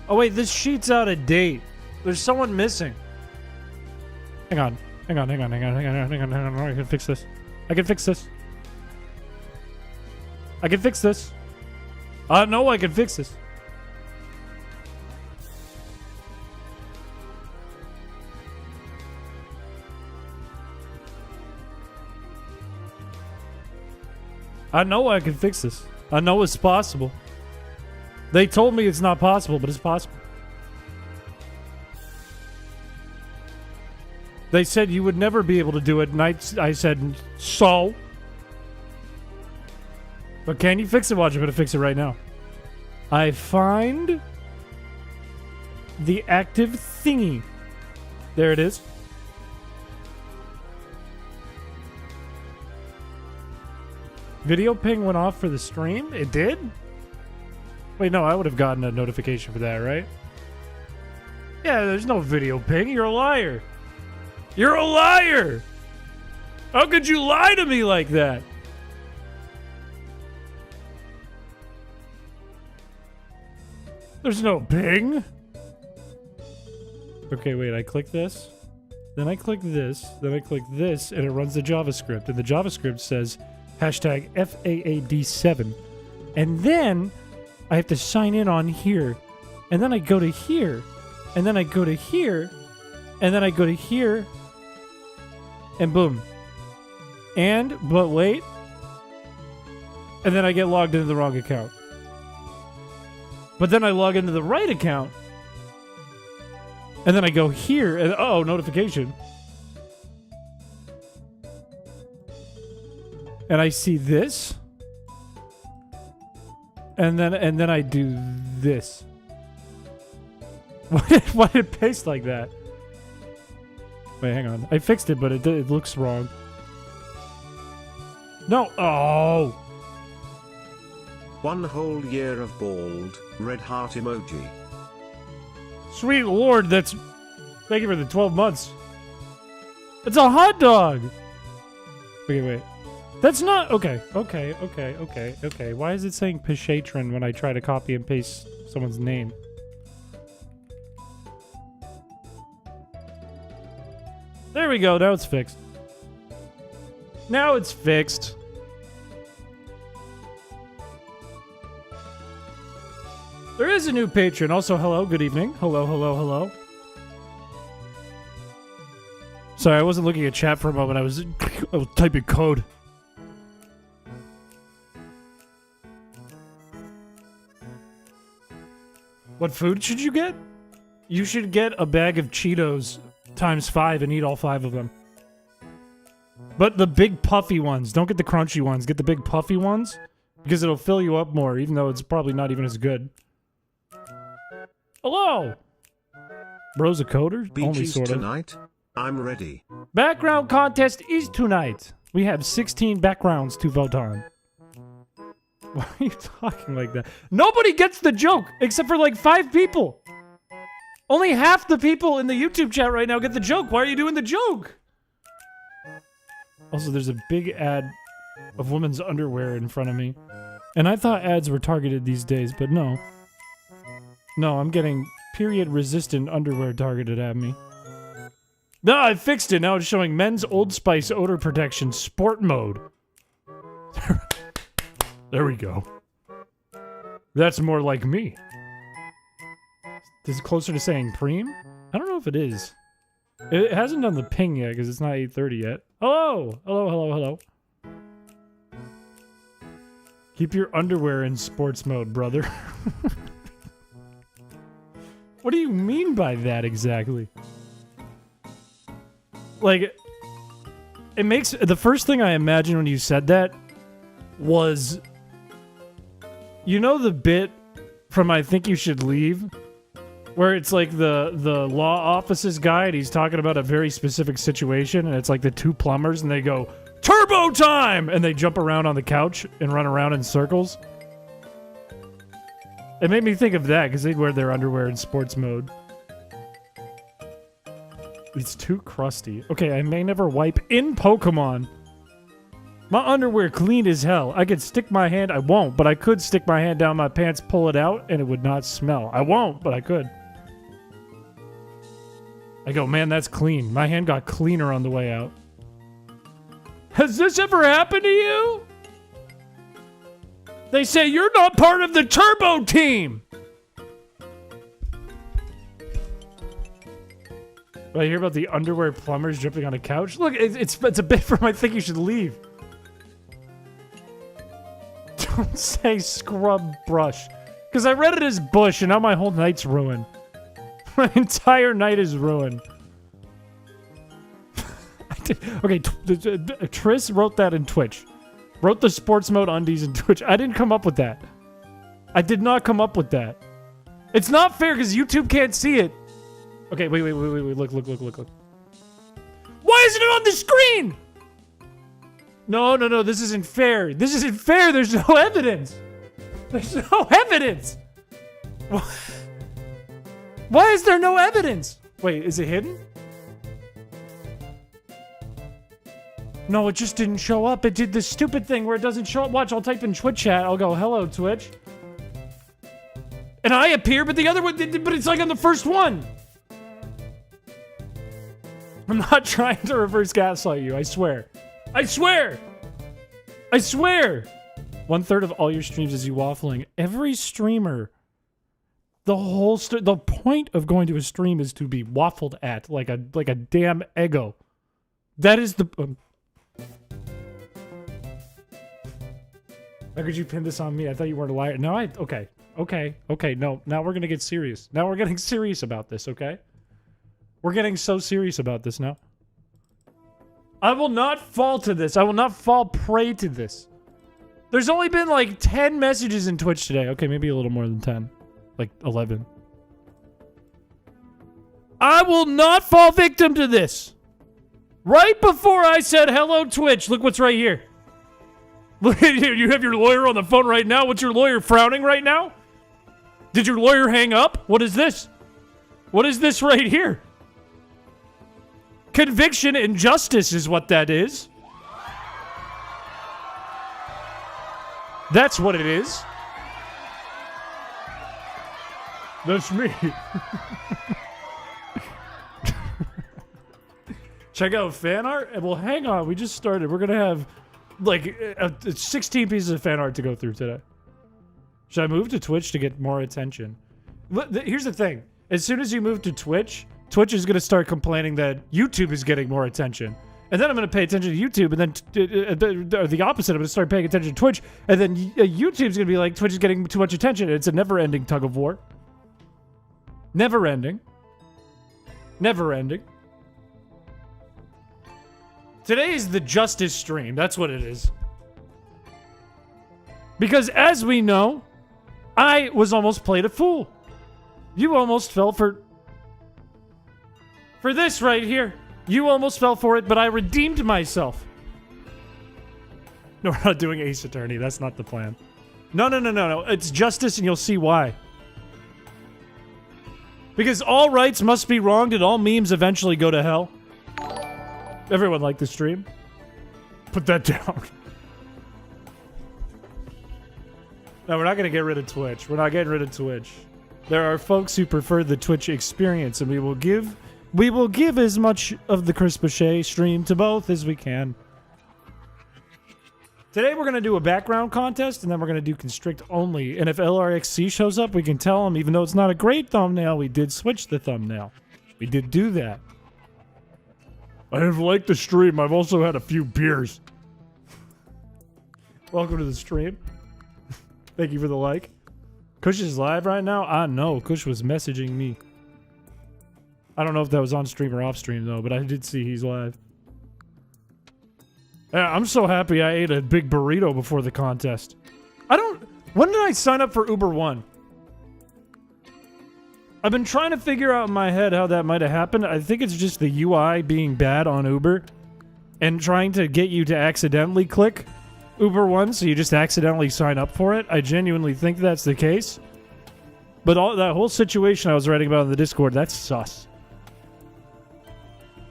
Oh wait, this sheet's out of date. There's someone missing. Hang on. Hang on. I can fix this. I can fix this. I can fix this. No, I can fix this. I know I can fix this. I know it's possible. They told me it's not possible, but it's possible. They said you would never be able to do it, and I said, so? But can you fix it? Watch, I'm going to fix it right now. I find the active thingy. There it is. Video ping went off for the stream? It did? Wait, no, I would have gotten a notification for that, right? Yeah, there's no video ping. You're a liar. You're a liar! How could you lie to me like that? There's no ping. Okay, wait, I click this. Then I click this. Then I click this, and it runs the JavaScript. And the JavaScript says hashtag FAAD7. And then I have to sign in on here. And then I go to here. And then I go to here. And then I go to here. And boom. But wait. And then I get logged into the wrong account. But then I log into the right account. And then I go here. And oh, notification. And I see this. And then I do this. Why did it paste like that? Wait, hang on. I fixed it, but it looks wrong. No. Oh. 1 whole year of bald, red heart emoji. Sweet Lord, that's... Thank you for the 12 months. It's a hot dog! Okay, wait. That's not... Okay. Why is it saying Piché when I try to copy and paste someone's name? There we go, now it's fixed. Now it's fixed. There is a new patron. Also, hello, good evening. Hello. Sorry, I wasn't looking at chat for a moment. I was typing code. What food should you get? You should get a bag of Cheetos times 5 and eat all 5 of them. But the big puffy ones. Don't get the crunchy ones. Get the big puffy ones. Because it'll fill you up more, even though it's probably not even as good. Hello! Bro's a coder? Only sort of. Tonight? I'm ready. Background contest is tonight. We have 16 backgrounds to vote on. Why are you talking like that? Nobody gets the joke, except for like 5 people. Only half the people in the YouTube chat right now get the joke. Why are you doing the joke? Also, there's a big ad of women's underwear in front of me. And I thought ads were targeted these days, but no. No, I'm getting period-resistant underwear targeted at me. No, I fixed it. Now it's showing men's Old Spice odor protection sport mode. There we go. That's more like me. Is it closer to saying preem? I don't know if it is. It hasn't done the ping yet because it's not 8:30 yet. Hello! Hello. Keep your underwear in sports mode, brother. What do you mean by that exactly? Like, it makes... The first thing I imagined when you said that was... You know the bit from I Think You Should Leave? Where it's like the law office's guy and he's talking about a very specific situation and it's like the 2 plumbers and they go, "Turbo time!" And they jump around on the couch and run around in circles. It made me think of that because they'd wear their underwear in sports mode. It's too crusty. Okay, I may never wipe in Pokemon. My underwear clean as hell. I could stick my hand. I won't, but I could stick my hand down my pants, pull it out, and it would not smell. I won't, but I could. I go, man, that's clean. My hand got cleaner on the way out. Has this ever happened to you? They say you're not part of the turbo team. Did I hear about the underwear plumbers dripping on a couch? Look, it's a bit from I think you should leave. Don't say scrub brush. Because I read it as bush, and now my whole night's ruined. My entire night is ruined. Okay, Triss wrote that in Twitch. Wrote the sports mode undies in Twitch. I didn't come up with that. I did not come up with that. It's not fair because YouTube can't see it. Okay, wait. Look. Why isn't it on the screen? No. This isn't fair. This isn't fair. There's no evidence. There's no evidence. Why is there no evidence? Wait, is it hidden? No, it just didn't show up. It did this stupid thing where it doesn't show up. Watch, I'll type in Twitch chat. I'll go, hello, Twitch. And I appear, but the other one, but it's like on the first one. I'm not trying to reverse gaslight you, I swear. I swear! 1/3 of all your streams is you waffling. Every streamer, the point of going to a stream is to be waffled at like a damn ego. That is the... How could you pin this on me? I thought you weren't a liar. No, okay. No, now we're gonna get serious. Now we're getting serious about this, okay? We're getting so serious about this now. I will not fall to this. I will not fall prey to this. There's only been like 10 messages in Twitch today. Okay, maybe a little more than 10. Like 11. I will not fall victim to this. Right before I said hello, Twitch. Look what's right here. Look at here. You have your lawyer on the phone right now. What's your lawyer frowning right now? Did your lawyer hang up? What is this? What is this right here? Conviction and justice is what that is. That's what it is. That's me. Check out fan art? Well, hang on. We just started. We're going to have like 16 pieces of fan art to go through today. Should I move to Twitch to get more attention? Here's the thing. As soon as you move to Twitch, Twitch is going to start complaining that YouTube is getting more attention. And then I'm going to pay attention to YouTube, and then the opposite. I'm going to start paying attention to Twitch, and then YouTube's going to be like, Twitch is getting too much attention. It's a never-ending tug of war. Never-ending. Never-ending. Today is the justice stream. That's what it is. Because as we know, I was almost played a fool. You almost fell for this right here. You almost fell for it, but I redeemed myself. No, we're not doing Ace Attorney. That's not the plan. No. It's justice, and you'll see why. Because all rights must be wronged, and all memes eventually go to hell. Everyone like the stream? Put that down. No, we're not going to get rid of Twitch. We're not getting rid of Twitch. There are folks who prefer the Twitch experience, and we will give as much of the chrispiche stream to both as we can. Today we're going to do a background contest, and then we're going to do Constrict only. And if LRXC shows up, we can tell him, even though it's not a great thumbnail, we did switch the thumbnail. We did do that. I have liked the stream. I've also had a few beers. Welcome to the stream. Thank you for the like. Kush is live right now? I know. Kush was messaging me. I don't know if that was on stream or off stream, though, but I did see he's live. Yeah, I'm so happy I ate a big burrito before the contest. When did I sign up for Uber One? I've been trying to figure out in my head how that might have happened. I think it's just the UI being bad on Uber and trying to get you to accidentally click Uber One, so you just accidentally sign up for it. I genuinely think that's the case. But that whole situation I was writing about in the Discord, that's sus.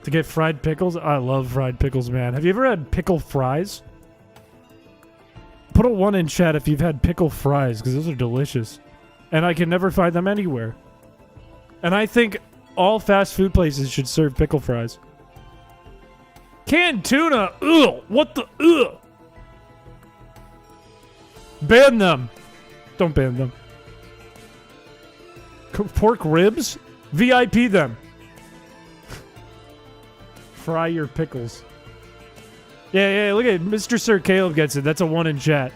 To get fried pickles? I love fried pickles, man. Have you ever had pickle fries? put a 1 in chat if you've had pickle fries, because those are delicious. And I can never find them anywhere. And I think all fast food places should serve pickle fries. Canned tuna! Ugh! What the? Ugh! Ban them! Don't ban them. Pork ribs? VIP them. Fry your pickles. Yeah, look at it. Mr. Sir Caleb gets it. That's a 1 in chat.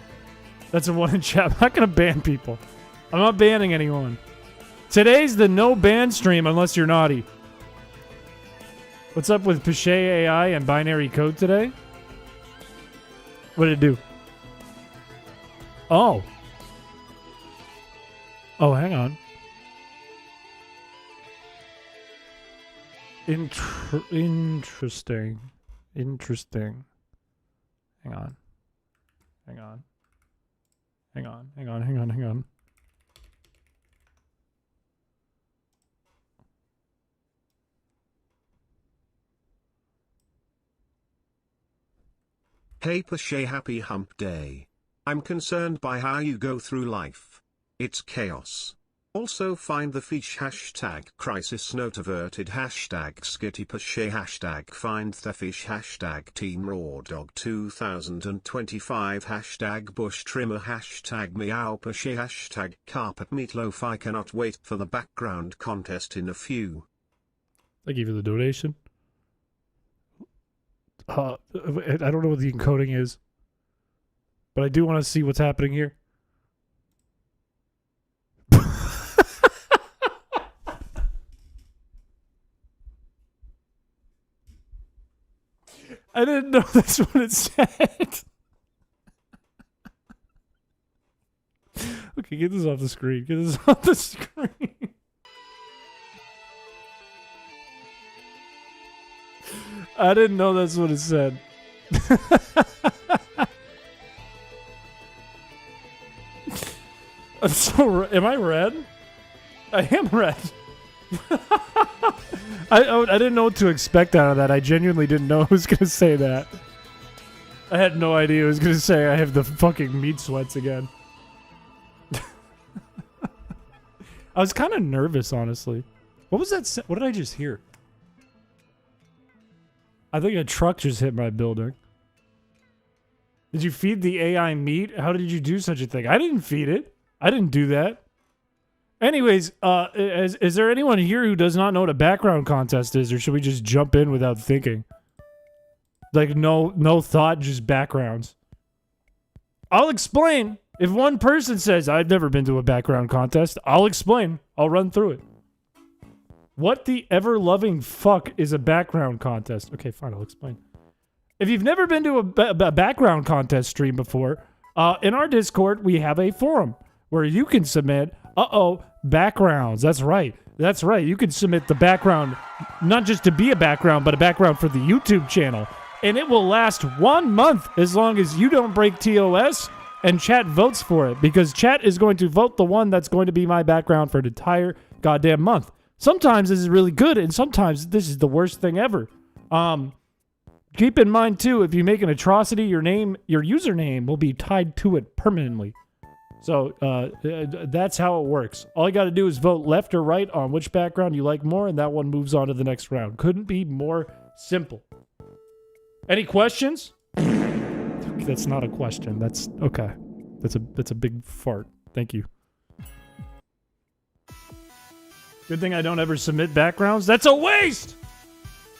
That's a 1 in chat. I'm not going to ban people. I'm not banning anyone. Today's the no ban stream unless you're naughty. What's up with Piché AI and binary code today? What did it do? Oh. Oh, hang on. Interesting. Interesting. Hang on. Hang on. Hang on. Hang on. Hang on. Hang on. Hey Piché, happy hump day. I'm concerned by how you go through life. It's chaos. Also find the fiche hashtag crisis note averted hashtag skitty Piché hashtag find the fiche hashtag team raw dog 2025 hashtag bush trimmer hashtag meow Piché hashtag carpet meatloaf. I cannot wait for the background contest in a few. Thank you for the donation. I don't know what the encoding is, but I do want to see what's happening here. I didn't know that's what it said. Okay, get this off the screen. Get this off the screen. I didn't know that's what it said. I'm so am I red? I am red. I didn't know what to expect out of that. I genuinely didn't know who was going to say that. I had no idea who was going to say I have the fucking meat sweats again. I was kind of nervous, honestly. What was that? What did I just hear? I think a truck just hit my building. Did you feed the AI meat? How did you do such a thing? I didn't feed it. I didn't do that. Anyways, is there anyone here who does not know what a background contest is, or should we just jump in without thinking? Like no thought, just backgrounds. I'll explain. If one person says, I've never been to a background contest, I'll explain. I'll run through it. What the ever-loving fuck is a background contest? Okay, fine, I'll explain. If you've never been to a background contest stream before, in our Discord, we have a forum where you can submit, backgrounds. That's right. That's right. You can submit the background, not just to be a background, but a background for the YouTube channel. And it will last 1 month as long as you don't break TOS and chat votes for it, because chat is going to vote the one that's going to be my background for an entire goddamn month. Sometimes this is really good, and sometimes this is the worst thing ever. Keep in mind, too, if you make an atrocity, your username will be tied to it permanently. So that's how it works. All you got to do is vote left or right on which background you like more, and that one moves on to the next round. Couldn't be more simple. Any questions? That's not a question. That's okay. That's a big fart. Thank you. Good thing I don't ever submit backgrounds. That's a waste!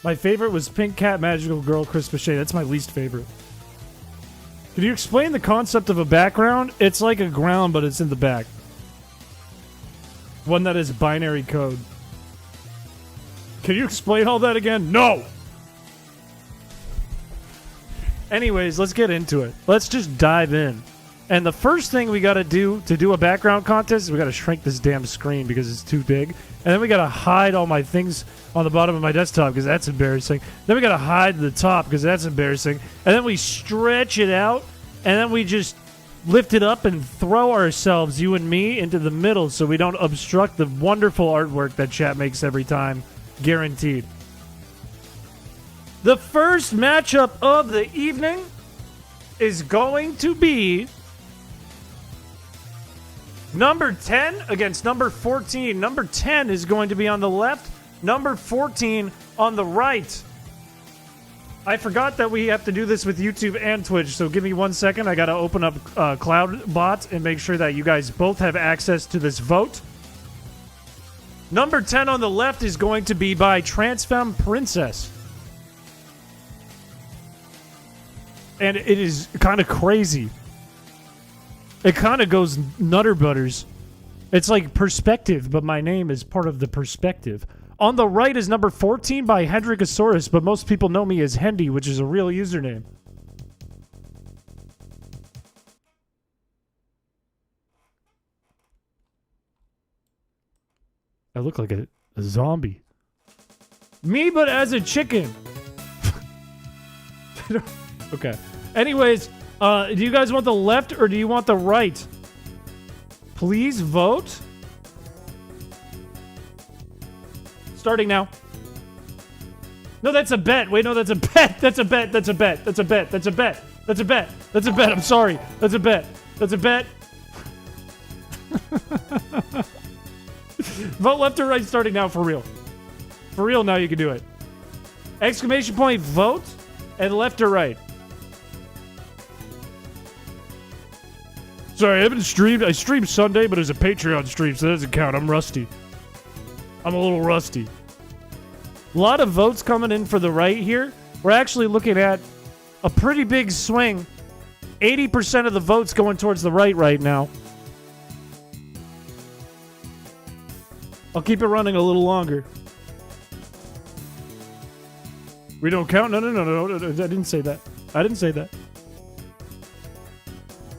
My favorite was Pink Cat Magical Girl Chrispiche. That's my least favorite. Could you explain the concept of a background? It's like a ground, but it's in the back. One that is binary code. Can you explain all that again? No! Anyways, let's get into it. Let's just dive in. And the first thing we gotta do to do a background contest is we gotta shrink this damn screen because it's too big. And then we gotta hide all my things on the bottom of my desktop because that's embarrassing. Then we gotta hide the top because that's embarrassing. And then we stretch it out, and then we just lift it up and throw ourselves, you and me, into the middle so we don't obstruct the wonderful artwork that chat makes every time. Guaranteed. The first matchup of the evening is going to be Number 10 against number 14. Number 10 is going to be on the left. Number 14 on the right. I forgot that we have to do this with YouTube and Twitch, so give me 1 second. I got to open up CloudBot and make sure that you guys both have access to this vote. Number 10 on the left is going to be by Transfemme Princess. And it is kind of crazy. It kind of goes nutter butters. It's like perspective, but my name is part of the perspective. On the right is number 14 by Hendrikosaurus, but most people know me as Hendy, which is a real username. I look like a zombie. Me, but as a chicken. Okay. Anyways, do you guys want the left or do you want the right? Please vote. Starting now. No, that's a bet. Wait, no, that's a bet. That's a bet. That's a bet. That's a bet. That's a bet. That's a bet. That's a bet. I'm sorry. That's a bet. That's a bet. Vote left or right starting now for real. For real now you can do it. Exclamation point vote and left or right. Sorry, I haven't streamed. I streamed Sunday, but it's a Patreon stream, so that doesn't count. I'm rusty. I'm a little rusty. A lot of votes coming in for the right here. We're actually looking at a pretty big swing. 80% of the votes going towards the right now. I'll keep it running a little longer. We don't count? No. I didn't say that. I didn't say that.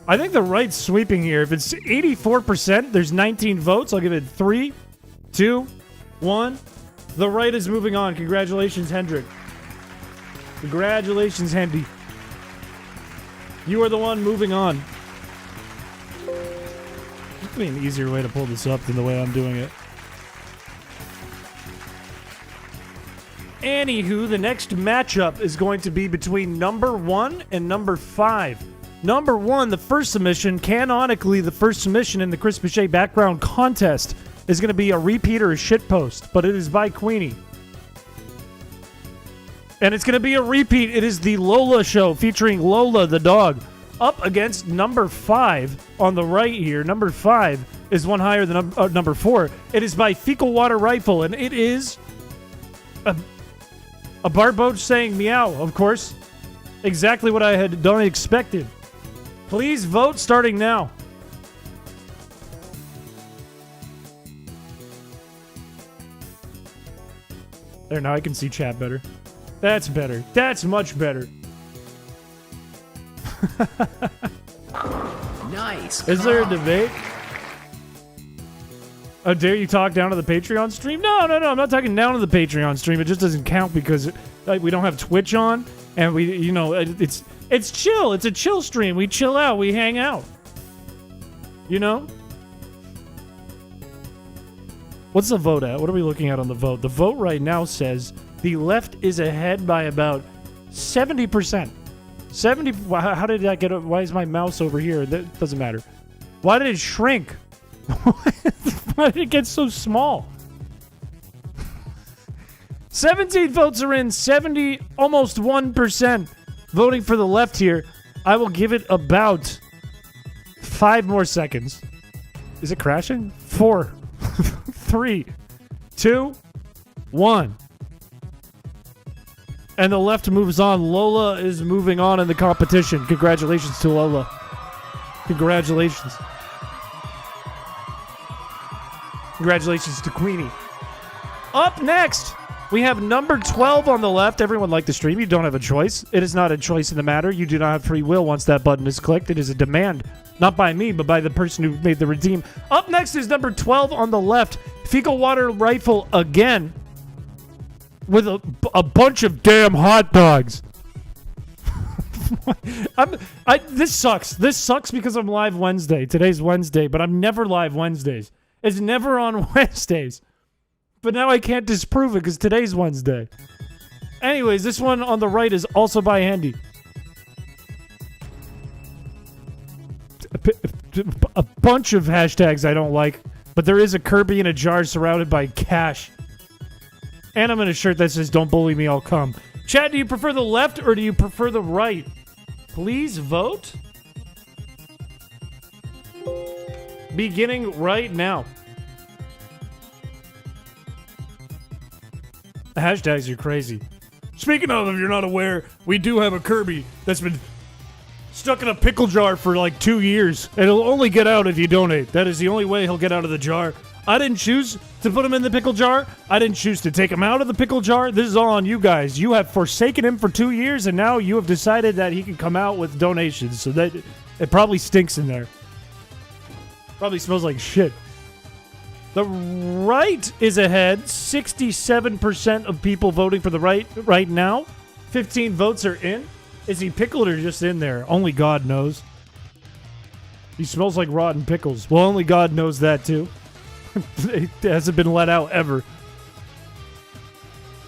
I think the right's sweeping here. If it's 84%, there's 19 votes. I'll give it 3, 2, 1. The right is moving on. Congratulations, Hendrik. Congratulations, Hendy. You are the one moving on. There's be an easier way to pull this up than the way I'm doing it. Anywho, the next matchup is going to be between number 1 and number 5. Number 1, the first submission, canonically the first submission in the Chris Piché background contest, is going to be a repeat or a shitpost, but it is by Queenie. And it's going to be a repeat. It is the Lola show featuring Lola the dog up against number 5 on the right here. Number 5 is one higher than number 4. It is by Fecal Water Rifle, and it is a barboach saying meow, of course. Exactly what I had done expected. Please vote starting now. There, now I can see chat better. That's better. That's much better. Nice. Is there a debate? Oh, dare you talk down to the Patreon stream? No. I'm not talking down to the Patreon stream. It just doesn't count because we don't have Twitch on, and it's chill. It's a chill stream. We chill out. We hang out. You know? What's the vote at? What are we looking at on the vote? The vote right now says the left is ahead by about 70%. 70. How did that get? Why is my mouse over here? That doesn't matter. Why did it shrink? Why did it get so small? 17 votes are in. 70, almost 1% voting for the left here. I will give it about 5 more seconds. Is it crashing? 4, 3, 2, 1. And the left moves on. Lola is moving on in the competition. Congratulations to Lola. Congratulations. Congratulations to Queenie. Up next, we have number 12 on the left. Everyone liked the stream. You don't have a choice. It is not a choice in the matter. You do not have free will once that button is clicked. It is a demand. Not by me, but by the person who made the redeem. Up next is number 12 on the left. Fecal Water Rifle again. With a bunch of damn hot dogs. This sucks. This sucks because I'm live Wednesday. Today's Wednesday, but I'm never live Wednesdays. It's never on Wednesdays. But now I can't disprove it because today's Wednesday. Anyways, this one on the right is also by Handy. a bunch of hashtags I don't like, but there is a Kirby in a jar surrounded by cash. And I'm in a shirt that says, "Don't bully me, I'll come." Chat, do you prefer the left or do you prefer the right? Please vote. Beginning right now. The hashtags are crazy. Speaking of, if you're not aware, we do have a Kirby that's been stuck in a pickle jar for like 2 years. And it'll only get out if you donate. That is the only way he'll get out of the jar. I didn't choose to put him in the pickle jar. I didn't choose to take him out of the pickle jar. This is all on you guys. You have forsaken him for 2 years, and now you have decided that he can come out with donations. So that it probably stinks in there. Probably smells like shit. The right is ahead. 67% of people voting for the right now. 15 votes are in. Is he pickled or just in there? Only God knows. He smells like rotten pickles. Well, only God knows that too. It hasn't been let out ever.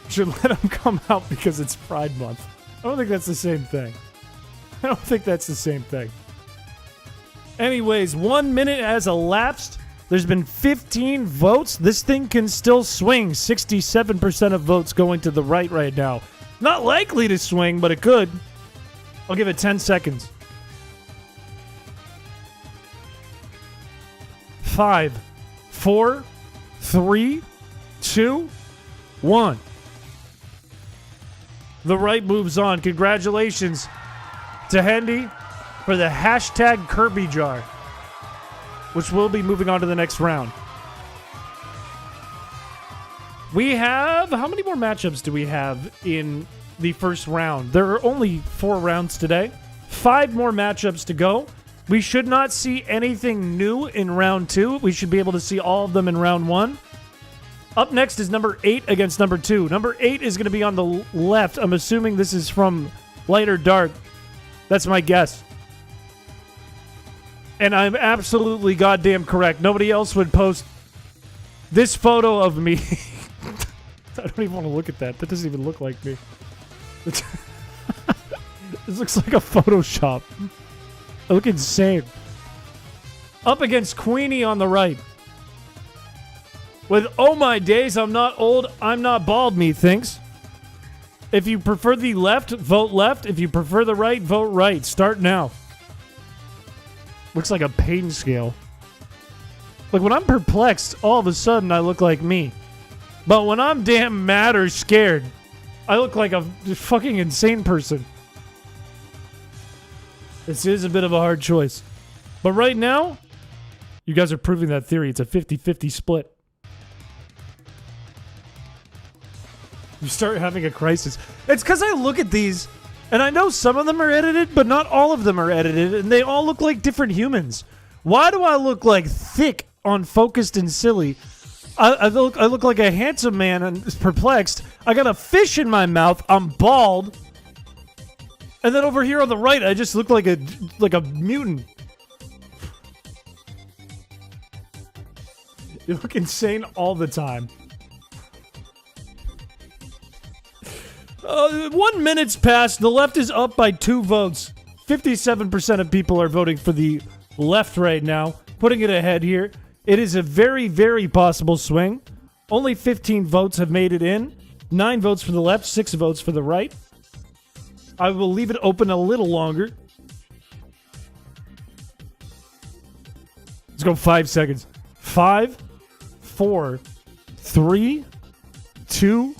Should let him come out because it's Pride Month. I don't think that's the same thing. I don't think that's the same thing. Anyways, 1 minute has elapsed. There's been 15 votes. This thing can still swing. 67% of votes going to the right now. Not likely to swing, but it could. I'll give it 10 seconds. 5, 4, 3, 2, 1. The right moves on. Congratulations to Hendy for the hashtag Kirby jar, which will be moving on to the next round. We have... How many more matchups do we have in the first round? There are only 4 rounds today. 5 more matchups to go. We should not see anything new in round 2. We should be able to see all of them in round 1. Up next is number 8 against number 2. Number 8 is going to be on the left. I'm assuming this is from light or dark. That's my guess. And I'm absolutely goddamn correct. Nobody else would post this photo of me. I don't even want to look at that. That doesn't even look like me. This looks like a Photoshop. I look insane. Up against Queenie on the right. With "Oh my days, I'm not old, I'm not bald," methinks. If you prefer the left, vote left. If you prefer the right, vote right. Start now. Looks like a pain scale. Like, when I'm perplexed, all of a sudden I look like me. But when I'm damn mad or scared, I look like a fucking insane person. This is a bit of a hard choice. But right now, you guys are proving that theory. It's a 50-50 split. You start having a crisis. It's because I look at these, and I know some of them are edited, but not all of them are edited, and they all look like different humans. Why do I look like thick on Focused and Silly? I look like a handsome man and perplexed. I got a fish in my mouth. I'm bald. And then over here on the right, I just look like a mutant. You look insane all the time. 1 minute's passed. The left is up by 2 votes. 57% of people are voting for the left right now, putting it ahead here. It is a very, very possible swing. Only 15 votes have made it in. 9 votes for the left, 6 votes for the right. I will leave it open a little longer. Let's go 5 seconds. 5, 4, 3, 2,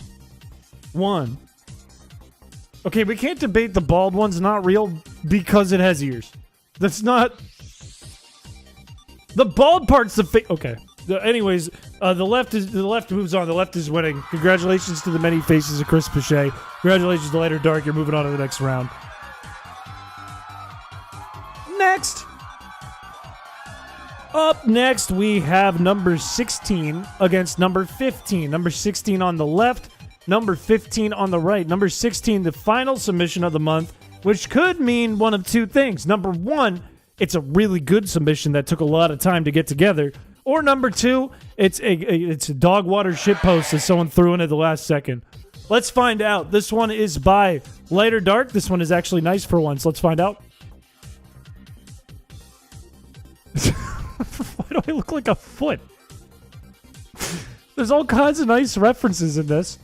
1. Okay, we can't debate the bald one's not real because it has ears. That's not... The bald part's the fake. Okay. Anyways, the left moves on. The left is winning. Congratulations to the many faces of Chris Piché. Congratulations to Light or Dark. You're moving on to the next round. Next. Up next, we have number 16 against number 15. Number 16 on the left, number 15 on the right. Number 16, the final submission of the month, which could mean one of 2 things. Number 1, it's a really good submission that took a lot of time to get together. Or number 2, it's a dog water shitpost that someone threw in at the last second. Let's find out. This one is by Light or Dark. This one is actually nice for once. Let's find out. do I look like a foot? There's all kinds of nice references in this.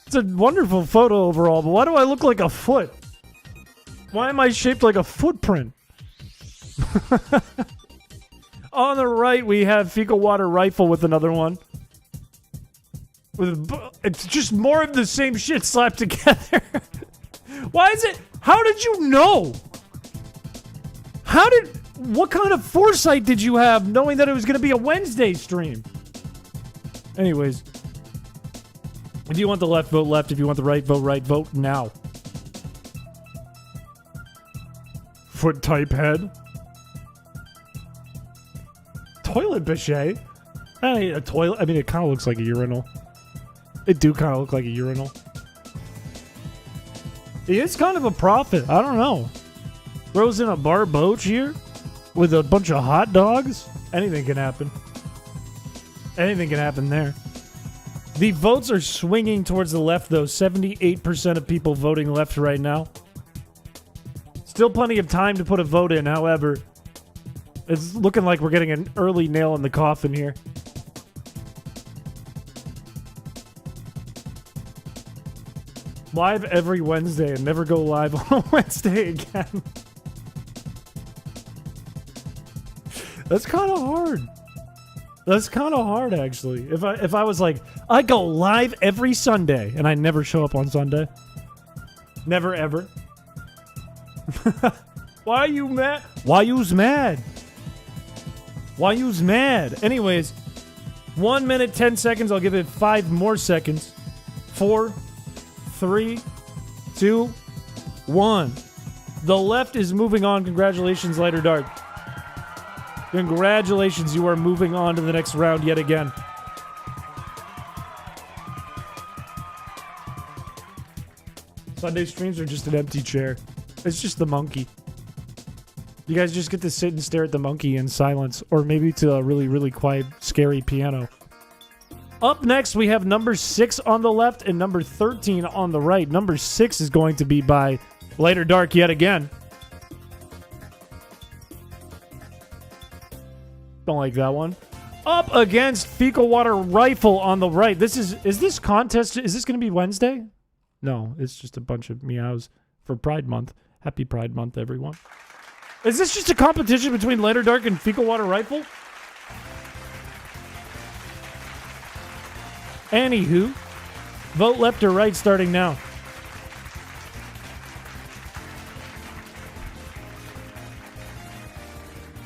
It's a wonderful photo overall, but why do I look like a foot? Why am I shaped like a footprint? On the right, we have fecal water rifle with another one. It's just more of the same shit slapped together. Why is it? How did you know? What kind of foresight did you have knowing that it was going to be a Wednesday stream? Anyways. If you want the left, vote left. If you want the right, vote now. Foot type head. Toilet Piché. I mean, a toilet. I mean, it kind of looks like a urinal. It do kind of look like a urinal. He is kind of a prophet. I don't know. Throws in a barboach here with a bunch of hot dogs. Anything can happen. Anything can happen there. The votes are swinging towards the left, though. 78% of people voting left right now. Still plenty of time to put a vote in, however. It's looking like we're getting an early nail in the coffin here. Live every Wednesday and never go live on a Wednesday again. That's kind of hard. That's kind of hard, actually. If I was like, I go live every Sunday and I never show up on Sunday. Never, ever. Why are you mad? Why you's mad? Why you's mad? Anyways, 1 minute, 10 seconds. I'll give it 5 more seconds. 4, 3, 2, 1. The left is moving on. Congratulations, Lighter Dark. Congratulations, you are moving on to the next round yet again. Sunday streams are just an empty chair. It's just the monkey. You guys just get to sit and stare at the monkey in silence, or maybe to a really, really quiet, scary piano. Up next, we have number 6 on the left and number 13 on the right. Number 6 is going to be by Lighter Dark yet again. Don't like that one. Up against Fecal Water Rifle on the right. Is this contest, is this going to be Wednesday? No, it's just a bunch of meows for Pride Month. Happy Pride Month, everyone. Is this just a competition between Lighter Dark and Fecal Water Rifle? Anywho, vote left or right starting now.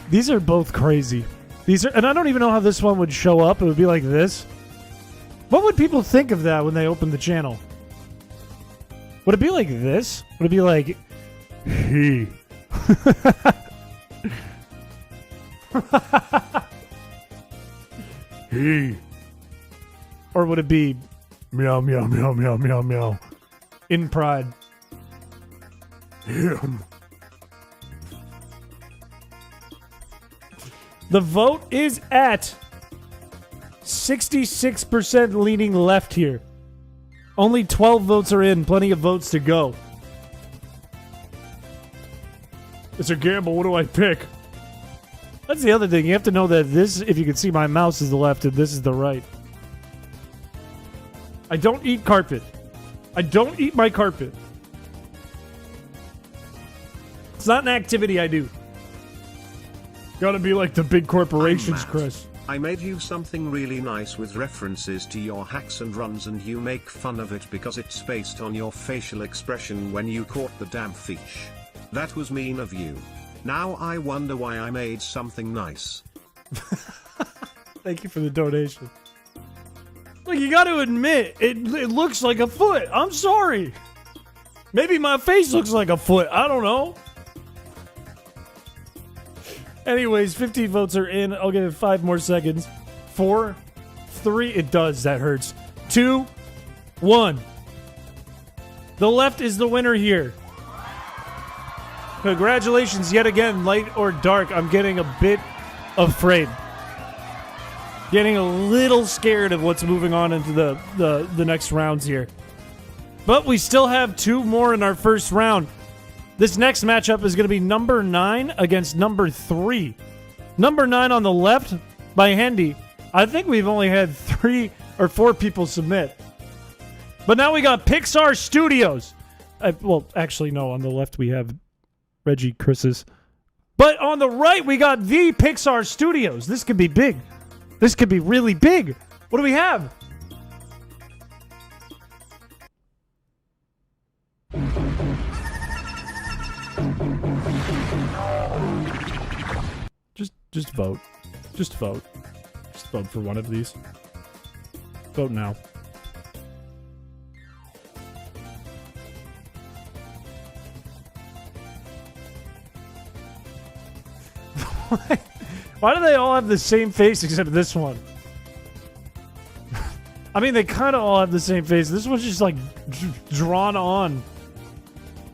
These are both crazy. And I don't even know how this one would show up. It would be like this. What would people think of that when they open the channel? Would it be like this? Would it be like, he? He? Or would it be meow, meow, meow, meow, meow, meow? In pride. Him. The vote is at 66% leaning left here. Only 12 votes are in. Plenty of votes to go. It's a gamble. What do I pick? That's the other thing. You have to know that this, if you can see my mouse, is the left and this is the right. I don't eat carpet. I don't eat my carpet. It's not an activity I do. Gotta be like the big corporations, Chris. I made you something really nice with references to your hacks and runs, and you make fun of it because it's based on your facial expression when you caught the damn fish. That was mean of you. Now I wonder why I made something nice. Thank you for the donation. Look, you gotta admit, it looks like a foot. I'm sorry. Maybe my face looks like a foot. I don't know. Anyways, 15 votes are in. I'll give it 5 more seconds. 4, 3, it does. That hurts. 2, 1. The left is the winner here. Congratulations yet again, Light or Dark. I'm getting a bit afraid. Getting a little scared of what's moving on into the next rounds here. But we still have 2 more in our first round. This next matchup is going to be number 9 against number 3. Number 9 on the left by Hendy. I think we've only had 3 or 4 people submit. But now we got Pixar Studios. Well, actually, no. On the left, we have Reggie Chris's. But on the right, we got the Pixar Studios. This could be big. This could be really big. What do we have? Just vote. Just vote. Just vote for one of these. Vote now. Why do they all have the same face except this one? I mean, they kind of all have the same face. This one's just like drawn on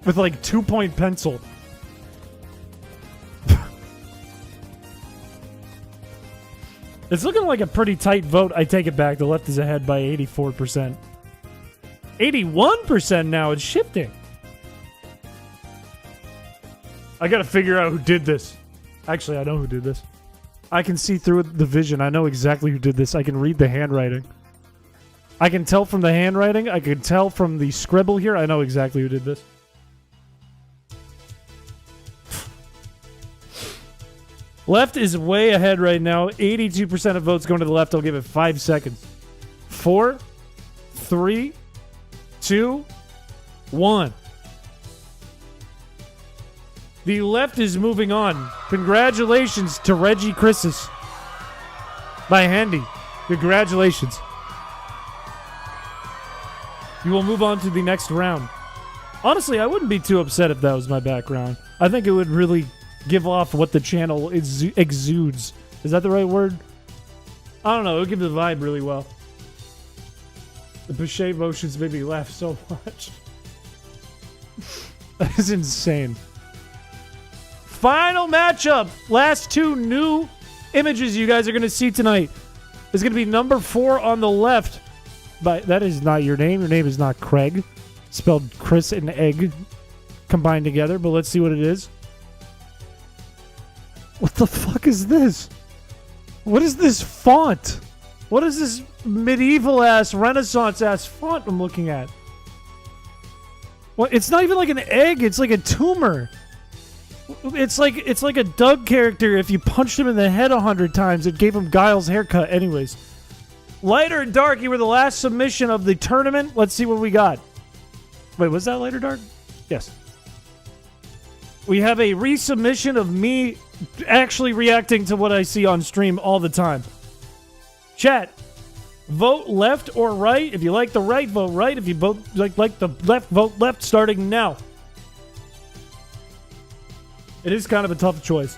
with like 2-point pencil. It's looking like a pretty tight vote. I take it back. The left is ahead by 84%. 81% now. It's shifting. I gotta figure out who did this. Actually, I know who did this. I can see through the vision. I know exactly who did this. I can read the handwriting. I can tell from the handwriting. I can tell from the scribble here. I know exactly who did this. Left is way ahead right now. 82% of votes going to the left. I'll give it 5 seconds. 4, 3, 2, 1. The left is moving on. Congratulations to Reggie Chris's by Handy. Congratulations. You will move on to the next round. Honestly, I wouldn't be too upset if that was my background. I think it would really give off what the channel exudes. Is that the right word? I don't know. It would give the vibe really well. The Piché motions made me laugh so much. That is insane. Final matchup. Last 2 new images you guys are going to see tonight. Is going to be number 4 on the left. But that is not your name. Your name is not Craig. Spelled Chris and Egg combined together. But let's see what it is. What the fuck is this? What is this font? What is this medieval-ass, Renaissance-ass font I'm looking at? What? It's not even like an egg. It's like a tumor. It's like a Doug character. If you punched him in the head 100 times, it gave him Guile's haircut. Anyways. Lighter and Dark, you were the last submission of the tournament. Let's see what we got. Wait, was that Lighter Dark? Yes. We have a resubmission of me actually reacting to what I see on stream all the time. Chat, vote left or right. If you like the right, vote right. If you vote like the left, vote left, starting now. It is kind of a tough choice.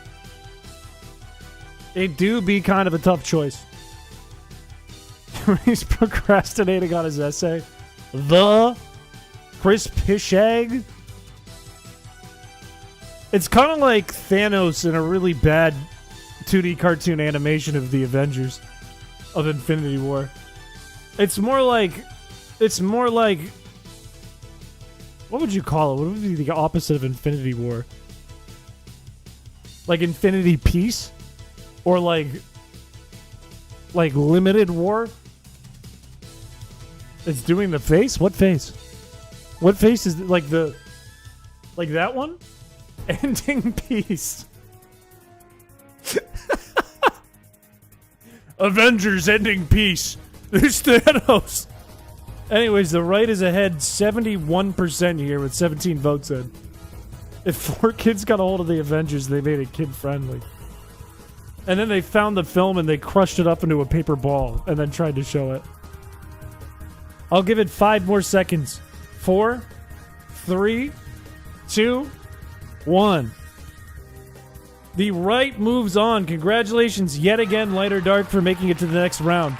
It do be kind of a tough choice. He's procrastinating on his essay. The chrispiche. It's kind of like Thanos in a really bad 2D cartoon animation of the Avengers of Infinity War. It's more like what would you call it? What would be the opposite of Infinity War? Like Infinity Peace? Or like Limited War? It's doing the face? What face? What face is like that one? Ending peace. Avengers ending peace. There's Thanos. Anyways, the right is ahead 71% here with 17 votes in. If 4 kids got a hold of the Avengers, they made it kid-friendly. And then they found the film and they crushed it up into a paper ball and then tried to show it. I'll give it 5 more seconds. 4, 3, 2, 1. The right moves on. Congratulations yet again, Lighter Dark, for making it to the next round.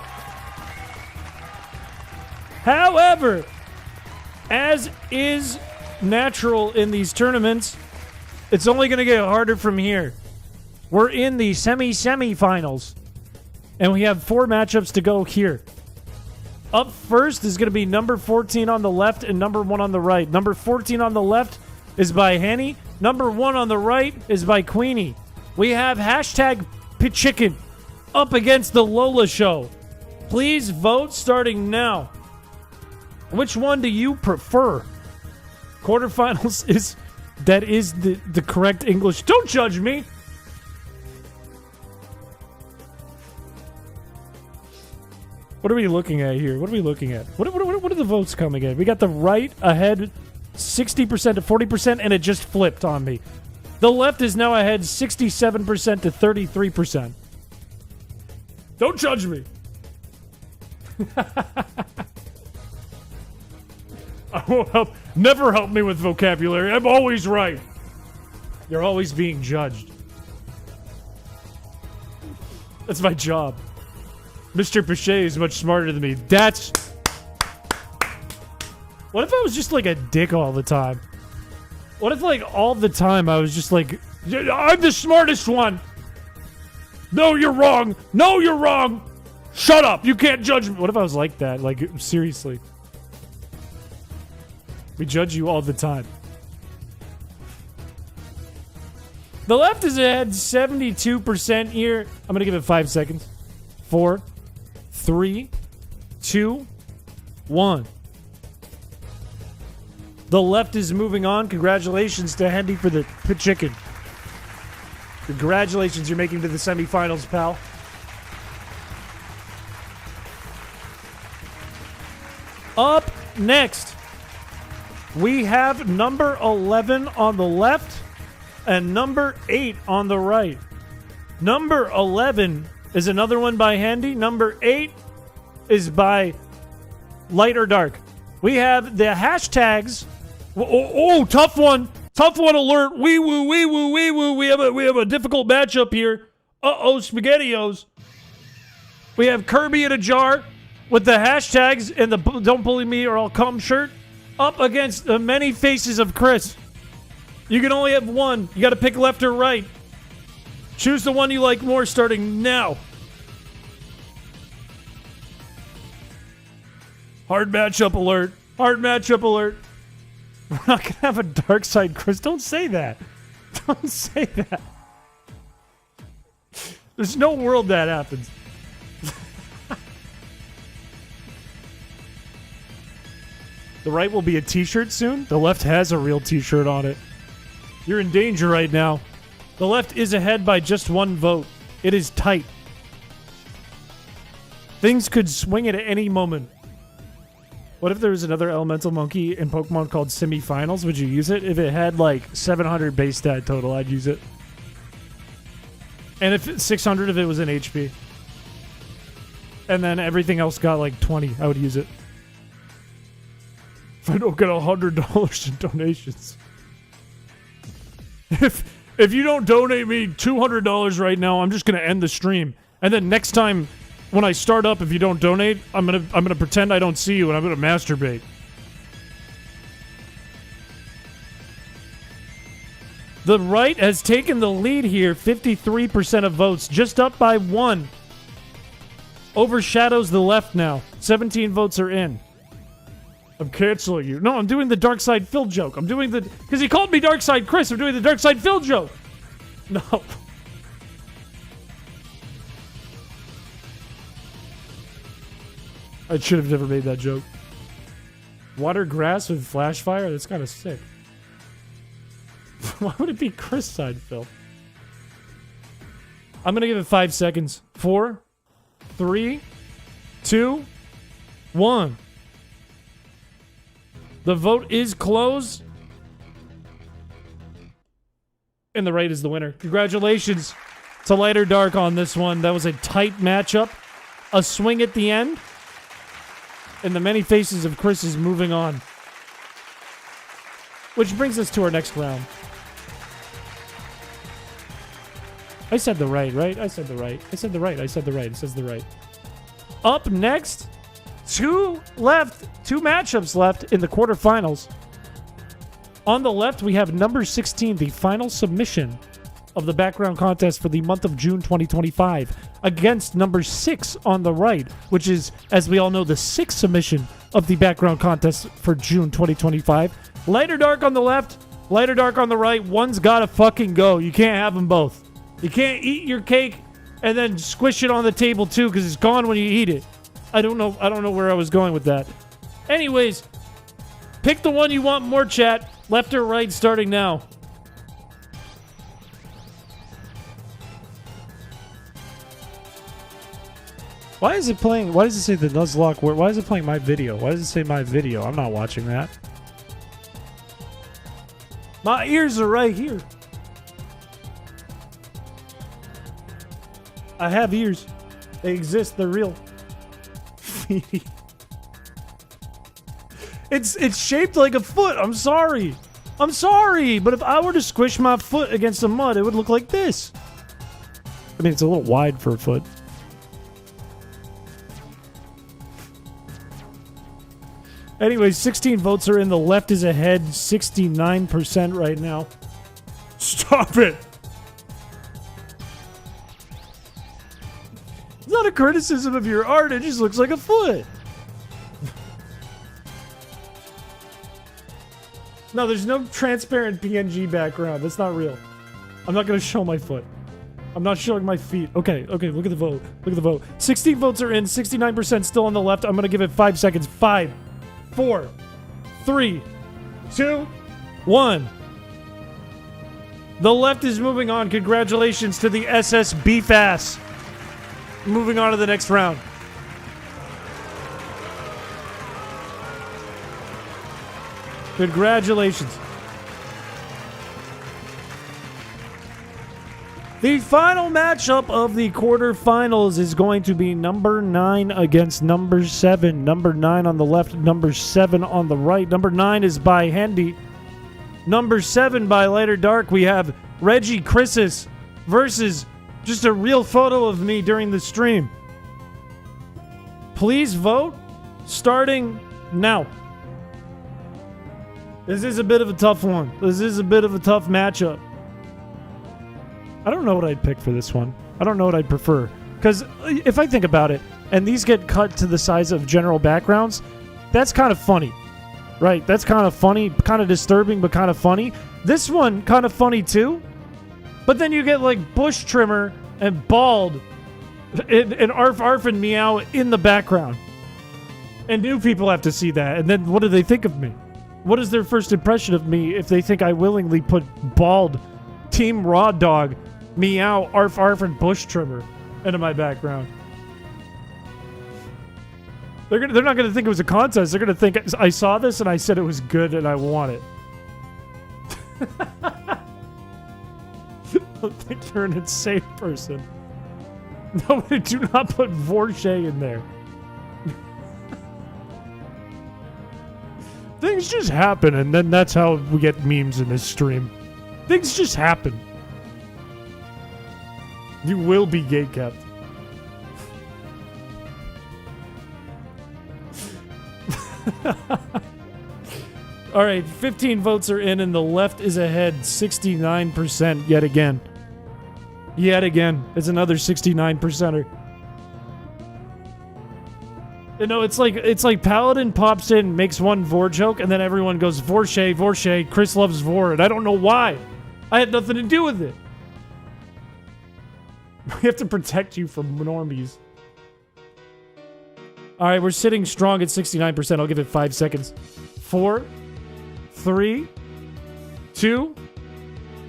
However, as is natural in these tournaments, it's only going to get harder from here. We're in the semi-finals, and we have 4 matchups to go here. Up first is going to be number 14 on the left and number 1 on the right. Number 14 on the left is by Henny. Number 1 on the right is by Queenie. We have hashtag Piché up against the Lola Show. Please vote starting now. Which one do you prefer? Quarterfinals is the correct English. Don't judge me. What are we looking at here? What are we looking at? What are the votes coming in? We got the right ahead 60% to 40%, and it just flipped on me. The left is now ahead 67% to 33%. Don't judge me. I won't help. Never help me with vocabulary. I'm always right. You're always being judged. That's my job. Mr. Piché is much smarter than me. That's... What if I was just like a dick all the time? What if like all the time I was just like, I'm the smartest one. No, you're wrong. No, you're wrong. Shut up. You can't judge me. What if I was like that? Like, seriously. We judge you all the time. The left is ahead 72% here. I'm going to give it 5 seconds. 4, 3, 2, 1. The left is moving on. Congratulations to Hendy for the chicken. Congratulations, you're making it to the semifinals, pal. Up next, we have number 11 on the left and number 8 on the right. Number 11 is another one by Hendy. Number 8 is by Light or Dark. We have the hashtags. Oh, tough one. Tough one alert. Wee woo, wee woo, wee woo. We have a difficult matchup here. Uh-oh, SpaghettiOs. We have Kirby in a jar with the hashtags and the Don't Bully Me or I'll Come shirt up against the many faces of Chris. You can only have one. You got to pick left or right. Choose the one you like more starting now. Hard matchup alert. Hard matchup alert. We're not going to have a dark side, Chris. Don't say that. Don't say that. There's no world that happens. The right will be a t-shirt soon. The left has a real t-shirt on it. You're in danger right now. The left is ahead by just one vote. It is tight. Things could swing it at any moment. What if there was another elemental monkey in Pokemon called Semifinals? Would you use it? If it had like 700 base stat total, I'd use it. And if 600 if it was in HP. And then everything else got like 20, I would use it. If I don't get $100 in donations. If you don't donate me $200 right now, I'm just gonna end the stream. And then next time when I start up, if you don't donate, I'm gonna pretend I don't see you and I'm gonna masturbate. The right has taken the lead here, 53% of votes, just up by 1. Overshadows the left now. 17 votes are in. I'm canceling you. No, I'm doing the Dark Side Phil joke. I'm doing the... Because he called me Dark Side Chris. I'm doing the Dark Side Phil joke. No. I should have never made that joke. Water grass with flash fire? That's kind of sick. Why would it be Chris Side Phil? I'm going to give it 5 seconds. 4, 3, 2, 1. The vote is closed. And the right is the winner. Congratulations to Light or Dark on this one. That was a tight matchup. A swing at the end. And the many faces of Chris is moving on. Which brings us to our next round. I said the right, right? I said the right. I said the right. I said the right. It says the right. Up next, two matchups left in the quarterfinals. On the left, we have number 16, the final submission of the background contest for the month of June 2025, against number 6 on the right, which is, as we all know, the 6th submission of the background contest for June 2025. Light or Dark on the left, Light or Dark on the right. One's gotta fucking go. You can't have them both. You can't eat your cake and then squish it on the table too because it's gone when you eat it. I don't know where I was going with that. Anyways, pick the one you want more, chat. Left or right, starting now. Why is it playing? Why does it say the Nuzlocke word? Why is it playing my video? Why does it say my video? I'm not watching that. My ears are right here. I have ears. They exist. They're real. It's shaped like a foot. I'm sorry. I'm sorry. But if I were to squish my foot against the mud, it would look like this. I mean, it's a little wide for a foot. Anyway, 16 votes are in. The left is ahead 69% right now. Stop it. It's not a criticism of your art. It just looks like a foot. No, there's no transparent PNG background. That's not real. I'm not going to show my foot. I'm not showing my feet. Okay, look at the vote. Look at the vote. 16 votes are in. 69% still on the left. I'm going to give it 5 seconds. 5, 4, 3, 2, 1. The left is moving on. Congratulations to the SS Beefass. Moving on to the next round. Congratulations. The final matchup of the quarterfinals is going to be number 9 against number 7. Number 9 on the left, number 7 on the right. Number 9 is by Handy. Number 7 by Lighter Dark. We have Reggie Chris's versus just a real photo of me during the stream. Please vote starting now. This is a bit of a tough one. This is a bit of a tough matchup. I don't know what I'd pick for this one. I don't know what I'd prefer. Because if I think about it, and these get cut to the size of general backgrounds, that's kind of funny. Right? That's kind of funny, kind of disturbing, but kind of funny. This one, kind of funny too. But then you get like bush trimmer and bald and arf arf and meow in the background. And new people have to see that. And then what do they think of me? What is their first impression of me if they think I willingly put bald, Team Raw Dog, meow, arf arf, and bush trimmer into my background? They're not gonna think it was a contest. They're gonna think I saw this and I said it was good and I want it. I think you're an insane person. No, do not put Vorche in there. Things just happen, and then that's how we get memes in this stream. Things just happen. You will be gatekept. All right, 15 votes are in, and the left is ahead 69% yet again. Yet again. It's another 69%er. You know, it's like Paladin pops in, makes one Vor joke, and then everyone goes, Vorche, Vorche, Chris loves Vor, and I don't know why. I had nothing to do with it. We have to protect you from normies. Alright, we're sitting strong at 69%. I'll give it 5 seconds. 4, 3, 2,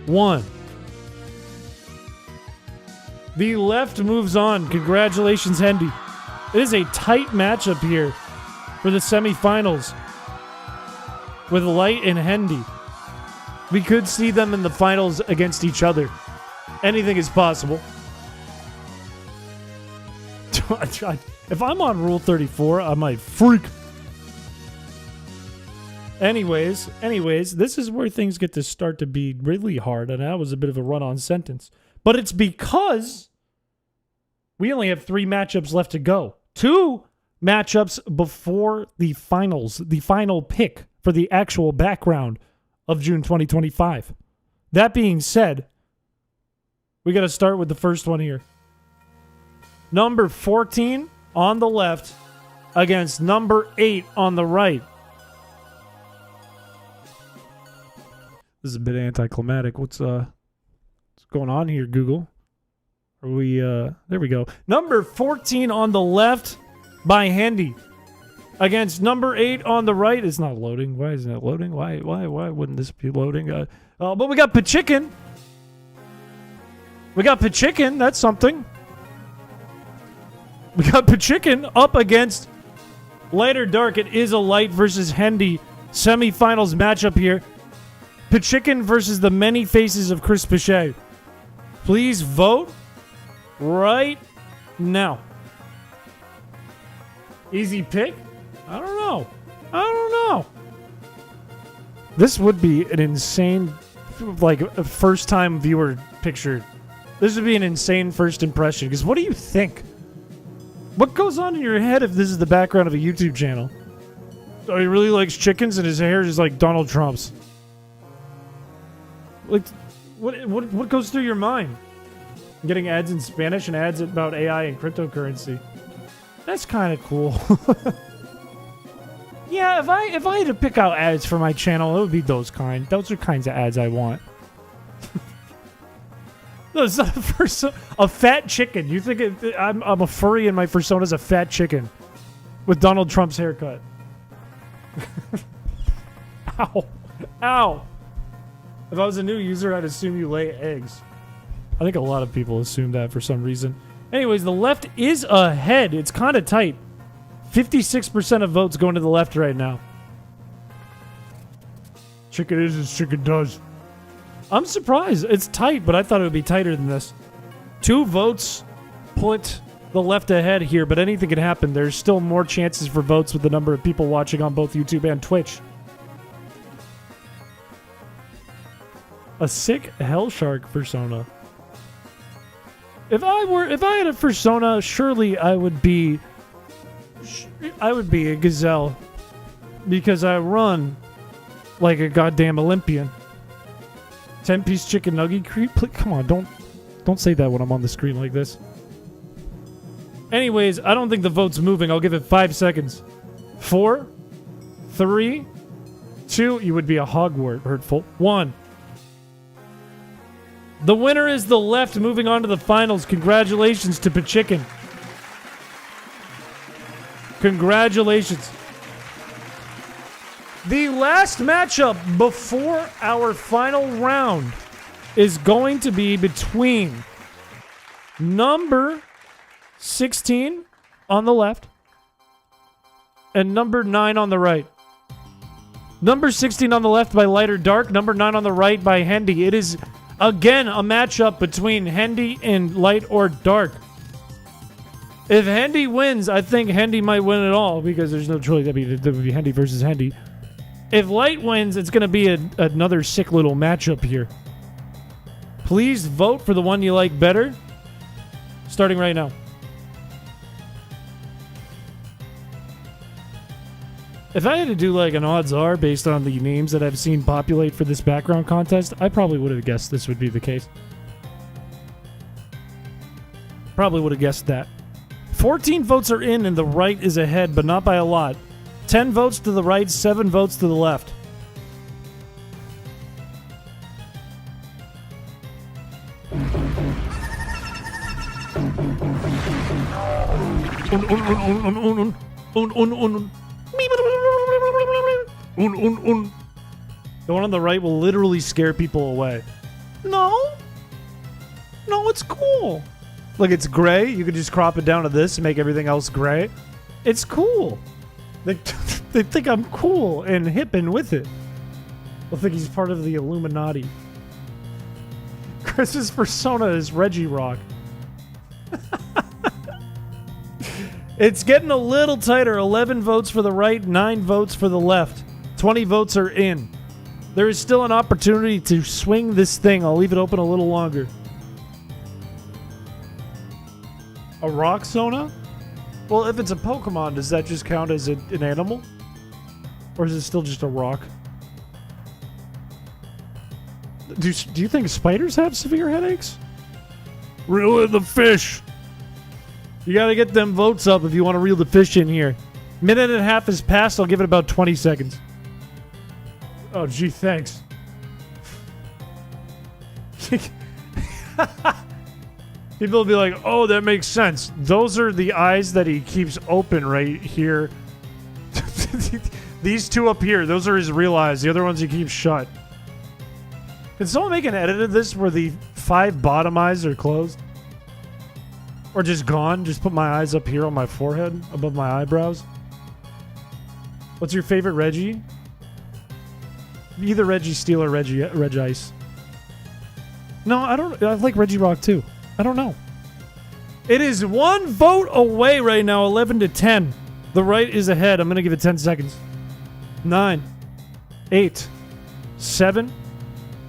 1. The left moves on. Congratulations, Hendy. It is a tight matchup here for the semifinals with Light and Hendy. We could see them in the finals against each other. Anything is possible. If I'm on Rule 34, I might freak. Anyways, this is where things get to start to be really hard, and that was a bit of a run-on sentence. But it's because we only have 3 matchups left to go. 2 matchups before the finals, the final pick for the actual background of June 2025. That being said, we got to start with the first one here. Number 14 on the left against number 8 on the right. This is a bit anticlimactic. What's going on here, Google? Are we, there we go. Number 14 on the left by Handy. Against number 8 on the right. It's not loading. Why isn't it loading? Why wouldn't this be loading? But we got Piché. We got Piché. That's something. We got Piché up against Light or Dark. It is a Light versus Handy semifinals matchup here. Piché versus the many faces of Chrispiche. Please vote right now. Easy pick? I don't know. This would be an insane, like, a first-time viewer picture. This would be an insane first impression. Because what do you think? What goes on in your head if this is the background of a YouTube channel? Oh, he really likes chickens and his hair is like Donald Trump's. Like, what goes through your mind? Getting ads in Spanish and ads about AI and cryptocurrency. That's kind of cool. Yeah, if I had to pick out ads for my channel, it would be those kind. Those are kinds of ads I want. Those a fat chicken. You think I'm a furry and my persona's a fat chicken with Donald Trump's haircut? Ow. Ow. If I was a new user, I'd assume you lay eggs. I think a lot of people assume that for some reason. Anyways, the left is ahead. It's kind of tight. 56% of votes going to the left right now. Chicken is as chicken does. I'm surprised. It's tight, but I thought it would be tighter than this. 2 votes put the left ahead here, but anything can happen. There's still more chances for votes with the number of people watching on both YouTube and Twitch. A sick hell shark persona. If I had a persona, surely I would be a gazelle, because I run like a goddamn Olympian. 10-piece chicken nugget creep. Come on, don't say that when I'm on the screen like this. Anyways, I don't think the vote's moving. I'll give it 5 seconds. 4, 3, 2. You would be a Hogwart, hurtful. 1. The winner is the left, moving on to the finals. Congratulations to Piché. Congratulations. The last matchup before our final round is going to be between number 16 on the left and number 9 on the right. Number 16 on the left by Light or Dark, number 9 on the right by Handy. It is again a matchup between Handy and Light or Dark. If Handy wins, I think Handy might win it all, because there's no choice. That would be Handy versus Handy. If Light wins, it's going to be another sick little matchup here. Please vote for the one you like better. Starting right now. If I had to do like an odds are based on the names that I've seen populate for this background contest, I probably would have guessed this would be the case. Probably would have guessed that. 14 votes are in and the right is ahead, but not by a lot. 10 votes to the right, 7 votes to the left. The one on the right will literally scare people away. No, it's cool. Like, it's gray. You could just crop it down to this and make everything else gray. It's cool. They think I'm cool and hip and with it. They'll think he's part of the Illuminati. Chris's persona is Reggie Rock. It's getting a little tighter. 11 votes for the right, 9 votes for the left. 20 votes are in. There is still an opportunity to swing this thing. I'll leave it open a little longer. A rock Sona? Well, if it's a Pokemon, does that just count as an animal? Or is it still just a rock? Do you think spiders have severe headaches? Reel in the fish! You gotta get them votes up if you want to reel the fish in here. Minute and a half has passed. I'll give it about 20 seconds. Oh, gee, thanks. People will be like, oh, that makes sense. Those are the eyes that he keeps open right here. These two up here, those are his real eyes. The other ones he keeps shut. Can someone make an edit of this where the 5 bottom eyes are closed? Or just gone? Just put my eyes up here on my forehead, above my eyebrows? What's your favorite Reggie? Either Reggie Steel or Reg Ice. No, I don't. I like Reggie Rock too. I don't know. It is 1 vote away right now, 11-10. The right is ahead. I'm going to give it 10 seconds. 9, 8, 7,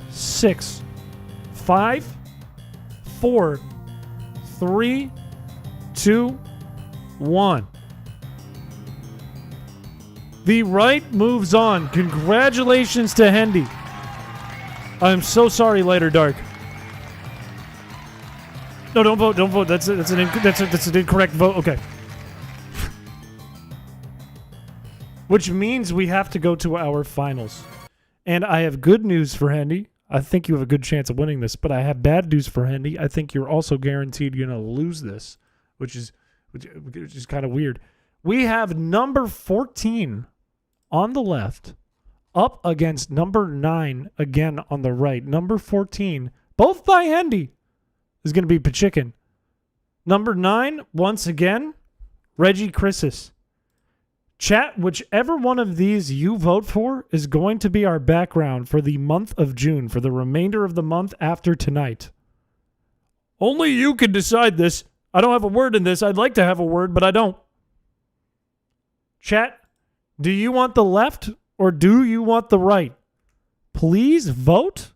6, 5, 4, 3, 2, 1. The right moves on. Congratulations to Hendy. I'm so sorry, Light or Dark. No, don't vote. Don't vote. That's an incorrect vote. Okay. Which means we have to go to our finals. And I have good news for Hendy. I think you have a good chance of winning this, but I have bad news for Hendy. I think you're also guaranteed you're going to lose this, which is kind of weird. We have number 14 on the left up against number 9 again on the right. Number 14, both by Hendy, is going to be Piché. Number 9, once again, Reggie Chris's. Chat, whichever one of these you vote for is going to be our background for the month of June, for the remainder of the month after tonight. Only you can decide this. I don't have a word in this. I'd like to have a word, but I don't. Chat, do you want the left or do you want the right? Please vote.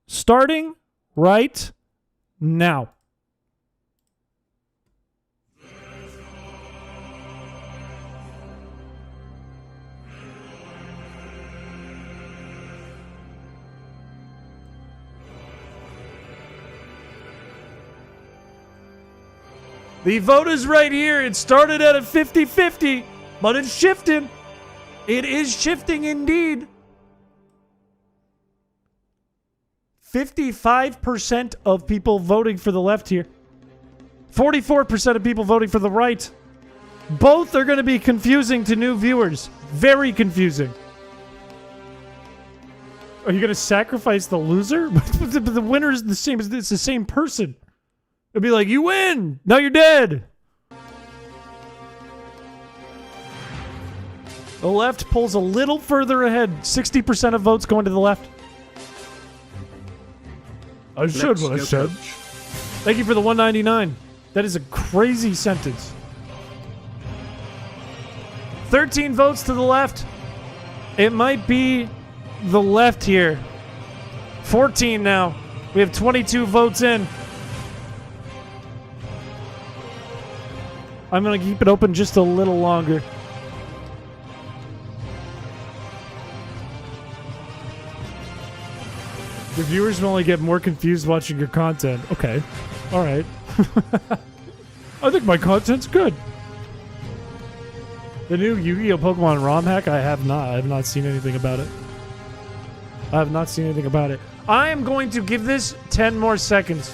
Starting right now. The vote is right here. It started at a 50-50, but it's shifting. It is shifting indeed. 55% of people voting for the left here. 44% of people voting for the right. Both are going to be confusing to new viewers. Very confusing. Are you going to sacrifice the loser? But the winner is the same. It's the same person. It'll be like, you win! Now you're dead! The left pulls a little further ahead. 60% of votes going to the left. I said what I said. Thank you for the $1.99. That is a crazy sentence. 13 votes to the left. It might be the left here. 14 now. We have 22 votes in. I'm going to keep it open just a little longer. The viewers will only get more confused watching your content. Okay. All right. I think my content's good. The new Yu-Gi-Oh! Pokemon ROM hack? I have not. I have not seen anything about it. I have not seen anything about it. I am going to give this 10 more seconds.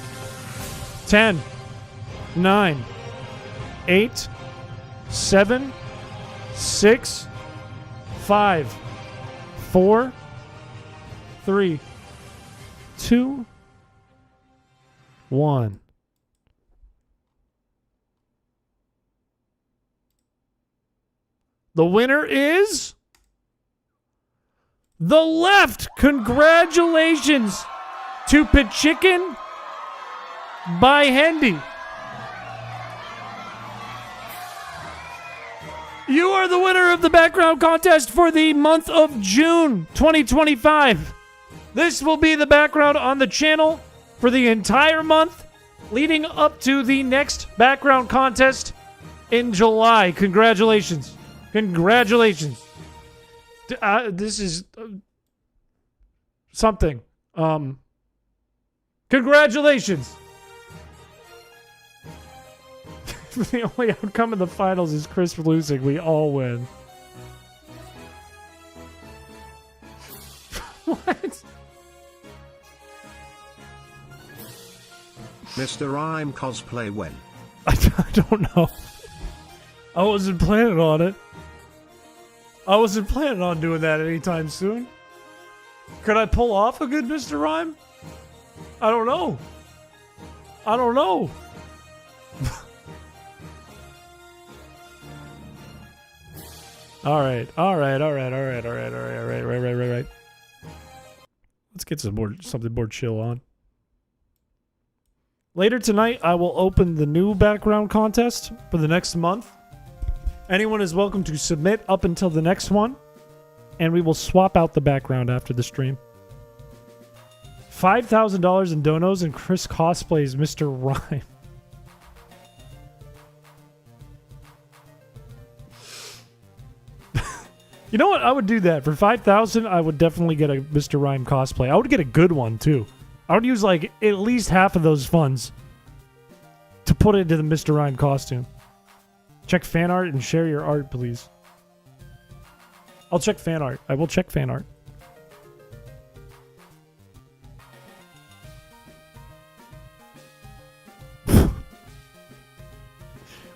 10. 9. 8, 7, 6, 5, 4, 3, 2, 1. The winner is the left. Congratulations to Piché by Hendy. You are the winner of the background contest for the month of June 2025. This will be the background on the channel for the entire month, leading up to the next background contest in July. Congratulations. Congratulations. This is something. Congratulations. The only outcome in the finals is Chris losing. We all win. What? Mr. Rhyme cosplay when? I don't know. I wasn't planning on it. I wasn't planning on doing that anytime soon. Could I pull off a good Mr. Rhyme? I don't know. I don't know. All right. Let's get something more chill on. Later tonight, I will open the new background contest for the next month. Anyone is welcome to submit up until the next one, and we will swap out the background after the stream. $5,000 in donos, and Chris cosplays Mr. Rhyme. You know what? I would do that. For $5,000, I would definitely get a Mr. Rhyme cosplay. I would get a good one, too. I would use, like, at least half of those funds to put into the Mr. Rhyme costume. Check fan art and share your art, please. I'll check fan art. I will check fan art.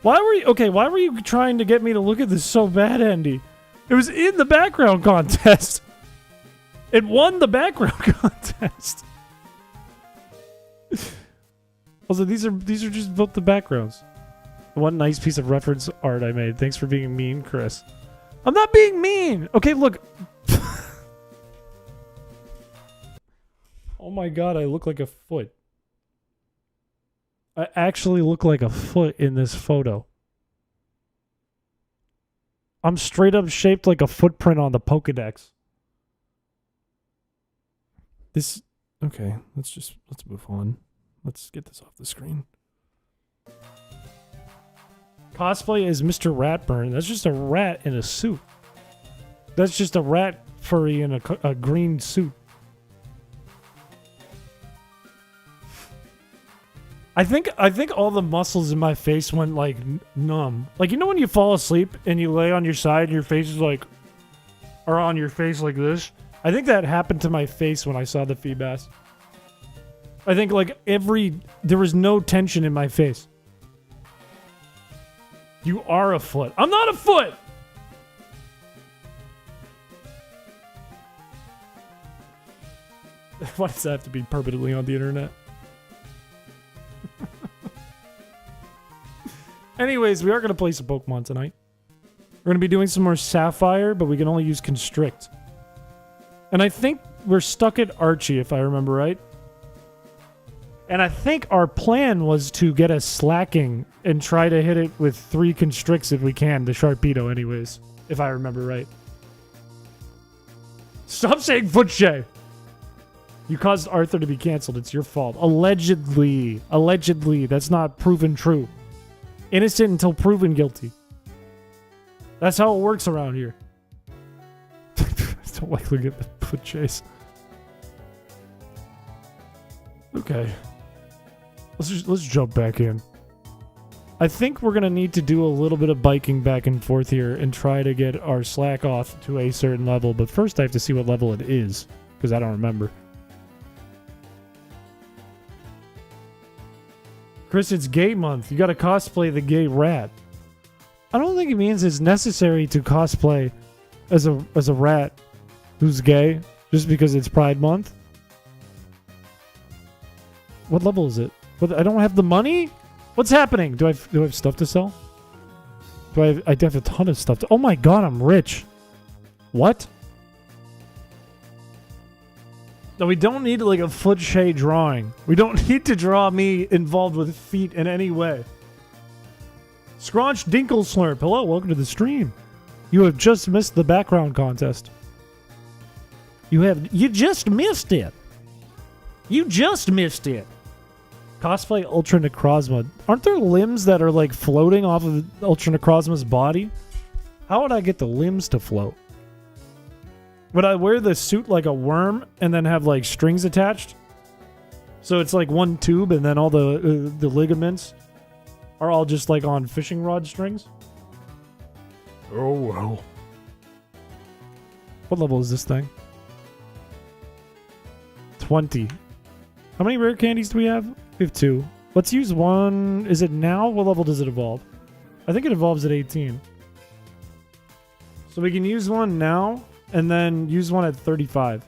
Why were you trying to get me to look at this so bad, Andy? It was in the background contest. It won the background contest. Also, these are just both the backgrounds. One nice piece of reference art I made. Thanks for being mean, Chris. I'm not being mean. Okay, look. Oh my god, I look like a foot. I actually look like a foot in this photo. I'm straight up shaped like a footprint on the Pokedex. Okay, let's move on. Let's get this off the screen. Cosplay is Mr. Ratburn. That's just a rat in a suit. That's just a rat furry in a green suit. I think all the muscles in my face went like numb. Like, you know when you fall asleep and you lay on your side and your face is like, or on your face like this? I think that happened to my face when I saw the Feebas. I think like there was no tension in my face. You are a foot. I'm not a foot! Why does that have to be permanently on the internet? Anyways, we are going to play some Pokemon tonight. We're going to be doing some more Sapphire, but we can only use Constrict. And I think we're stuck at Archie, if I remember right. And I think our plan was to get a Slacking and try to hit it with 3 Constricts if we can, the Sharpedo anyways, if I remember right. Stop saying Piché! You caused Arthur to be cancelled. It's your fault. Allegedly. Allegedly. That's not proven true. Innocent until proven guilty. That's how it works around here. I don't like looking at the Pichés. Okay. Let's jump back in. I think we're going to need to do a little bit of biking back and forth here and try to get our slack off to a certain level. But first I have to see what level it is, because I don't remember. Chris, it's gay month. You gotta cosplay the gay rat. I don't think it means it's necessary to cosplay as a rat who's gay just because it's Pride Month. What level is it? What, I don't have the money? What's happening? Do I have stuff to sell? I have a ton of stuff to... Oh my god, I'm rich. What? No, we don't need like a Piché drawing. We don't need to draw me involved with feet in any way. Scraunch Dinkle Slurp. Hello, welcome to the stream. You have just missed the background contest. You just missed it. You just missed it. Cosplay Ultra Necrozma. Aren't there limbs that are like floating off of Ultra Necrozma's body? How would I get the limbs to float? Would I wear the suit like a worm and then have like strings attached? So it's like one tube and then all the ligaments are all just like on fishing rod strings? Oh well. What level is this thing? 20. How many rare candies do we have? We have 2. Let's use one. Is it now? What level does it evolve? I think it evolves at 18. So we can use one now and then use one at 35.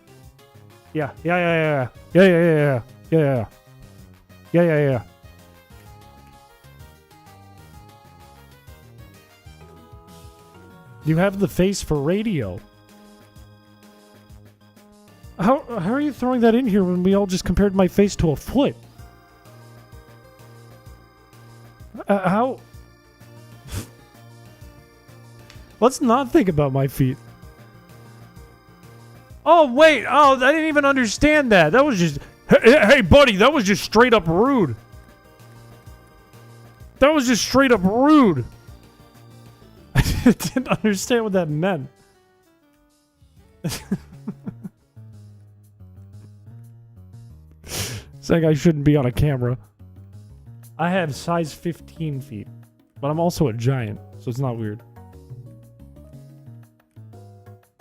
Yeah. Yeah. You have the face for radio. How are you throwing that in here when we all just compared my face to a foot? How? Let's not think about my feet. Oh, wait. Oh, I didn't even understand that. That was just... Hey, buddy, that was just straight up rude. That was just straight up rude. I didn't understand what that meant. It's like I shouldn't be on a camera. I have size 15 feet, but I'm also a giant, so it's not weird.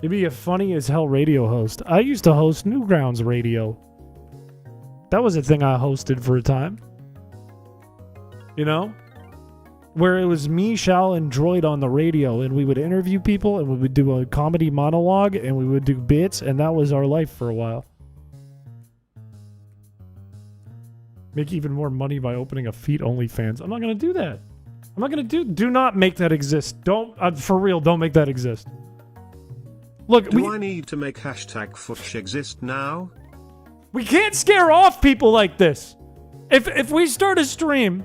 You'd be a funny as hell radio host. I used to host Newgrounds Radio. That was a thing I hosted for a time. You know? Where it was me, Shal, and Droid on the radio, and we would interview people, and we would do a comedy monologue, and we would do bits, and that was our life for a while. Make even more money by opening a feet OnlyFans. I'm not gonna do that. I'm not gonna do not make that exist. Don't, for real, don't make that exist. Look, do I need to make hashtag footage exist now? We can't scare off people like this. If we start a stream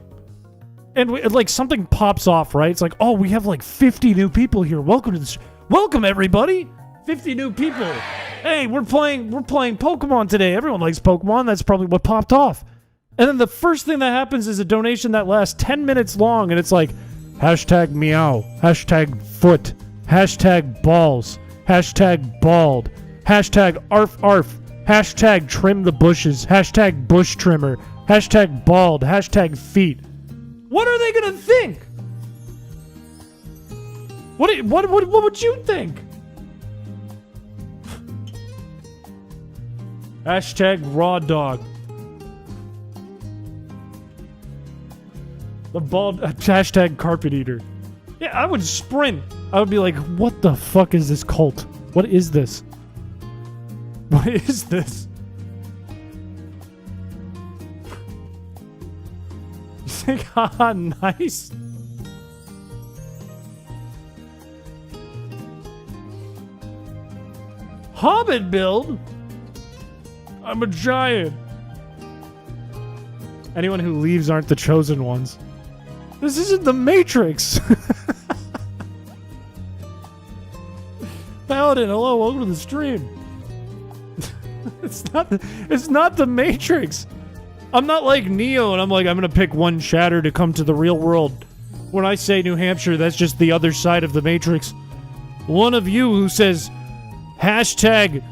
and like something pops off, right? It's like, oh, we have like 50 new people here. Welcome to this. Welcome everybody. 50 new people. Hey, we're playing Pokemon today. Everyone likes Pokemon. That's probably what popped off. And then the first thing that happens is a donation that lasts 10 minutes long, and it's like hashtag meow, hashtag foot, hashtag balls, hashtag bald, hashtag arf arf, hashtag trim the bushes, hashtag bush trimmer, hashtag bald, hashtag feet. What are they gonna think? What would you think? Hashtag raw dog. The bald hashtag carpet eater. Yeah, I would sprint. I would be like, what the fuck is this cult? What is this? What is this? You think, haha, nice? Hobbit build? I'm a giant. Anyone who leaves aren't the chosen ones. This isn't the Matrix. Paladin, hello, welcome to the stream. It's not the Matrix. I'm not like Neo and I'm like, I'm gonna pick one shatter to come to the real world. When I say New Hampshire, that's just the other side of the Matrix. One of you who says hashtag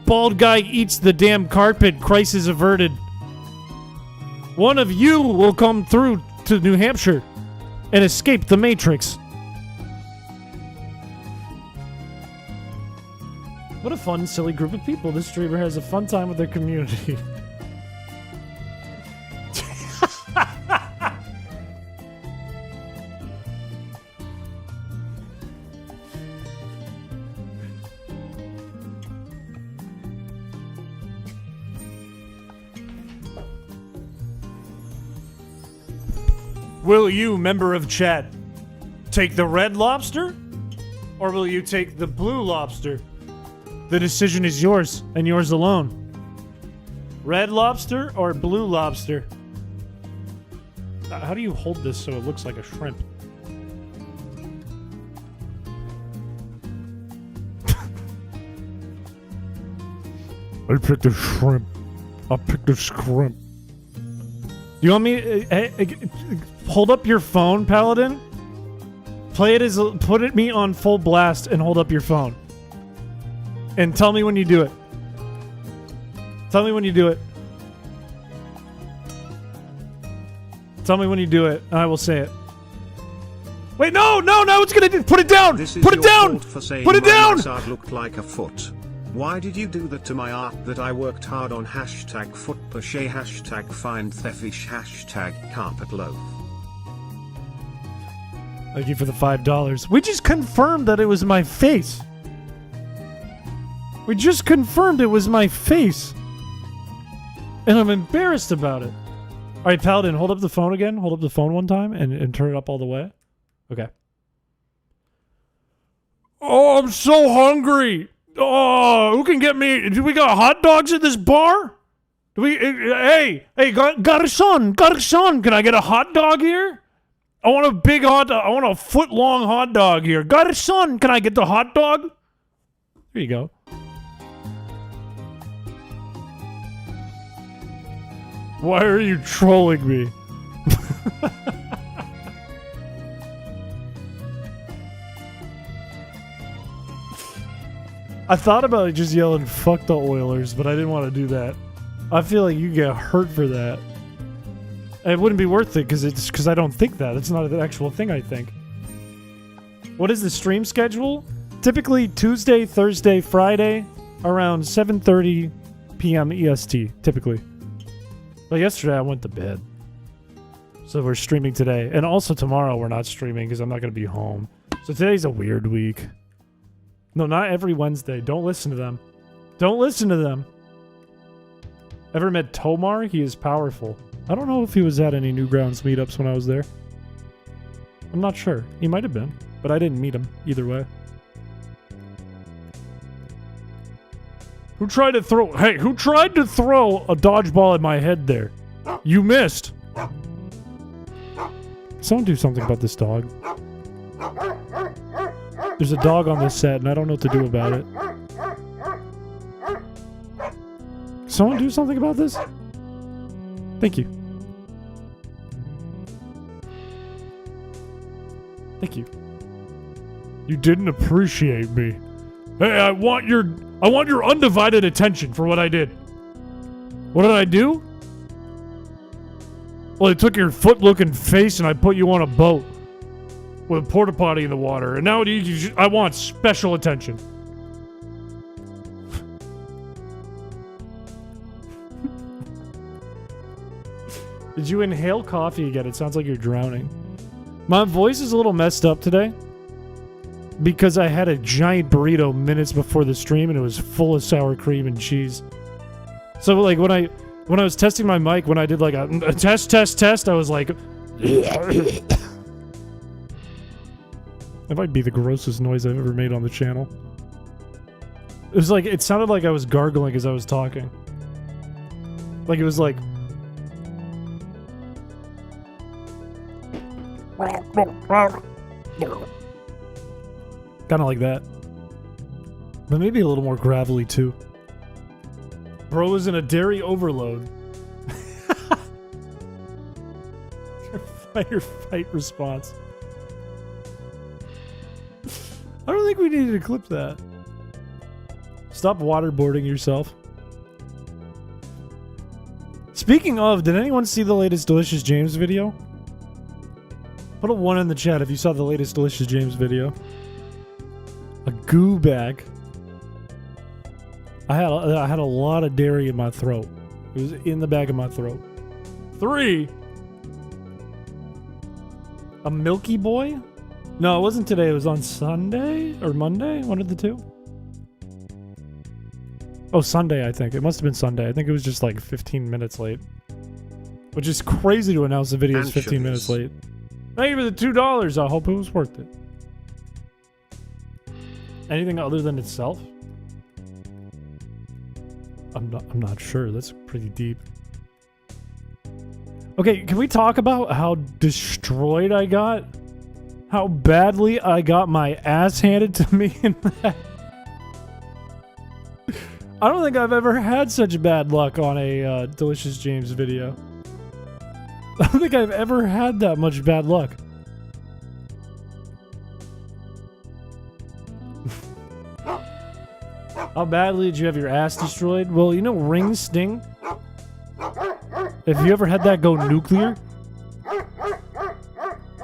bald guy eats the damn carpet, crisis averted. One of you will come through to New Hampshire and escape the Matrix. What a fun, silly group of people. This streamer has a fun time with their community. Will you, member of chat, take the red lobster? Or will you take the blue lobster? The decision is yours, and yours alone. Red lobster or blue lobster? How do you hold this so it looks like a shrimp? I picked a shrimp. I picked a shrimp. You want me? Hold up your phone, Paladin. Put me on full blast and hold up your phone. And tell me when you do it. Tell me when you do it. Tell me when you do it, and I will say it. Wait, no, it's gonna put it down. Put it down. For saying Put it down. My looked like a foot. Why did you do that to my art that I worked hard on? Hashtag foot Piché, hashtag find thefish, hashtag carpet loaf. Thank you for the $5. We just confirmed that it was my face. We just confirmed it was my face. And I'm embarrassed about it. Alright, Paladin, hold up the phone again. Hold up the phone one time and turn it up all the way. Okay. Oh, I'm so hungry. Oh, who can get me? Do we got hot dogs at this bar? Do we? Hey, garçon, can I get a hot dog here? I want a big hot dog. I want a foot-long hot dog here. Garçon, can I get the hot dog? There you go. Why are you trolling me? I thought about just yelling "fuck the Oilers," but I didn't want to do that. I feel like you get hurt for that. And it wouldn't be worth it because I don't think that. It's not an actual thing I think. What is the stream schedule? Typically Tuesday, Thursday, Friday, around 7:30 p.m. EST, typically. But yesterday I went to bed. So we're streaming today. And also tomorrow we're not streaming because I'm not going to be home. So today's a weird week. No, not every Wednesday. Don't listen to them. Don't listen to them. Ever met Tomar? He is powerful. I don't know if he was at any Newgrounds meetups when I was there. I'm not sure. He might have been, but I didn't meet him either way. Who tried to throw a dodgeball at my head there? You missed. Someone do something about this dog. There's a dog on this set, and I don't know what to do about it. Someone do something about this? Thank you. Thank you. You didn't appreciate me. Hey, I want your undivided attention for what I did. What did I do? Well, I took your foot-looking face and I put you on a boat with a porta potty in the water, and now I want special attention. Did you inhale coffee again? It sounds like you're drowning. My voice is a little messed up today because I had a giant burrito minutes before the stream and it was full of sour cream and cheese. So like when I was testing my mic, when I did like a test, I was like That might be the grossest noise I've ever made on the channel. It was like, it sounded like I was gargling as I was talking. Like it was like... Kinda like that. But maybe a little more gravelly too. Bro is in a dairy overload. Your fight response. I don't think we needed to clip that. Stop waterboarding yourself. Speaking of, did anyone see the latest Delicious James video? Put a 1 in the chat if you saw the latest Delicious James video. A goo bag. I had a lot of dairy in my throat. It was in the back of my throat. 3. A Milky Boy? No, it wasn't today. It was on Sunday or Monday. One of the two. Oh, Sunday, I think. It must have been Sunday. I think it was just like 15 minutes late. Which is crazy to announce the video is 15 minutes late. Thank you for the $2. I hope it was worth it. Anything other than itself? I'm not sure. That's pretty deep. Okay, can we talk about how destroyed I got? How badly I got my ass handed to me in that? I don't think I've ever had such bad luck on a Delicious James video. I don't think I've ever had that much bad luck. How badly did you have your ass destroyed? Well, you know ring sting? Have you ever had that go nuclear?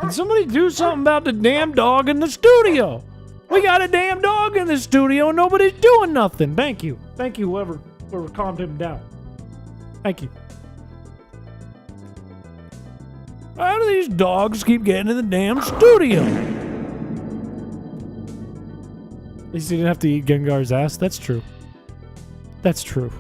Can somebody do something about the damn dog in the studio? We got a damn dog in the studio and nobody's doing nothing. Thank you. Thank you, whoever calmed him down. Thank you. How do these dogs keep getting in the damn studio? At least he didn't have to eat Gengar's ass. That's true. That's true.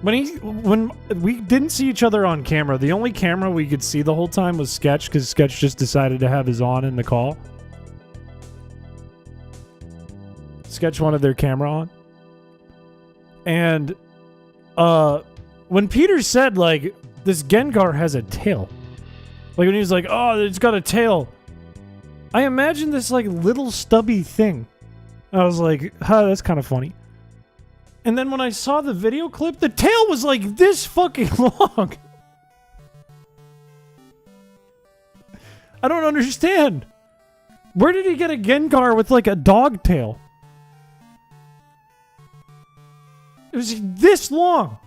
When we didn't see each other on camera, the only camera we could see the whole time was Sketch, because Sketch just decided to have his on in the call. Sketch wanted their camera on. And when Peter said, like, this Gengar has a tail. Like, when he was like, oh, it's got a tail. I imagined this, like, little stubby thing. I was like, huh, that's kind of funny. And then when I saw the video clip, the tail was, like, this fucking long. I don't understand. Where did he get a Gengar with, like, a dog tail? It was this long.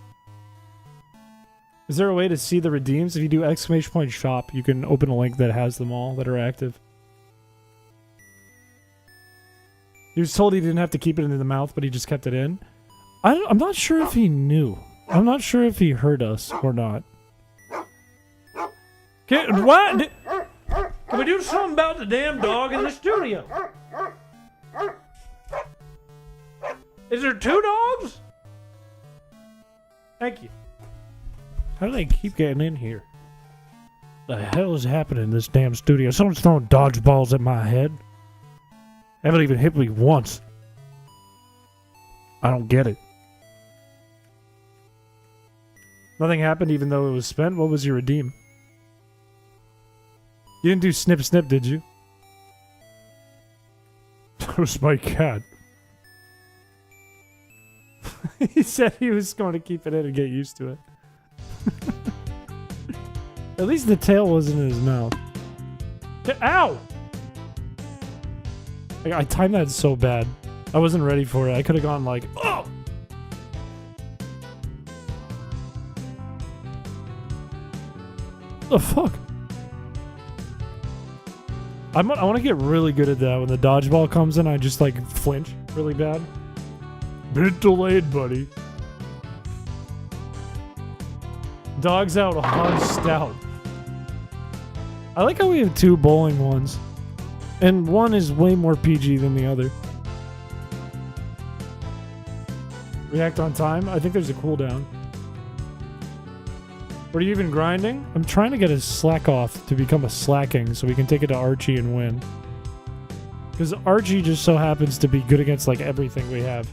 Is there a way to see the redeems? If you do ! shop, you can open a link that has them all that are active. He was told he didn't have to keep it in the mouth, but he just kept it in. I'm not sure if he knew. I'm not sure if he heard us or not. What? Can we do something about the damn dog in the studio? Is there 2 dogs? Thank you. How do they keep getting in here? The hell is happening in this damn studio? Someone's throwing dodgeballs at my head. Haven't even hit me once. I don't get it. Nothing happened even though it was spent? What was your redeem? You didn't do snip snip, did you? That was my cat. He said he was going to keep it in and get used to it. At least the tail wasn't in his mouth. Ow! I timed that so bad. I wasn't ready for it. I could have gone like, oh! The fuck? I want to get really good at that. When the dodgeball comes in, I just like flinch really bad. Bit delayed, buddy. Dogs out hard stout. I like how we have 2 bowling ones. And one is way more PG than the other. React on time? I think there's a cooldown. What are you even grinding? I'm trying to get a slack off to become a slacking so we can take it to Archie and win. Because Archie just so happens to be good against like everything we have.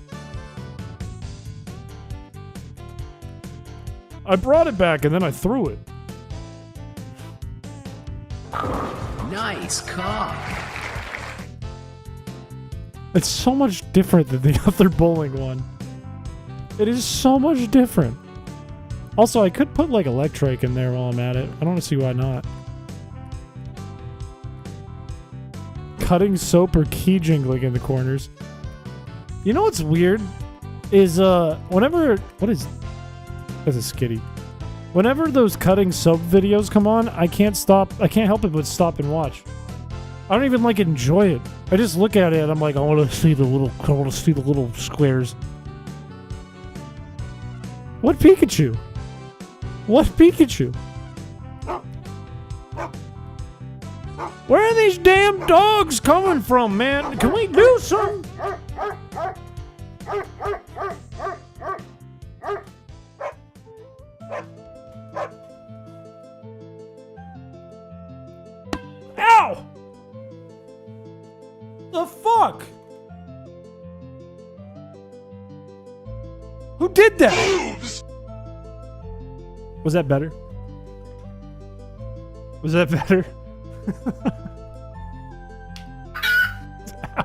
I brought it back and then I threw it. Nice cock. It's so much different than the other bowling one. It is so much different. Also, I could put like Electrike in there while I'm at it. I don't want to see why not. Cutting soap or key jingling in the corners. You know what's weird? Is whenever that's a skitty. Whenever those cutting soap videos come on, I can't help it but stop and watch. I don't even like enjoy it. I just look at it and I'm like, I want to see the little squares. What Pikachu? What Pikachu? Where are these damn dogs coming from, man? Can we do something? Ow! The fuck? Who did that? Was that better? Was that better?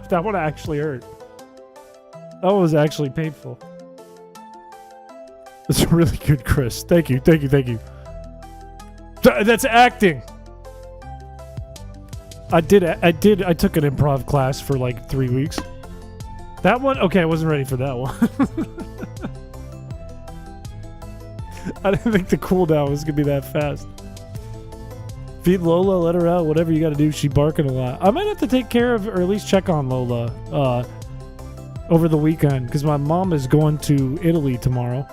That one actually hurt. That one was actually painful. That's really good, Chris. Thank you, thank you, thank you. That's acting. I took an improv class for like 3 weeks. That one? Okay, I wasn't ready for that one. I didn't think the cooldown was gonna be that fast. Feed Lola, let her out, whatever you got to do. She barking a lot. I might have to take care of, or at least check on Lola over the weekend, because my mom is going to Italy tomorrow.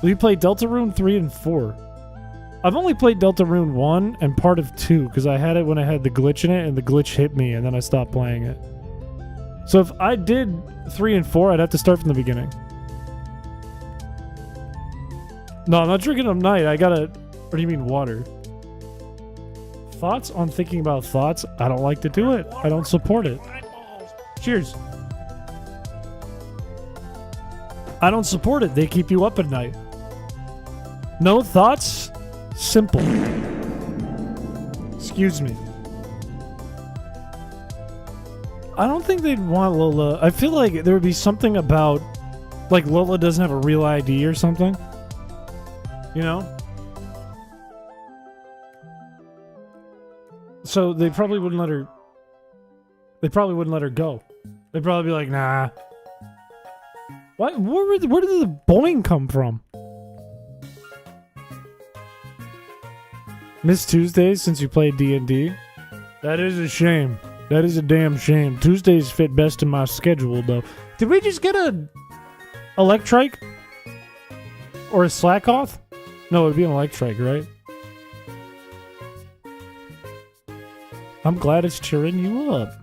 We played Deltarune 3 and 4. I've only played Deltarune 1 and part of 2, because I had it when I had the glitch in it, and the glitch hit me, and then I stopped playing it. So if I did 3 and 4, I'd have to start from the beginning. No, I'm not drinking them night. I gotta... What do you mean water? Thoughts on thinking about thoughts? I don't like to do it. I don't support it. Cheers. I don't support it. They keep you up at night. No thoughts? Simple. Excuse me. I don't think they'd want Lola. I feel like there would be something about, like, Lola doesn't have a real ID or something. You know? So they probably wouldn't let her. They probably wouldn't let her go. They'd probably be like, nah. What? Where did the boing come from? Miss Tuesdays since you played D&D? That is a shame. That is a damn shame. Tuesdays fit best in my schedule, though. Did we just get a Electrike? Or a Slack-Off? No, it'd be an Electrike, right? I'm glad it's cheering you up.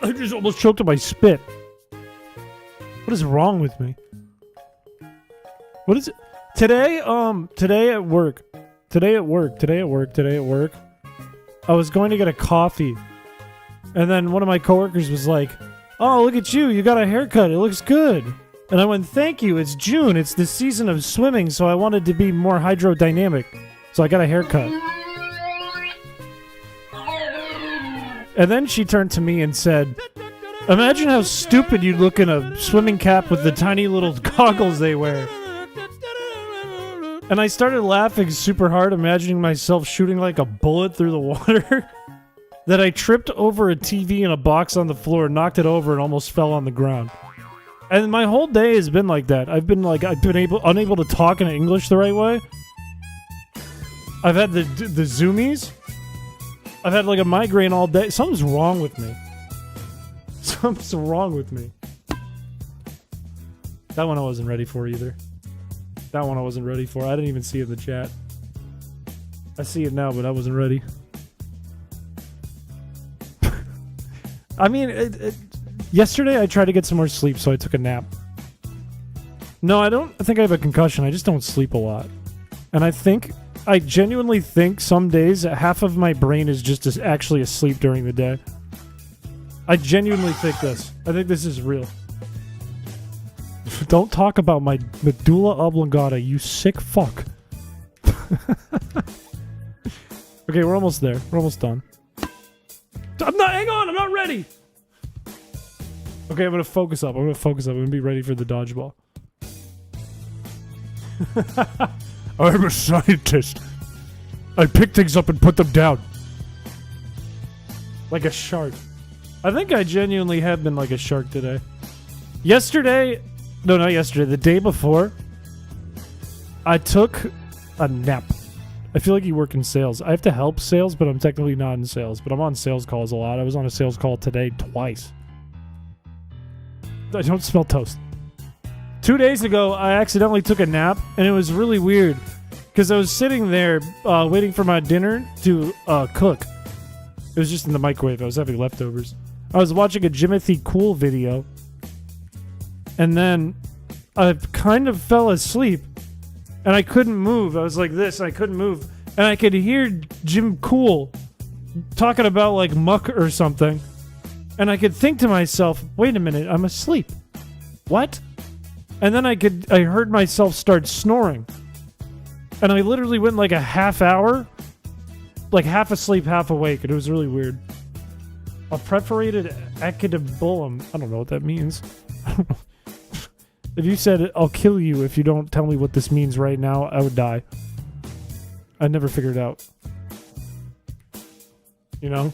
I just almost choked on my spit. What is wrong with me? What is it? Today at work, I was going to get a coffee. And then one of my coworkers was like, "Oh, look at you. You got a haircut. It looks good." And I went, "Thank you. It's June. It's the season of swimming, so I wanted to be more hydrodynamic. So I got a haircut." And then she turned to me and said, "Imagine how stupid you'd look in a swimming cap with the tiny little goggles they wear." And I started laughing super hard, imagining myself shooting like a bullet through the water. That I tripped over a TV and a box on the floor, knocked it over, and almost fell on the ground. And my whole day has been like that. I've been unable to talk in English the right way. I've had the zoomies. I've had like a migraine all day. Something's wrong with me. Something's wrong with me. That one I wasn't ready for either. That one I wasn't ready for. I didn't even see it in the chat. I see it now, but I wasn't ready. I mean, yesterday I tried to get some more sleep, so I took a nap. No, I think I have a concussion. I just don't sleep a lot. And I genuinely think some days half of my brain is just actually asleep during the day. I genuinely think this. I think this is real. Don't talk about my medulla oblongata, you sick fuck. Okay, we're almost there. We're almost done. Hang on, I'm not ready! Okay, I'm gonna focus up. I'm gonna be ready for the dodgeball. I'm a scientist. I pick things up and put them down. Like a shark. I think I genuinely have been like a shark today. No, not yesterday. The day before, I took a nap. I feel like you work in sales. I have to help sales, but I'm technically not in sales. But I'm on sales calls a lot. I was on a sales call today twice. I don't smell toast. 2 days ago, I accidentally took a nap, and it was really weird. Because I was sitting there waiting for my dinner to cook. It was just in the microwave. I was having leftovers. I was watching a Jimothy Cool video. And then I kind of fell asleep. And I couldn't move. I was like this. I couldn't move. And I could hear Jim Cool talking about like muck or something. And I could think to myself, wait a minute, I'm asleep. What? And then I heard myself start snoring. And I literally went like a half hour, like half asleep, half awake. And it was really weird. A perforated echidabulum. I don't know what that means. I don't know. If you said, "I'll kill you if you don't tell me what this means right now," I would die. I'd never figure it out. You know?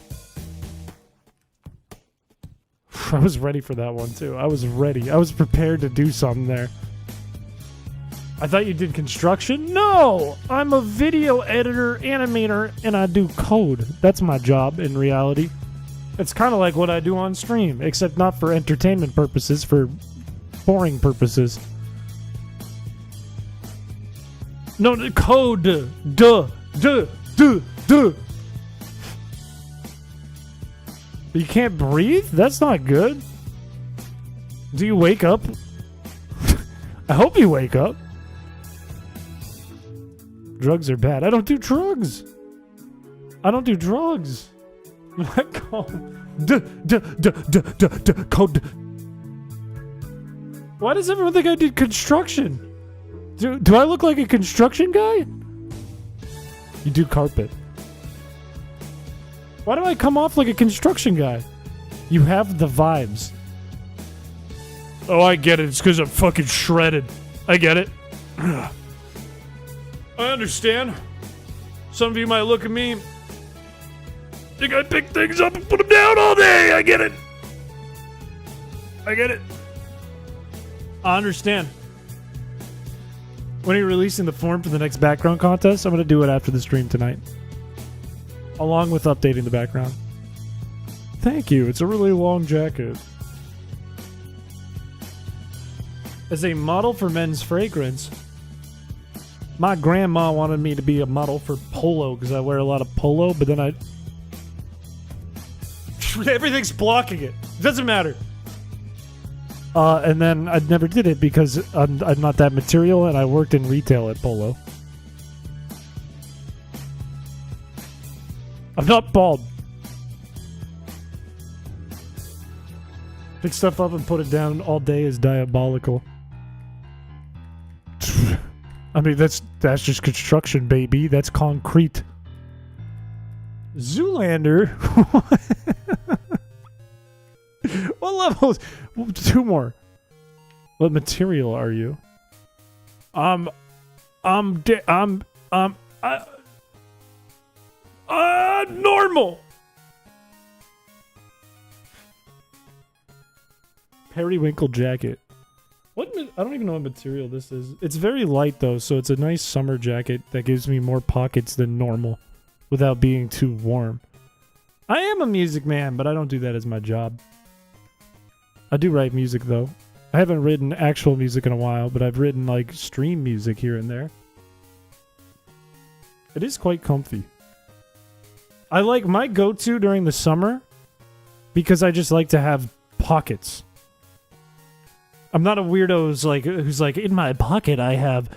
I was ready for that one, too. I was ready. I was prepared to do something there. I thought you did construction? No! I'm a video editor, animator, and I do code. That's my job in reality. It's kind of like what I do on stream, except not for entertainment purposes, for boring purposes. No, code. Duh. You can't breathe? That's not good. Do you wake up? I hope you wake up. Drugs are bad. I don't do drugs. Let go. Code. Why does everyone think I did construction? Do I look like a construction guy? You do carpet. Why do I come off like a construction guy? You have the vibes. Oh, I get it. It's because I'm fucking shredded. I get it. I understand. Some of you might look at me, think I pick things up and put them down all day. I get it. I understand. When are you releasing the form for the next background contest? I'm going to do it after the stream tonight. Along with updating the background. Thank you. It's a really long jacket. As a model for men's fragrance, my grandma wanted me to be a model for polo because I wear a lot of polo, but then everything's blocking it. Doesn't matter. And then I never did it because I'm not that material and I worked in retail at Polo. I'm not bald. Pick stuff up and put it down all day is diabolical. I mean, that's just construction, baby. That's concrete. Zoolander? What levels? 2 more. What material are you? Normal. Periwinkle jacket. I don't even know what material this is. It's very light though, so it's a nice summer jacket that gives me more pockets than normal without being too warm. I am a music man, but I don't do that as my job. I do write music though. I haven't written actual music in a while, but I've written like stream music here and there. It is quite comfy. I like my go-to during the summer because I just like to have pockets. I'm not a weirdo who's like in my pocket I have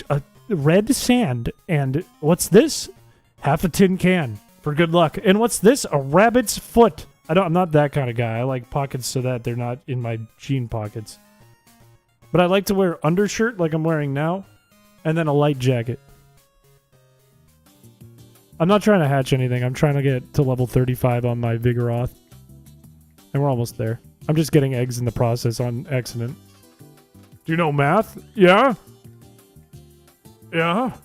a red sand and what's this? Half a tin can for good luck. And what's this? A rabbit's foot. I'm not that kind of guy. I like pockets so that they're not in my jean pockets. But I like to wear undershirt like I'm wearing now and then a light jacket. I'm not trying to hatch anything. I'm trying to get to level 35 on my Vigoroth. And we're almost there. I'm just getting eggs in the process on accident. Do you know math? Yeah? Yeah?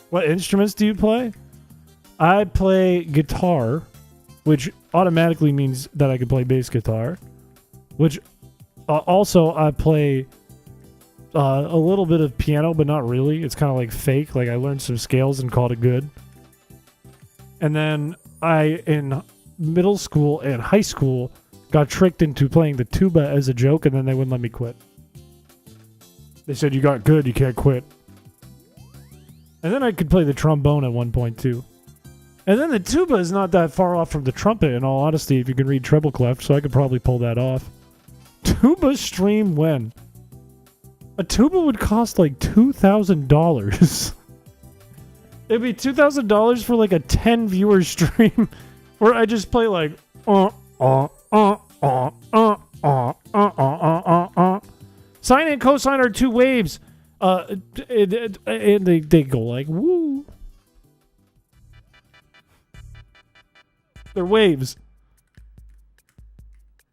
What instruments do you play? I play guitar, which automatically means that I can play bass guitar. Which also I play a little bit of piano, but not really. It's kind of like fake. Like I learned some scales and called it good. And then in middle school and high school, got tricked into playing the tuba as a joke, and then they wouldn't let me quit. They said, you got good, you can't quit. And then I could play the trombone at one point, too. And then the tuba is not that far off from the trumpet, in all honesty, if you can read treble clef, so I could probably pull that off. Tuba stream when? A tuba would cost like $2,000. It'd be $2,000 for like a 10 viewer stream where I just play like Sine and cosine are two waves. And they go like woo. They're waves.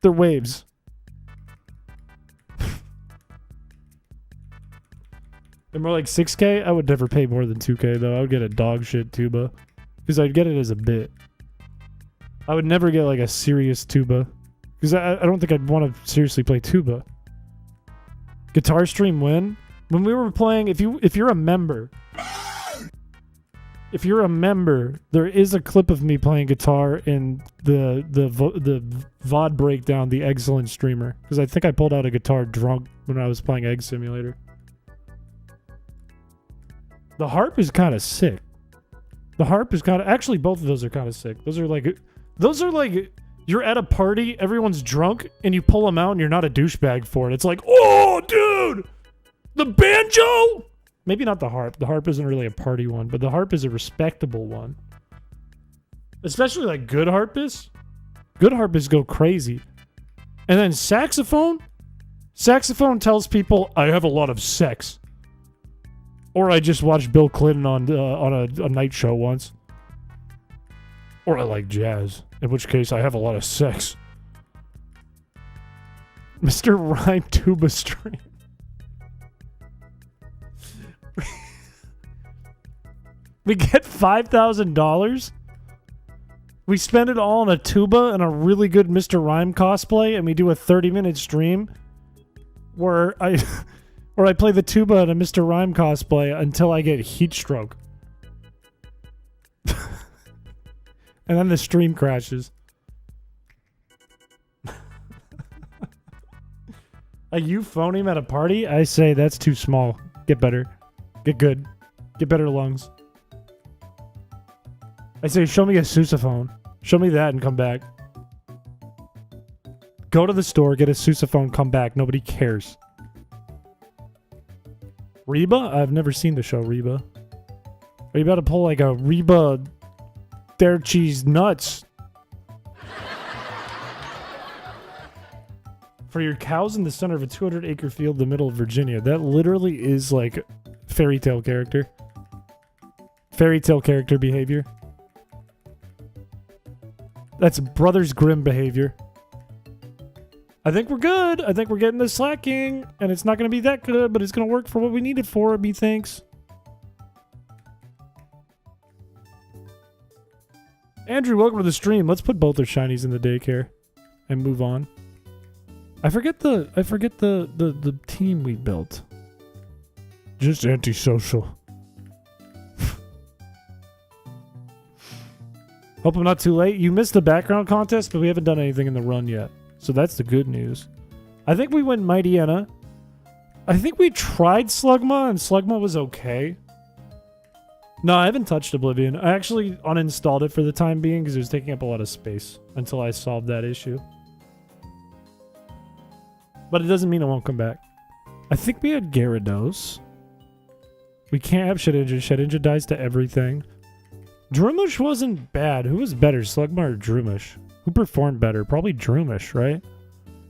They're waves. They're more like 6K? I would never pay more than 2K though. I would get a dog shit tuba. Because I'd get it as a bit. I would never get like a serious tuba. Because I don't think I'd want to seriously play tuba. Guitar stream when? When we were playing, if you're a member, there is a clip of me playing guitar in the VOD breakdown, the Excellent Streamer, because I think I pulled out a guitar drunk when I was playing Egg Simulator. The harp is kind of sick. Actually, both of those are kind of sick. Those are like you're at a party, everyone's drunk, and you pull them out, and you're not a douchebag for it. It's like, oh, dude, the banjo. Maybe not the harp. The harp isn't really a party one, but the harp is a respectable one. Especially like good harpists. Good harpists go crazy. And then saxophone. Saxophone tells people, I have a lot of sex. Or I just watched Bill Clinton on a night show once. Or I like jazz, in which case I have a lot of sex. Mr. Rhyme Tuba String. We get $5,000. We spend it all on a tuba and a really good Mr. Rhyme cosplay, and we do a 30-minute stream where I play the tuba and a Mr. Rhyme cosplay until I get heat stroke. And then the stream crashes. A euphonium at a party? I say that's too small. Get better. Get good. Get better lungs. I say, show me a sousaphone. Show me that and come back. Go to the store, get a sousaphone, come back. Nobody cares. Reba? I've never seen the show Reba. Are you about to pull like a Reba Dare Cheese Nuts? For your cows in the center of a 200-acre field in the middle of Virginia. That literally is like fairy tale character. Fairy tale character behavior. That's Brothers Grimm behavior. I think we're good. I think we're getting the slacking. And it's not going to be that good, but it's going to work for what we need it for, methinks. Andrew, welcome to the stream. Let's put both our shinies in the daycare and move on. I forget the team we built. Just antisocial. Hope I'm not too late. You missed the background contest, but we haven't done anything in the run yet. So that's the good news. I think we went Mighty Anna. I think we tried Slugma, and Slugma was okay. No, I haven't touched Oblivion. I actually uninstalled it for the time being because it was taking up a lot of space until I solved that issue. But it doesn't mean it won't come back. I think we had Gyarados. We can't have Shedinja. Shedinja dies to everything. Droomish wasn't bad. Who was better, Slugma or Droomish? Who performed better? Probably Droomish, right?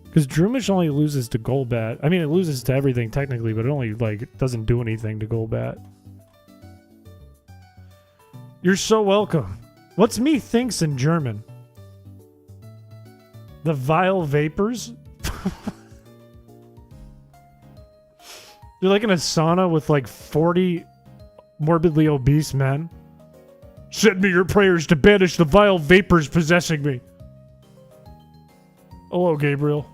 Because Droomish only loses to Golbat. I mean, it loses to everything technically, but it only like doesn't do anything to Golbat. You're so welcome. What's me thinks in German? The vile vapors? You're like in a sauna with like 40 morbidly obese men. Send me your prayers to banish the vile vapors possessing me. Hello, Gabriel.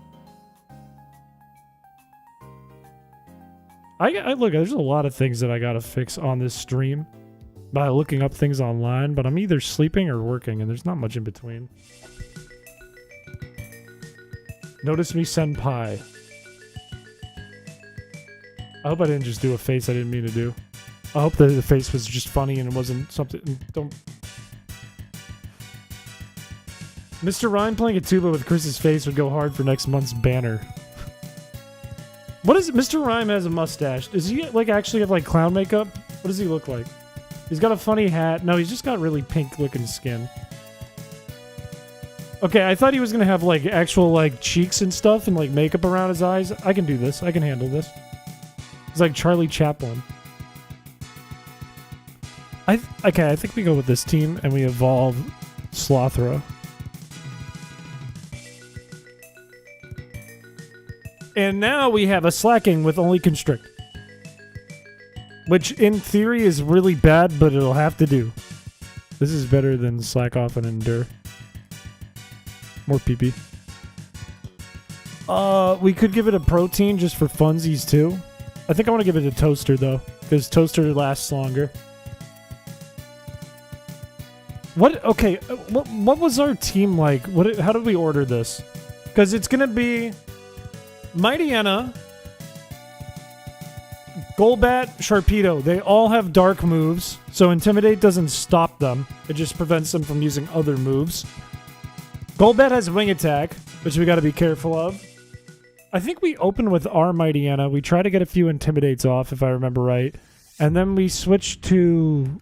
I look, there's a lot of things that I gotta fix on this stream by looking up things online, but I'm either sleeping or working, and there's not much in between. Notice me, senpai. I hope I didn't just do a face I didn't mean to do. I hope that the face was just funny and it wasn't something... Don't... Mr. Rhyme playing a tuba with Chris's face would go hard for next month's banner. What is... Mr. Rhyme has a mustache. Does he like actually have like clown makeup? What does he look like? He's got a funny hat. No, he's just got really pink looking skin. Okay, I thought he was gonna have like actual like cheeks and stuff and like makeup around his eyes. I can do this. I can handle this. He's like Charlie Chaplin. Okay, I think we go with this team and we evolve Slothra. And now we have a Slacking with only Constrict. Which in theory is really bad, but it'll have to do. This is better than Slack Off and Endure. More PP. We could give it a protein just for funsies too. I think I want to give it to Toaster, though, because Toaster lasts longer. What? Okay, what was our team like? How did we order this? Because it's going to be Mightyena, Golbat, Sharpedo. They all have dark moves, so Intimidate doesn't stop them. It just prevents them from using other moves. Golbat has Wing Attack, which we got to be careful of. I think we open with our Mightyena. We try to get a few Intimidates off, if I remember right. And then we switch to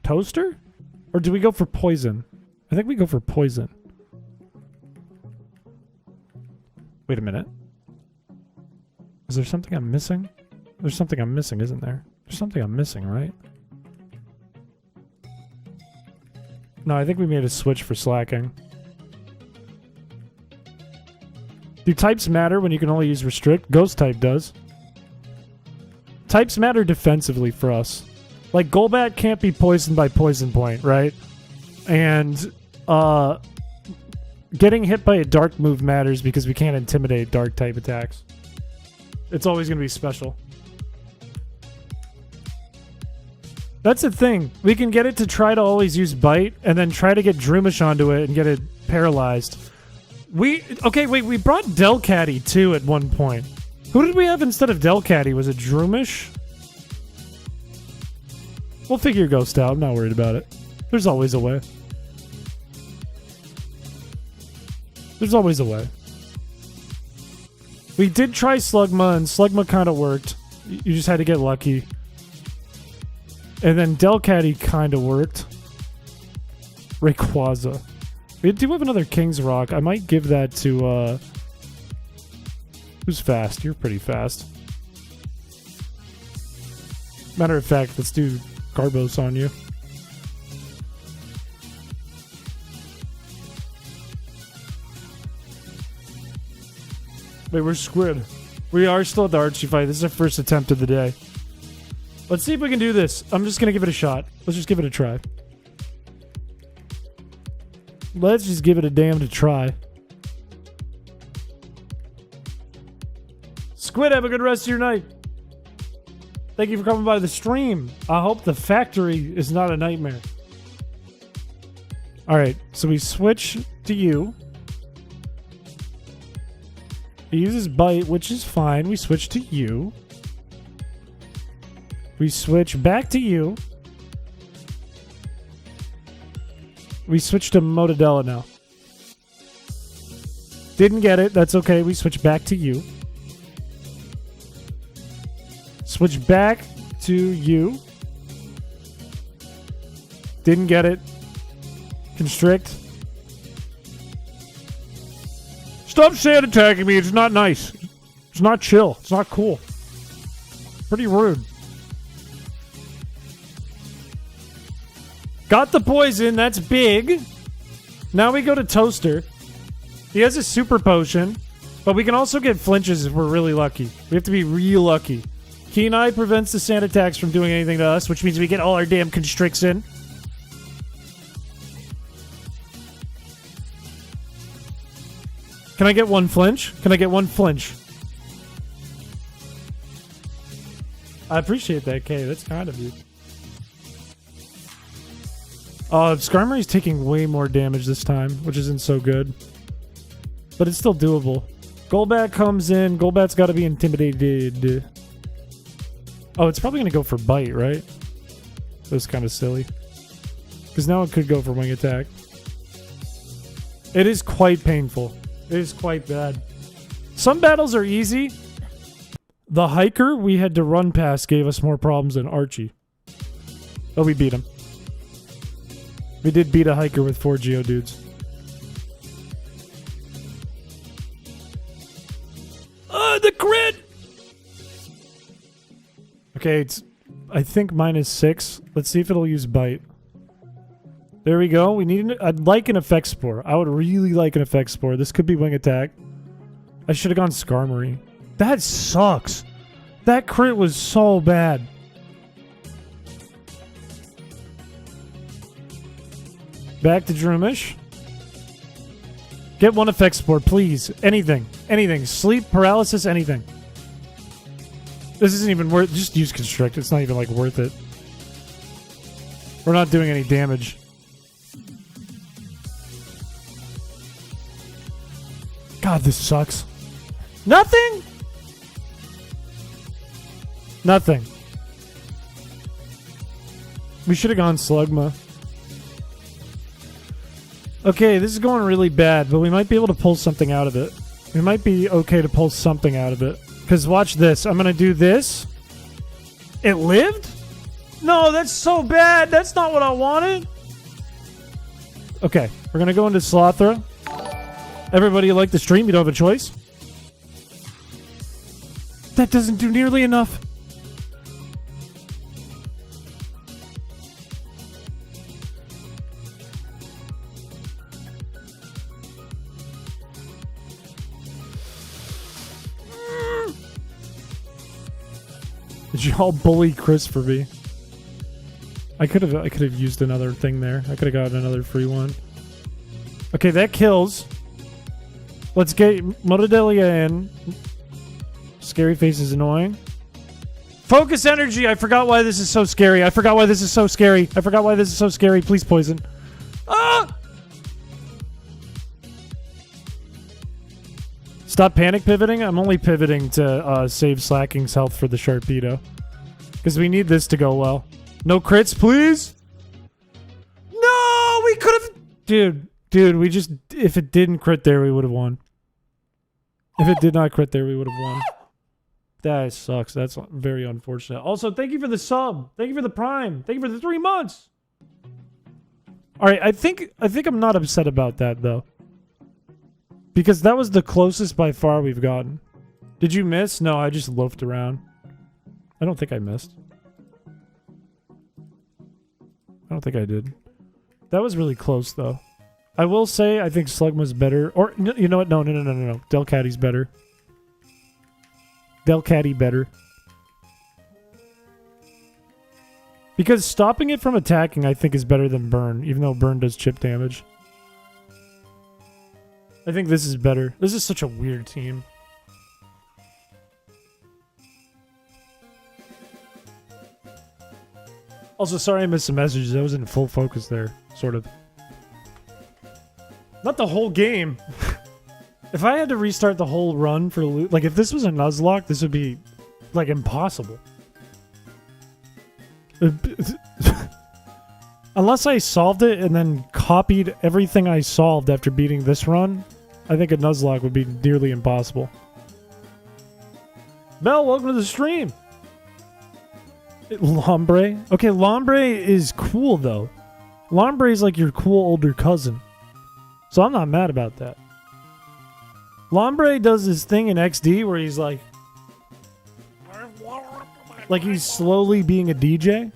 Toaster? Or do we go for Poison? I think we go for Poison. Wait a minute. Is there something I'm missing? There's something I'm missing, isn't there? There's something I'm missing, right? No, I think we made a switch for slacking. Do types matter when you can only use restrict? Ghost type does. Types matter defensively for us. Like, Golbat can't be poisoned by Poison Point, right? And, getting hit by a dark move matters because we can't intimidate dark type attacks. It's always going to be special. That's the thing. We can get it to try to always use Bite and then try to get Drumish onto it and get it paralyzed. Okay, wait, we brought Delcatty too at one point. Who did we have instead of Delcatty? Was it Drumish? We'll figure Ghost out. I'm not worried about it. There's always a way. There's always a way. We did try Slugma, and Slugma kind of worked. You just had to get lucky. And then Delcatty kind of worked. Rayquaza. We do have another King's Rock. I might give that to, who's fast? You're pretty fast. Matter of fact, let's do Carbos on you. Wait, we're Squid. We are still at the Archie fight. This is our first attempt of the day. Let's see if we can do this. I'm just going to give it a shot. Let's just give it a try. Let's just give it a damn try. Squid, have a good rest of your night. Thank you for coming by the stream. I hope the factory is not a nightmare. Alright, so we switch to you. He uses Bite, which is fine. We switch to you. We switch back to you. We switch to Motodella now. Didn't get it. That's okay. We switch back to you. Switch back to you. Didn't get it. Constrict. Stop sand attacking me. It's not nice. It's not chill. It's not cool. Pretty rude. Got the poison. That's big. Now we go to Toaster. He has a super potion, but we can also get flinches if we're really lucky. We have to be real lucky. Keen-Eye prevents the sand attacks from doing anything to us, which means we get all our damn constricts in. Can I get one flinch? Can I get one flinch? I appreciate that, Kay. That's kind of you. Skarmory's taking way more damage this time, which isn't so good. But it's still doable. Golbat comes in. Golbat's got to be intimidated. Oh, it's probably going to go for Bite, right? That's kind of silly. Because now it could go for Wing Attack. It is quite painful. It is quite bad. Some battles are easy. The hiker we had to run past gave us more problems than Archie. But we beat him. We did beat a hiker with 4 Geodudes. The crit! Okay, it's, I think, -6. Let's see if it'll use Bite. There we go. I'd like an Effect Spore. I would really like an Effect Spore. This could be Wing Attack. I should have gone Skarmory. That sucks. That crit was so bad. Back to Drumish. Get one Effect Spore, please. Anything. Anything. Sleep, paralysis, anything. This isn't even worth... Just use Constrict. It's not even, like, worth it. We're not doing any damage. God, this sucks. Nothing? Nothing. We should have gone Slugma. Okay, this is going really bad, but we might be able to pull something out of it. We might be okay to pull something out of it. Because watch this. I'm going to do this. It lived? No, that's so bad. That's not what I wanted. Okay, we're going to go into Slothra. Everybody like the stream? You don't have a choice? That doesn't do nearly enough. Did y'all bully Chris for me? I could have used another thing there. I could have gotten another free one. Okay, that kills. Let's get Mordelia in. Scary face is annoying. Focus energy. I forgot why this is so scary. I forgot why this is so scary. I forgot why this is so scary. Please poison. Ah! Stop panic pivoting. I'm only pivoting to save Slacking's health for the Sharpedo. Because we need this to go well. No crits, please? No! We could have... Dude, we just... If it didn't crit there, we would have won. If it did not crit there, we would have won. That sucks. That's very unfortunate. Also, thank you for the sub. Thank you for the prime. Thank you for the 3 months. Alright, I think I'm not upset about that, though. Because that was the closest by far we've gotten. Did you miss? No, I just loafed around. I don't think I missed. I don't think I did. That was really close, though. I will say I think Slugma's better. Or, you know what? No. Delcatty's better. Delcatty better. Because stopping it from attacking, I think, is better than Burn. Even though Burn does chip damage. I think this is better. This is such a weird team. Also, sorry I missed some messages. I was in full focus there, sort of. Not the whole game. If I had to restart the whole run for loot, like if this was a Nuzlocke, this would be like impossible. Unless I solved it and then copied everything I solved after beating this run, I think a Nuzlocke would be nearly impossible. Bell, welcome to the stream. Lombre? Okay, Lombre is cool, though. Lombre is like your cool older cousin. So I'm not mad about that. Lombre does this thing in XD where he's like he's slowly being a DJ.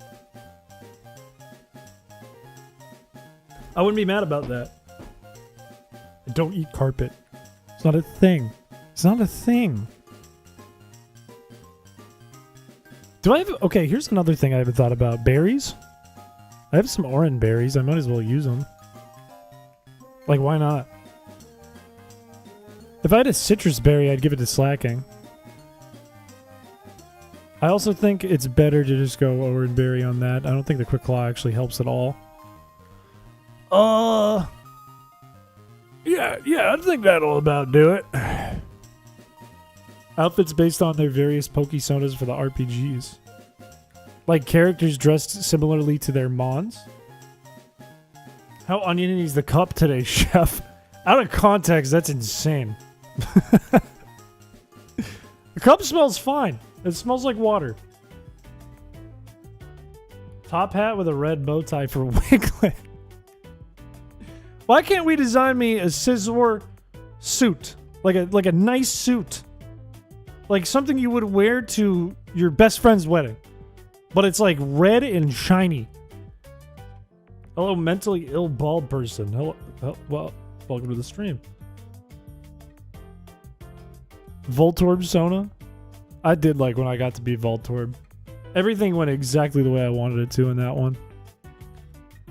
I wouldn't be mad about that. Don't eat carpet. It's not a thing. It's not a thing. Do I have... Okay, here's another thing I haven't thought about. Berries? I have some orange berries. I might as well use them. Like, why not? If I had a citrus berry, I'd give it to Slacking. I also think it's better to just go orange berry on that. I don't think the Quick Claw actually helps at all. Yeah, I think that'll about do it. Outfits based on their various Pokesonas for the RPGs. Like characters dressed similarly to their mons. How oniony is the cup today, chef? Out of context, that's insane. The cup smells fine. It smells like water. Top hat with a red bow tie for Wiglet. Why can't we design me a Scizor suit? Like a nice suit. Like something you would wear to your best friend's wedding. But it's like red and shiny. Hello, mentally ill bald person. Hello, well, welcome to the stream. Voltorb Sona? I did like when I got to be Voltorb. Everything went exactly the way I wanted it to in that one.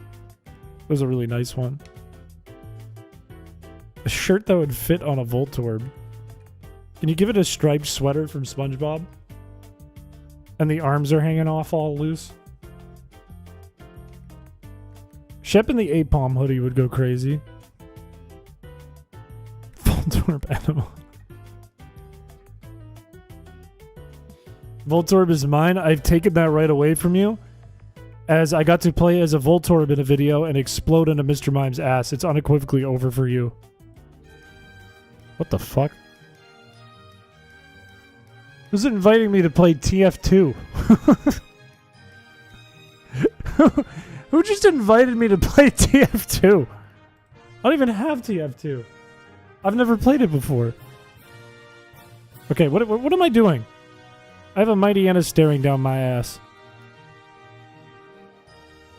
It was a really nice one. A shirt that would fit on a Voltorb. Can you give it a striped sweater from SpongeBob? And the arms are hanging off all loose. Shep in the 8-palm hoodie would go crazy. Voltorb animal. Voltorb is mine. I've taken that right away from you, as I got to play as a Voltorb in a video and explode into Mr. Mime's ass. It's unequivocally over for you. What the fuck? Who's inviting me to play TF2? Who just invited me to play TF2? I don't even have TF2. I've never played it before. Okay, what am I doing? I have a Mighty Anna staring down my ass.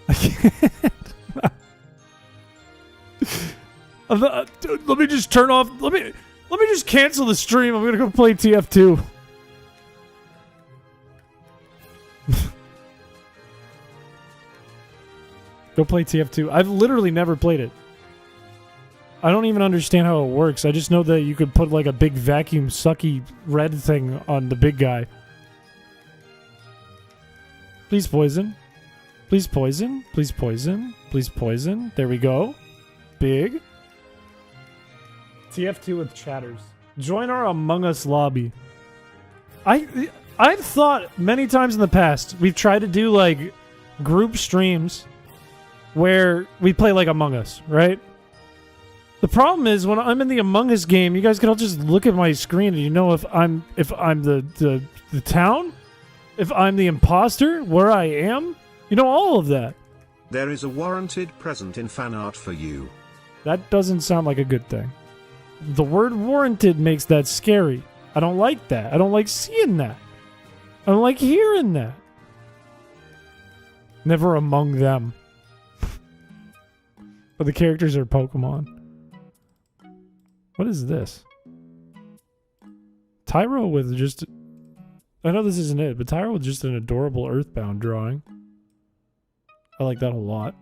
I can't. Let me just turn off. Let me just cancel the stream. I'm gonna go play TF2. Go play TF2. I've literally never played it. I don't even understand how it works. I just know that you could put like a big vacuum sucky red thing on the big guy. Please poison. Please poison. Please poison. Please poison. There we go. Big. TF2 with chatters. Join our Among Us lobby. I've thought many times in the past, we've tried to do like group streams where we play like Among Us, right? The problem is when I'm in the Among Us game, you guys can all just look at my screen and you know if I'm the town, if I'm the imposter, where I am, you know all of that. There is a warranted present in fan art for you. That doesn't sound like a good thing. The word warranted makes that scary. I don't like that. I don't like seeing that. I don't like hearing that. Never among them. But the characters are Pokemon. What is this? Tyro with just... I know this isn't it, but Tyro with just an adorable Earthbound drawing. I like that a lot.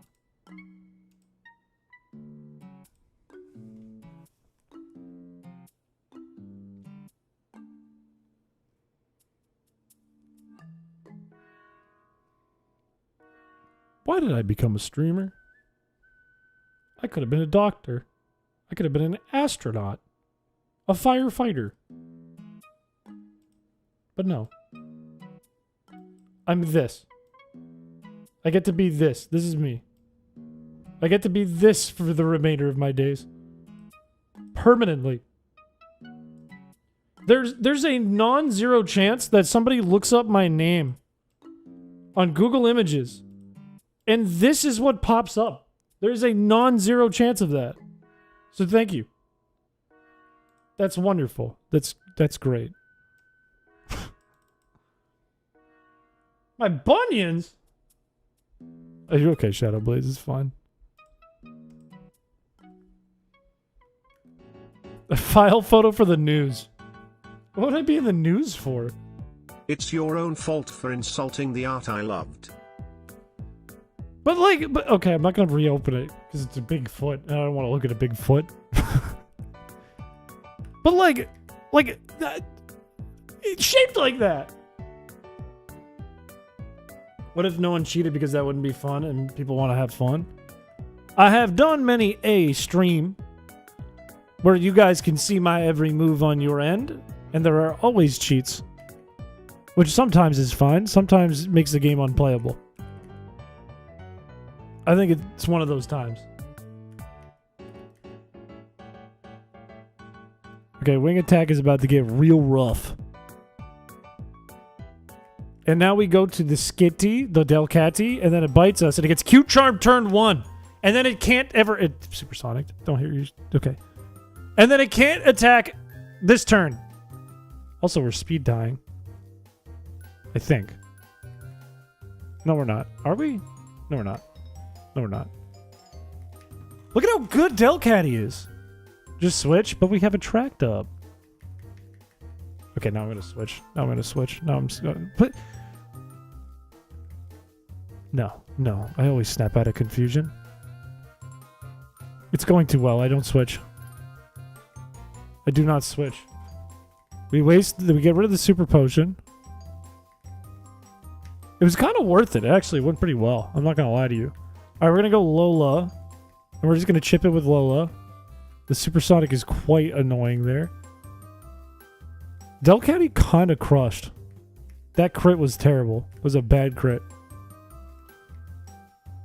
Why did I become a streamer? I could have been a doctor. I could have been an astronaut. A firefighter. But no. I'm this. I get to be this. This is me. I get to be this for the remainder of my days. Permanently. There's a non-zero chance that somebody looks up my name on Google Images and this is what pops up. There's a non-zero chance of that. So thank you. That's wonderful. That's great. My bunions? Are you okay, Shadowblaze? It's fine. A file photo for the news. What would I be in the news for? It's your own fault for insulting the art I loved. But okay, I'm not gonna reopen it because it's a big foot, and I don't want to look at a big foot. But like that, it's shaped like that. What if no one cheated because that wouldn't be fun and people want to have fun? I have done many a stream where you guys can see my every move on your end, and there are always cheats, which sometimes is fine, sometimes makes the game unplayable. I think it's one of those times. Okay, wing attack is about to get real rough. And now we go to the Skitty, the Delcatty, and then it bites us, and it gets Q-Charm turn 1. And then it can't ever... It's supersonic. Don't hear you. Okay. And then it can't attack this turn. Also, we're speed dying. I think. No, we're not. Are we? No, we're not. No, we're not. Look at how good Delcatty is. Just switch, but we have a track dub. Okay, now I'm going to switch. Now I'm going to switch. Now I'm just going to... No. I always snap out of confusion. It's going too well. I don't switch. I do not switch. We get rid of the super potion. was kind of worth it. It actually went pretty well. I'm not going to lie to you. All right, we're going to go Lola. And we're just going to chip it with Lola. The supersonic is quite annoying there. Delcatty kind of crushed. That crit was terrible. It was a bad crit.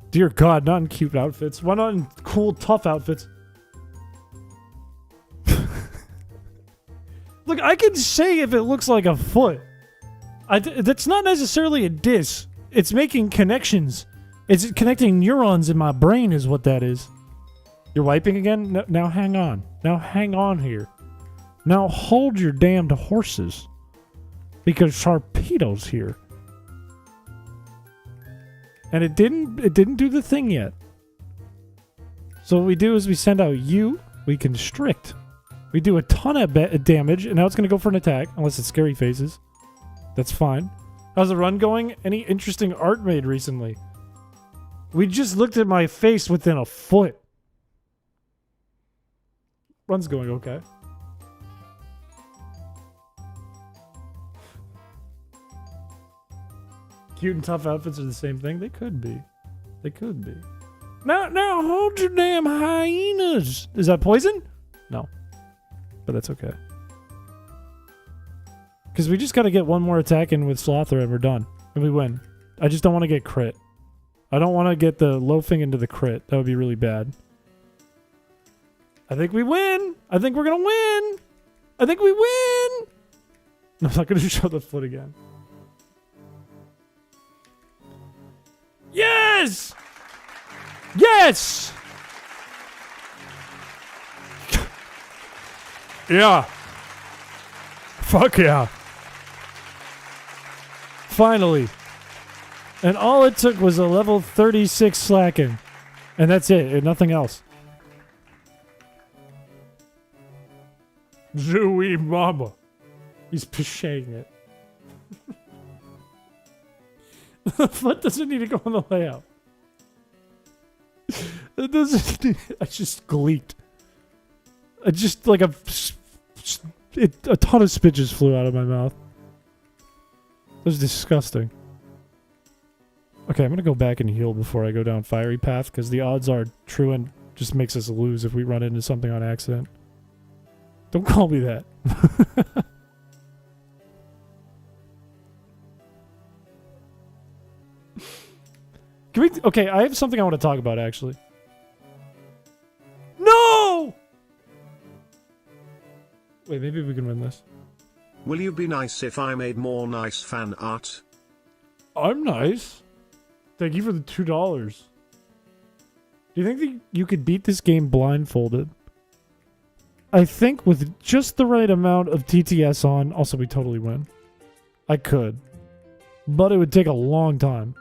Dear God, not in cute outfits. Why not in cool, tough outfits? Look, I can say if it looks like a foot. That's not necessarily a diss. It's making connections. It's connecting neurons in my brain is what that is. You're wiping again? No, now hang on. Now hang on here. Now hold your damned horses. Because Sharpedo's here. And it didn't do the thing yet. So what we do is we send out you, we constrict. We do a ton of damage, and now it's going to go for an attack, unless it's scary faces. That's fine. How's the run going? Any interesting art made recently? We just looked at my face within a foot. Run's going okay. Cute and tough outfits are the same thing? They could be. They could be. Now hold your damn hyenas! Is that poison? No. But that's okay. Because we just got to get one more attack in with Slother and we're done. And we win. I just don't want to get crit. I don't want to get the loafing into the crit. That would be really bad. I think we win! I think we're going to win! I think we win! I'm not going to show the foot again. Yes! Yes! Yeah. Fuck yeah. Finally. And all it took was a level 36 slacking. And that's it. And nothing else. Zooey mama. He's Pichéing it. The foot doesn't need to go on the layout. It doesn't need, I just gleeked. I just like a ton of spitches flew out of my mouth. That was disgusting. Okay, I'm gonna go back and heal before I go down fiery path because the odds are Truant just makes us lose if we run into something on accident. Don't call me that. Can we? Okay, I have something I want to talk about actually. No! Wait, maybe we can win this. Will you be nice if I made more nice fan art? I'm nice. Thank you for the $2. Do you think that you could beat this game blindfolded? I think with just the right amount of TTS on, also we totally win. I could. But it would take a long time.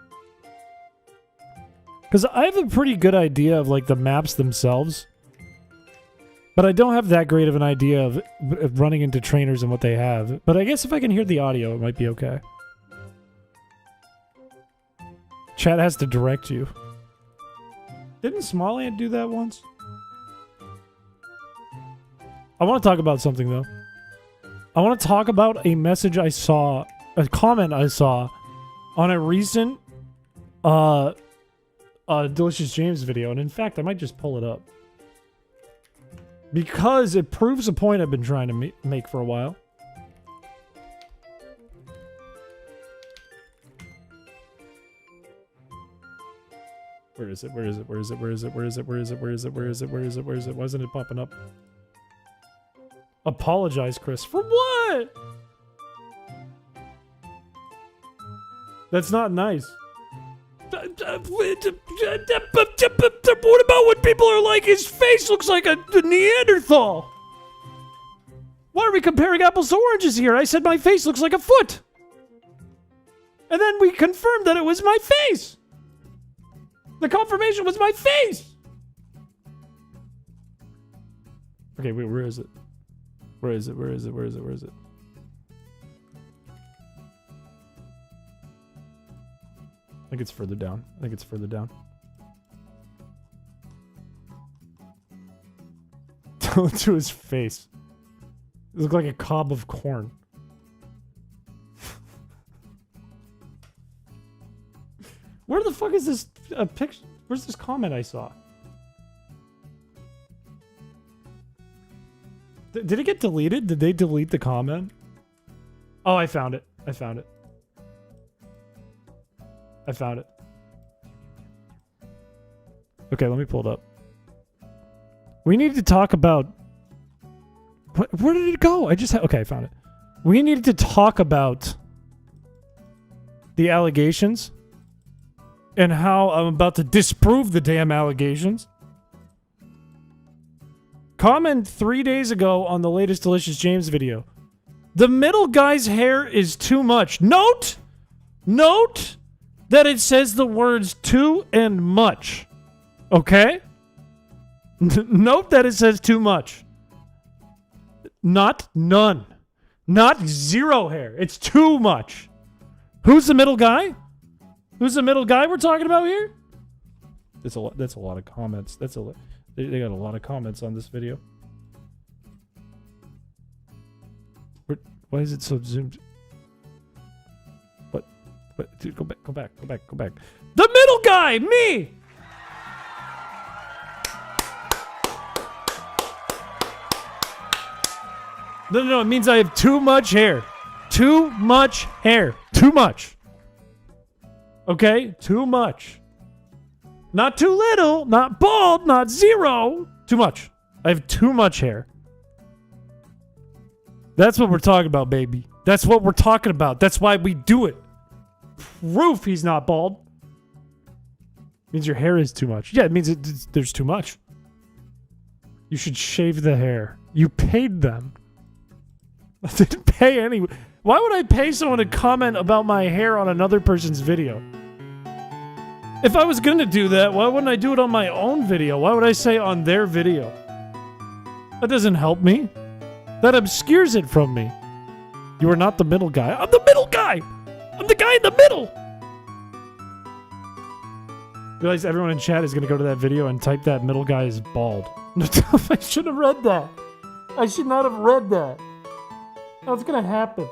Because I have a pretty good idea of like the maps themselves. But I don't have that great of an idea of running into trainers and what they have. But I guess if I can hear the audio, it might be okay. Chat has to direct you. Didn't Smallland do that once? I want to talk about something, though. I want to talk about a message I saw, a comment I saw on a recent Delicious James video. And in fact, I might just pull it up. Because it proves a point I've been trying to make for a while. Where is it? Where is it? Where is it? Where is it? Where is it? Where is it? Where is it? Where is it? Where is it? Where is it? Why isn't it popping up? Apologize, Chris. For what? That's not nice. What about when people are like, his face looks like a Neanderthal? Why are we comparing apples to oranges here? I said my face looks like a foot. And then we confirmed that it was my face. The confirmation was my face. Okay, wait, where is it? Where is it? Where is it? Where is it? Where is it? I think it's further down. I think it's further down. Tell it to his face. It looked like a cob of corn. Where the fuck is this picture? Where's this comment I saw? Did it get deleted? Did they delete the comment? Oh, I found it. I found it. I found it. Okay, let me pull it up. We need to talk about... Where did it go? Okay, I found it. We needed to talk about the allegations and how I'm about to disprove the damn allegations. Comment 3 days ago on the latest Delicious James video. The middle guy's hair is too much. Note that it says the words too and much. Okay? Note that it says too much. Not none. Not zero hair. It's too much. Who's the middle guy? Who's the middle guy we're talking about here? That's a lot of comments. They got a lot of comments on this video. Why is it so zoomed? What? Dude, go back. The middle guy, me! No, it means I have too much hair. Too much hair. Too much. Okay? Too much. Not too little, not bald, not zero. Too much. I have too much hair. That's what we're talking about, baby. That's what we're talking about. That's why we do it. Proof he's not bald. Means your hair is too much. Yeah, it means there's too much. You should shave the hair. You paid them. I didn't pay any. Why would I pay someone to comment about my hair on another person's video? If I was gonna do that, why wouldn't I do it on my own video? Why would I say on their video? That doesn't help me. That obscures it from me. You are not the middle guy. I'm the middle guy! I'm the guy in the middle! Realize everyone in chat is gonna go to that video and type that middle guy is bald. I should have read that. I should not have read that. What's gonna happen?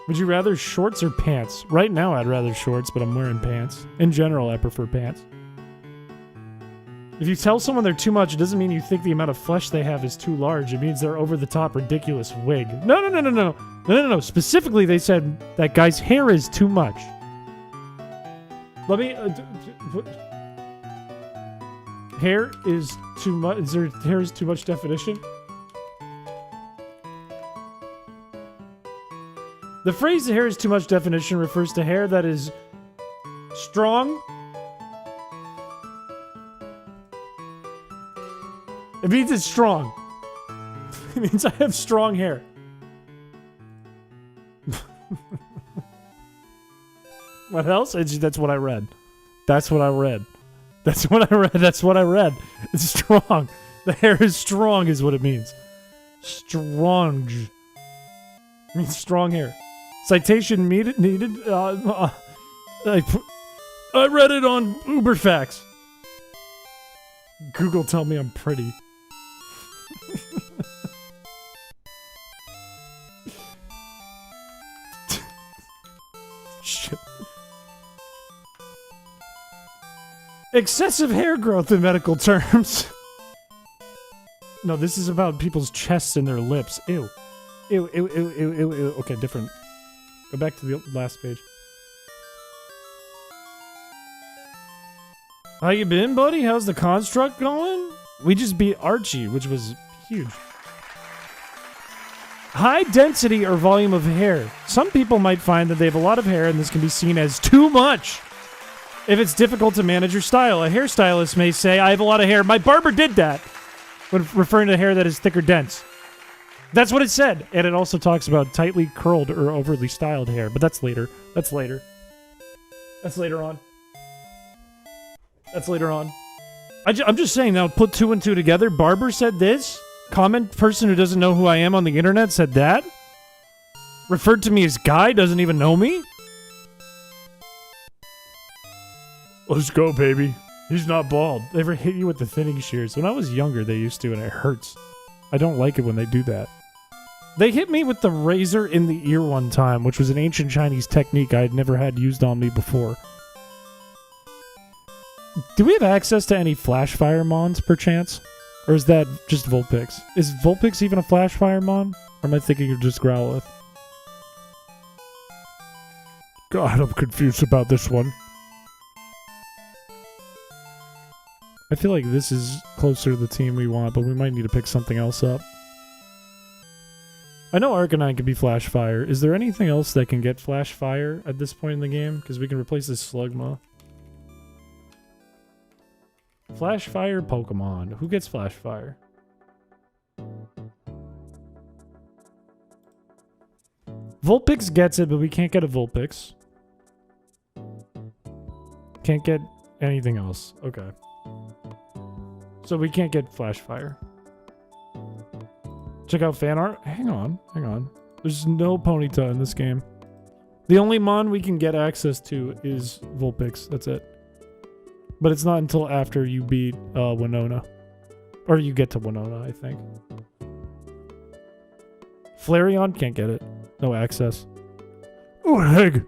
Would you rather shorts or pants? Right now I'd rather shorts, but I'm wearing pants. In general, I prefer pants. If you tell someone they're too much, it doesn't mean you think the amount of flesh they have is too large. It means they're over the top ridiculous wig. No. Specifically, they said that guy's hair is too much. Let me... hair is too much... Is there hair is too much definition? The phrase hair is too much definition refers to hair that is strong. It means it's strong. It means I have strong hair. What else? That's what I read. That's what I read. That's what I read. That's what I read. It's strong. The hair is strong is what it means. Strong. It means strong hair. Citation needed. I read it on Uberfax. Google tell me I'm pretty. Shit. Excessive hair growth in medical terms. No, this is about people's chests and their lips. Ew. Ew. Okay, different. Go back to the last page. How you been, buddy? How's the Constrict going? We just beat Archie, which was huge. High density or volume of hair. Some people might find that they have a lot of hair and this can be seen as too much. If it's difficult to manage your style, a hairstylist may say, I have a lot of hair. My barber did that. When referring to hair that is thick or dense. That's what it said. And it also talks about tightly curled or overly styled hair. But that's later. That's later. That's later on. That's later on. I'm just saying, now put two and two together. Barber said this. Comment person who doesn't know who I am on the internet said that. Referred to me as guy, doesn't even know me. Let's go, baby. He's not bald. They ever hit you with the thinning shears? When I was younger, they used to, and it hurts. I don't like it when they do that. They hit me with the razor in the ear one time, which was an ancient Chinese technique I had never had used on me before. Do we have access to any flash fire mons, perchance? Or is that just Vulpix? Is Vulpix even a flash fire mon? Or am I thinking of just Growlithe? God, I'm confused about this one. I feel like this is closer to the team we want, but we might need to pick something else up. I know Arcanine can be Flash Fire. Is there anything else that can get Flash Fire at this point in the game? Because we can replace this Slugma. Flash Fire Pokemon. Who gets Flash Fire? Vulpix gets it, but we can't get a Vulpix. Can't get anything else. Okay. So we can't get Flash Fire. Check out fan art. Hang on. There's no Ponyta in this game. The only mon we can get access to is Vulpix. That's it. But it's not until after you beat Winona. Or you get to Winona, I think. Flareon, can't get it. No access. Oh, heck. You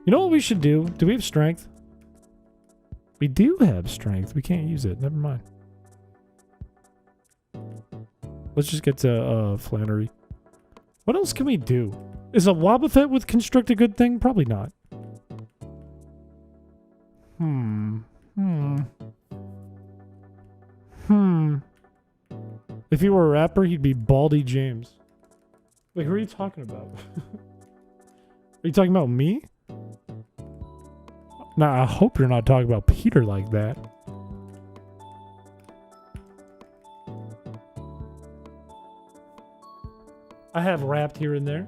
know what we should do? Do we have strength? We do have strength. We can't use it. Never mind. Let's just get to Flannery. What else can we do? Is a Wobbuffet with Constrict a good thing? Probably not. If he were a rapper, he'd be Baldy James. Wait, who are you talking about? Are you talking about me? Nah, I hope you're not talking about Peter like that. I have rapped here and there.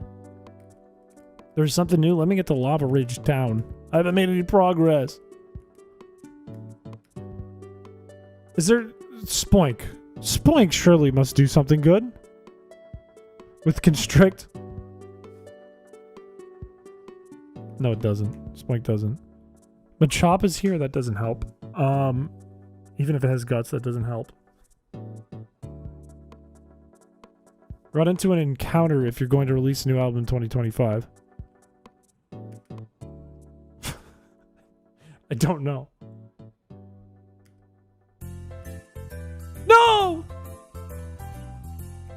There's something new. Let me get to Lava Ridge Town. I haven't made any progress. Is there... Spoink. Spoink surely must do something good. With Constrict. No, it doesn't. Spoink doesn't. Machop is here. That doesn't help. Even if it has guts, that doesn't help. Run into an encounter if you're going to release a new album in 2025. I don't know. No!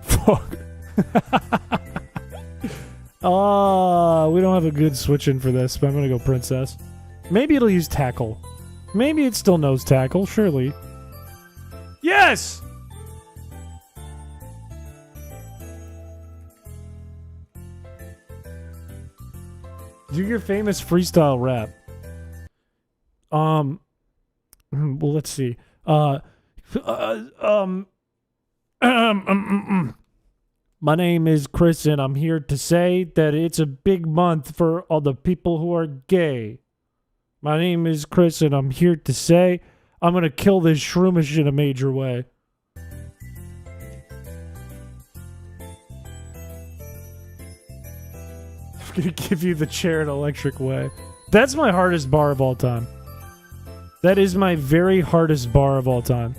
Fuck. We don't have a good switch in for this, but I'm gonna go Princess. Maybe it'll use Tackle. Maybe it still knows Tackle, surely. Yes! Do your famous freestyle rap. Well, let's see. My name is Chris, and I'm here to say that it's a big month for all the people who are gay. My name is Chris, and I'm here to say I'm gonna kill this shroomish in a major way. I'm gonna give you the chair in an electric way. That's my hardest bar of all time. That is my very hardest bar of all time.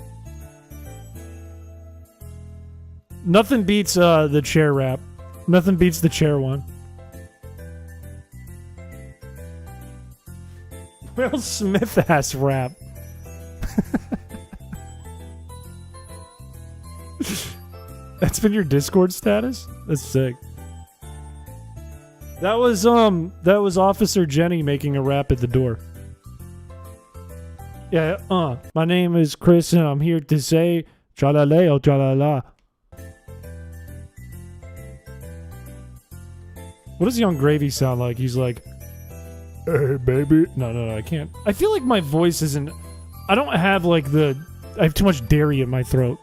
Nothing beats the chair rap. Nothing beats the chair one. Will Smith ass rap. That's been your Discord status? That's sick. That was Officer Jenny making a rap at the door. Yeah, my name is Chris and I'm here to say tra-la-leo, tra-la-la. What does Young Gravy sound like? He's like, hey, baby. No, I can't. I feel like my voice isn't... I don't have like the... I have too much dairy in my throat.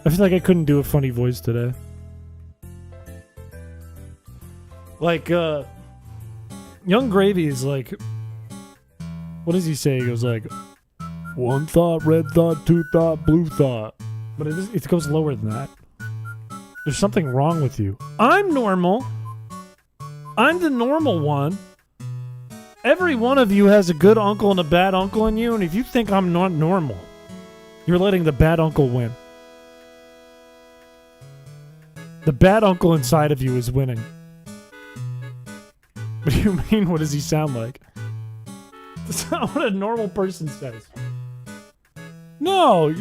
I feel like I couldn't do a funny voice today. Like, Young Gravy is like... What does he say? He goes like, one thought, red thought, two thought, blue thought. But it goes lower than that. There's something wrong with you. I'm normal. I'm the normal one. Every one of you has a good uncle and a bad uncle in you, and if you think I'm not normal, you're letting the bad uncle win. The bad uncle inside of you is winning. What do you mean? What does he sound like? That's not what a normal person says. No!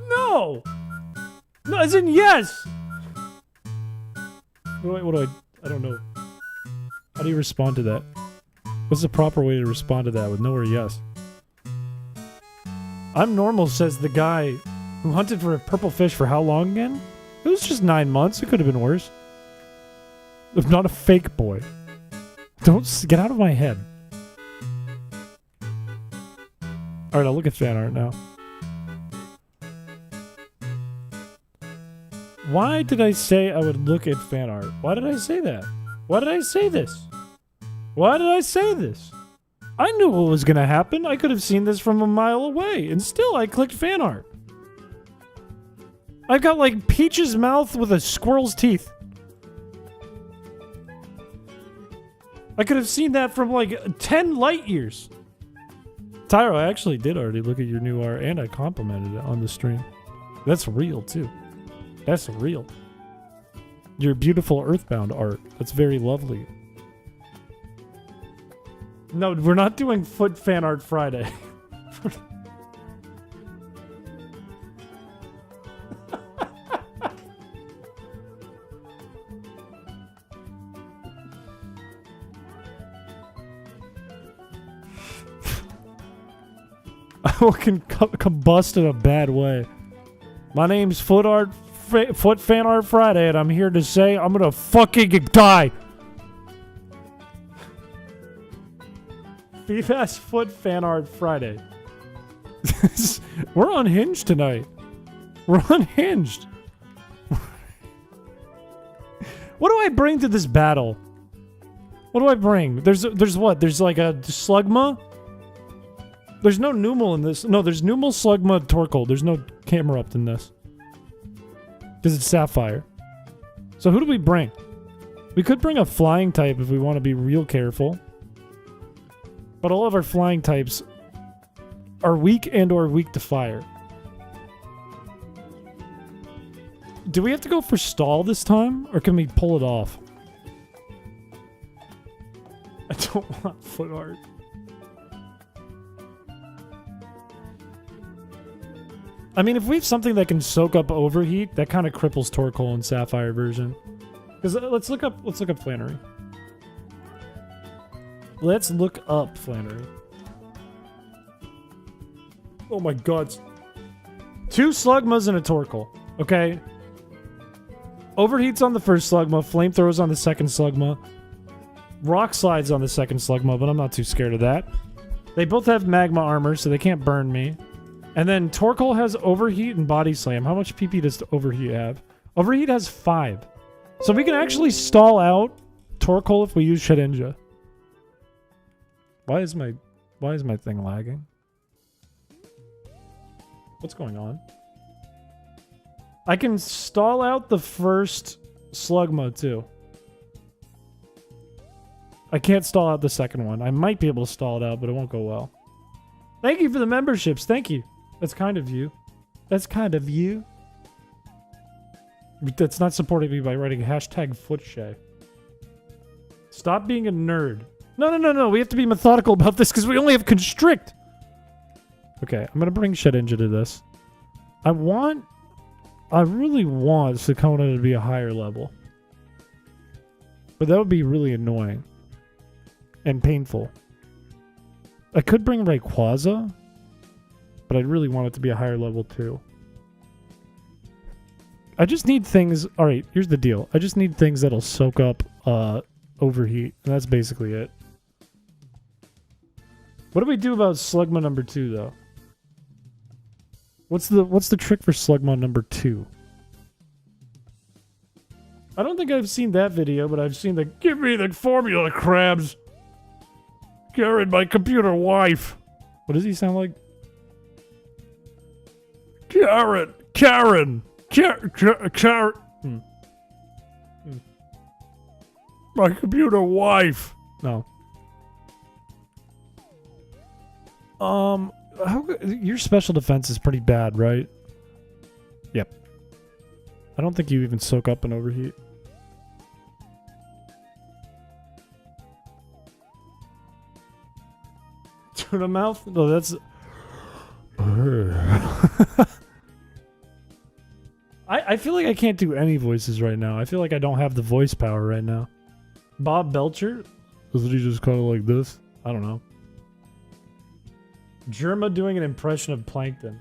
No! No, as in yes! What do I don't know. How do you respond to that? What's the proper way to respond to that with no or yes? I'm normal, says the guy who hunted for a purple fish for how long again? It was just 9 months. It could have been worse. If not a fake boy. Don't get out of my head. Alright, I'll look at fan art now. Why did I say I would look at fan art? Why did I say that? Why did I say this? Why did I say this? I knew what was gonna happen. I could have seen this from a mile away, and still I clicked fan art. I've got like Peach's mouth with a squirrel's teeth. I could have seen that from like 10 light years. Tyro, I actually did already look at your new art, and I complimented it on the stream. That's real too. That's real. Your beautiful Earthbound art. That's very lovely. No, we're not doing Foot Fan Art Friday. I will combust in a bad way. My name's Foot Fan Art Friday, and I'm here to say I'm gonna fucking die. Fast Foot Fan Art Friday. We're unhinged tonight. We're unhinged. What do I bring to this battle? What do I bring? There's what? There's like a Slugma? There's no Numal in this. No, there's Numal, Slugma, Torkoal. There's no Camerupt in this. Because it's Sapphire. So who do we bring? We could bring a flying type if we want to be real careful. But all of our flying types are weak and or weak to fire. Do we have to go for stall this time? Or can we pull it off? I don't want foot art. I mean, if we have something that can soak up overheat, that kind of cripples Torkoal in Sapphire version. Because let's look up Flannery. Let's look up Flannery. Oh my god. 2 Slugmas and a Torkoal. Okay. Overheat's on the first Slugma, Flamethrow's on the second Slugma. Rock Slide's on the second Slugma, but I'm not too scared of that. They both have magma armor, so they can't burn me. And then Torkoal has Overheat and Body Slam. How much PP does Overheat have? Overheat has 5. So we can actually stall out Torkoal if we use Shedinja. Why is my thing lagging? What's going on? I can stall out the first Slugma too. I can't stall out the second one. I might be able to stall it out, but it won't go well. Thank you for the memberships. Thank you. That's kind of you. That's kind of you. That's not supporting me by writing hashtag Footshay. Stop being a nerd. No. We have to be methodical about this because we only have Constrict. Okay, I'm going to bring Shedinja to this. I really want Sukona to be a higher level. But that would be really annoying. And painful. I could bring Rayquaza. But I really want it to be a higher level too. I just need things... Alright, here's the deal. I just need things that'll soak up overheat. And that's basically it. What do we do about Slugma number 2 though? What's the trick for Slugma number 2? I don't think I've seen that video, but I've seen the give me the formula crabs. Karen, my computer wife. What does he sound like? Karen. My computer wife. No. Your special defense is pretty bad, right? Yep. I don't think you even soak up and overheat. Tuna mouth? No, that's... I feel like I can't do any voices right now. I feel like I don't have the voice power right now. Bob Belcher? Isn't he just kind of like this? I don't know. Germa doing an impression of Plankton.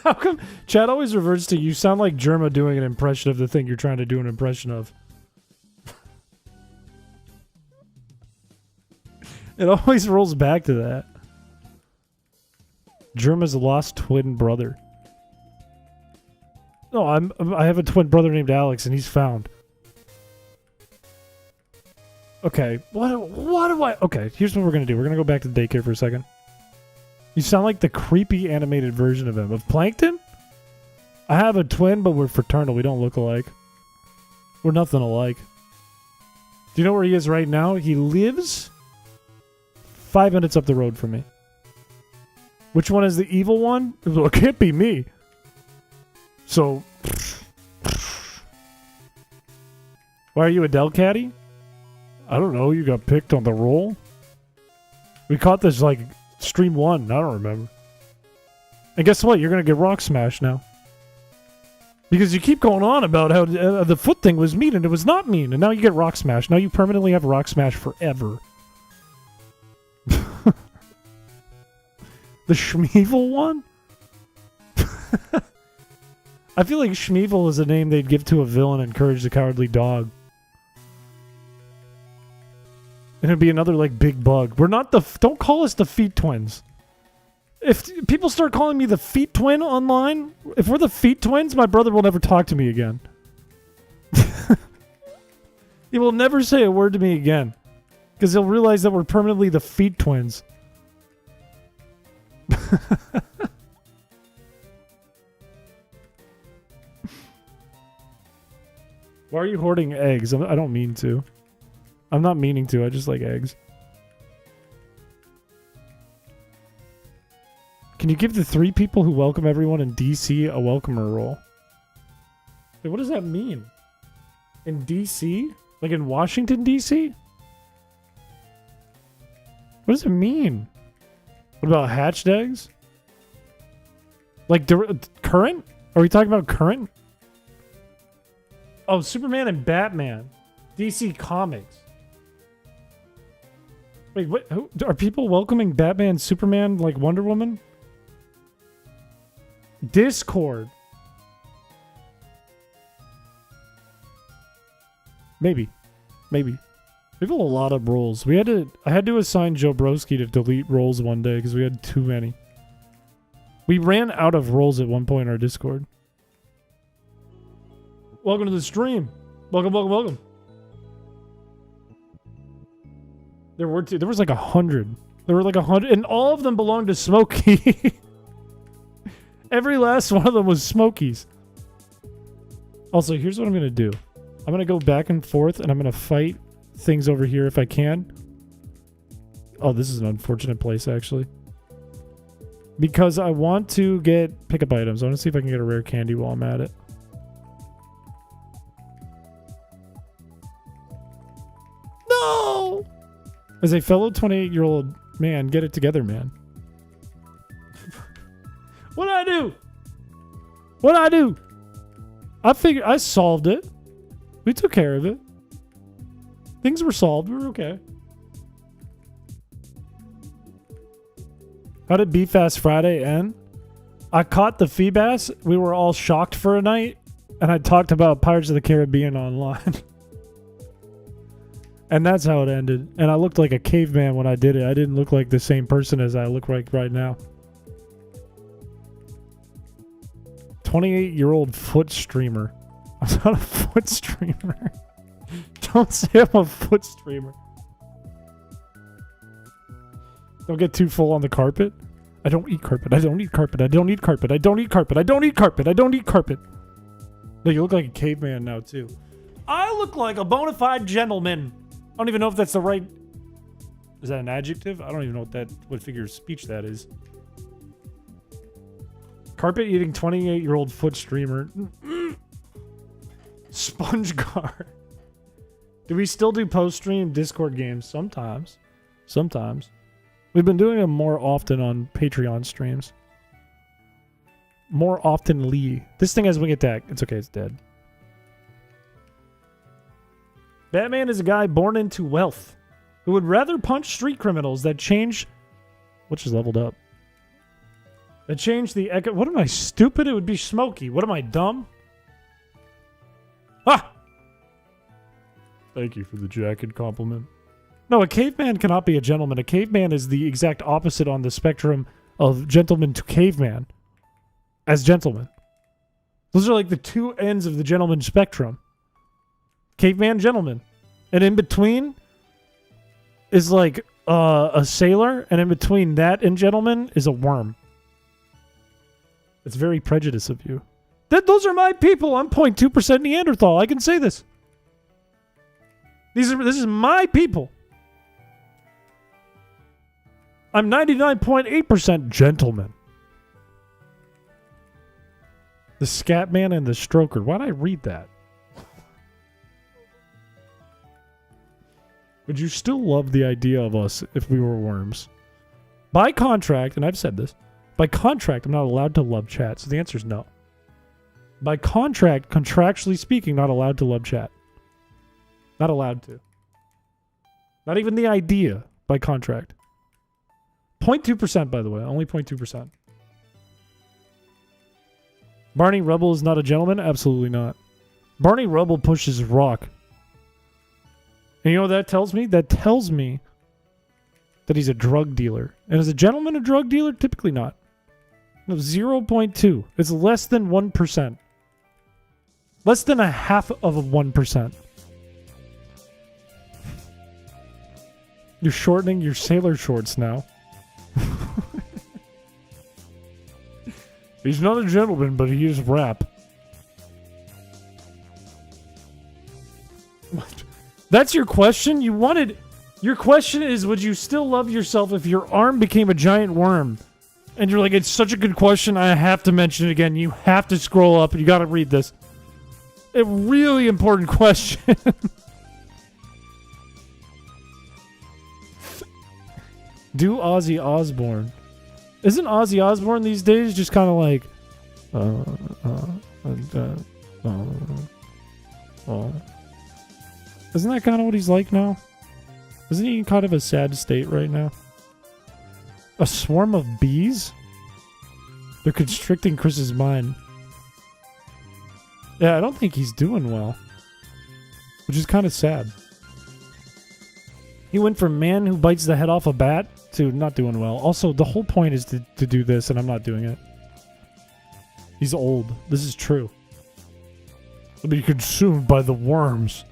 How come Chad always reverts to you sound like Germa doing an impression of the thing you're trying to do an impression of? It always rolls back to that. Germa's lost twin brother. No, I have a twin brother named Alex, and he's found. Okay, what do I... Okay, here's what we're gonna do. We're gonna go back to the daycare for a second. You sound like the creepy animated version of him. Of Plankton? I have a twin, but we're fraternal. We don't look alike. We're nothing alike. Do you know where he is right now? He lives 5 minutes up the road from me. Which one is the evil one? It can't be me. So, why are you a Del Caddy? I don't know. You got picked on the roll. We caught this like stream 1. I don't remember. And guess what? You're gonna get rock smashed now. Because you keep going on about how the foot thing was mean and it was not mean, and now you get rock smashed. Now you permanently have rock smash forever. The Schmeevel one? I feel like Schmeevel is a name they'd give to a villain and encourage the cowardly dog. And it'd be another, like, big bug. We're not the... Don't call us the Feet Twins. If people start calling me the Feet Twin online, if we're the Feet Twins, my brother will never talk to me again. He will never say a word to me again. Because he'll realize that we're permanently the Feet Twins. Why are you hoarding eggs? I don't mean to. I'm not meaning to. I just like eggs. Can you give the 3 people who welcome everyone in DC a welcomer role? Wait, what does that mean? In DC? Like in Washington, DC? What does it mean? What about hatched eggs? Like current? Are we talking about current? Oh, Superman and Batman. DC Comics. Wait, what? Who, are people welcoming Batman, Superman, like Wonder Woman? Discord. Maybe. We have a lot of roles. I had to assign Joe Broski to delete roles one day because we had too many. We ran out of roles at one point in our Discord. Welcome to the stream. Welcome. There was like 100. There were like 100, and all of them belonged to Smokey. Every last one of them was Smokey's. Also, here's what I'm gonna do. I'm gonna go back and forth, and I'm gonna fight things over here if I can. Oh, this is an unfortunate place, actually. Because I want to get pickup items. I want to see if I can get a rare candy while I'm at it. No! As a fellow 28-year-old man, get it together, man. What'd I do? I figured I solved it. We took care of it. Things were solved. We were okay. How did Be Fast Friday end? I caught the Feebas. We were all shocked for a night. And I talked about Pirates of the Caribbean online. And that's how it ended. And I looked like a caveman when I did it. I didn't look like the same person as I look like right now. 28-year-old foot streamer. I'm not a foot streamer. Don't say I'm a foot streamer. Don't get too full on the carpet. I don't eat carpet. I don't eat carpet. I don't eat carpet. I don't eat carpet. I don't eat carpet. I don't eat carpet. No, you look like a caveman now, too. I look like a bona fide gentleman. I don't even know if that's the right... Is that an adjective? I don't even know what figure of speech that is. Carpet eating 28-year-old foot streamer. Sponge guard. Do we still do post-stream Discord games? Sometimes. Sometimes. We've been doing them more often on Patreon streams. More oftenly. This thing has wing attack. It's okay, it's dead. Batman is a guy born into wealth who would rather punch street criminals that change... Which is leveled up. That change the echo... What am I, stupid? It would be Smokey. What am I, dumb? Ah! Thank you for the jacket compliment. No, a caveman cannot be a gentleman. A caveman is the exact opposite on the spectrum of gentleman to caveman. As gentleman. Those are like the two ends of the gentleman spectrum. Caveman, gentleman. And in between is like a sailor, and in between that and gentleman is a worm. It's very prejudiced of you. Those are my people. I'm 0.2% Neanderthal. I can say this. This is my people. I'm 99.8% gentleman. The Scatman and the Stroker. Why'd I read that? Would you still love the idea of us if we were worms? By contract, and I've said this, by contract, I'm not allowed to love chat. So the answer is no. By contract, contractually speaking, not allowed to love chat. Not allowed to. Not even the idea by contract. 0.2%, by the way. Only 0.2%. Barney Rubble is not a gentleman? Absolutely not. Barney Rubble pushes rock. And you know what that tells me? That tells me that he's a drug dealer. And is a gentleman a drug dealer? Typically not. No, 0.2. It's less than 1%. Less than a half of a 1%. You're shortening your sailor shorts now. He's not a gentleman, but he is rap. What? That's your question? You wanted... Your question is, would you still love yourself if your arm became a giant worm? And you're like, it's such a good question, I have to mention it again. You have to scroll up, and you gotta read this. A really important question. Do Ozzy Osbourne. Isn't Ozzy Osbourne these days just kind of like... Isn't that kind of what he's like now? Isn't he in kind of a sad state right now? A swarm of bees? They're constricting Chris's mind. Yeah, I don't think he's doing well. Which is kind of sad. He went from man who bites the head off a bat to not doing well. Also, the whole point is to do this, and I'm not doing it. He's old. This is true. He'll be consumed by the worms.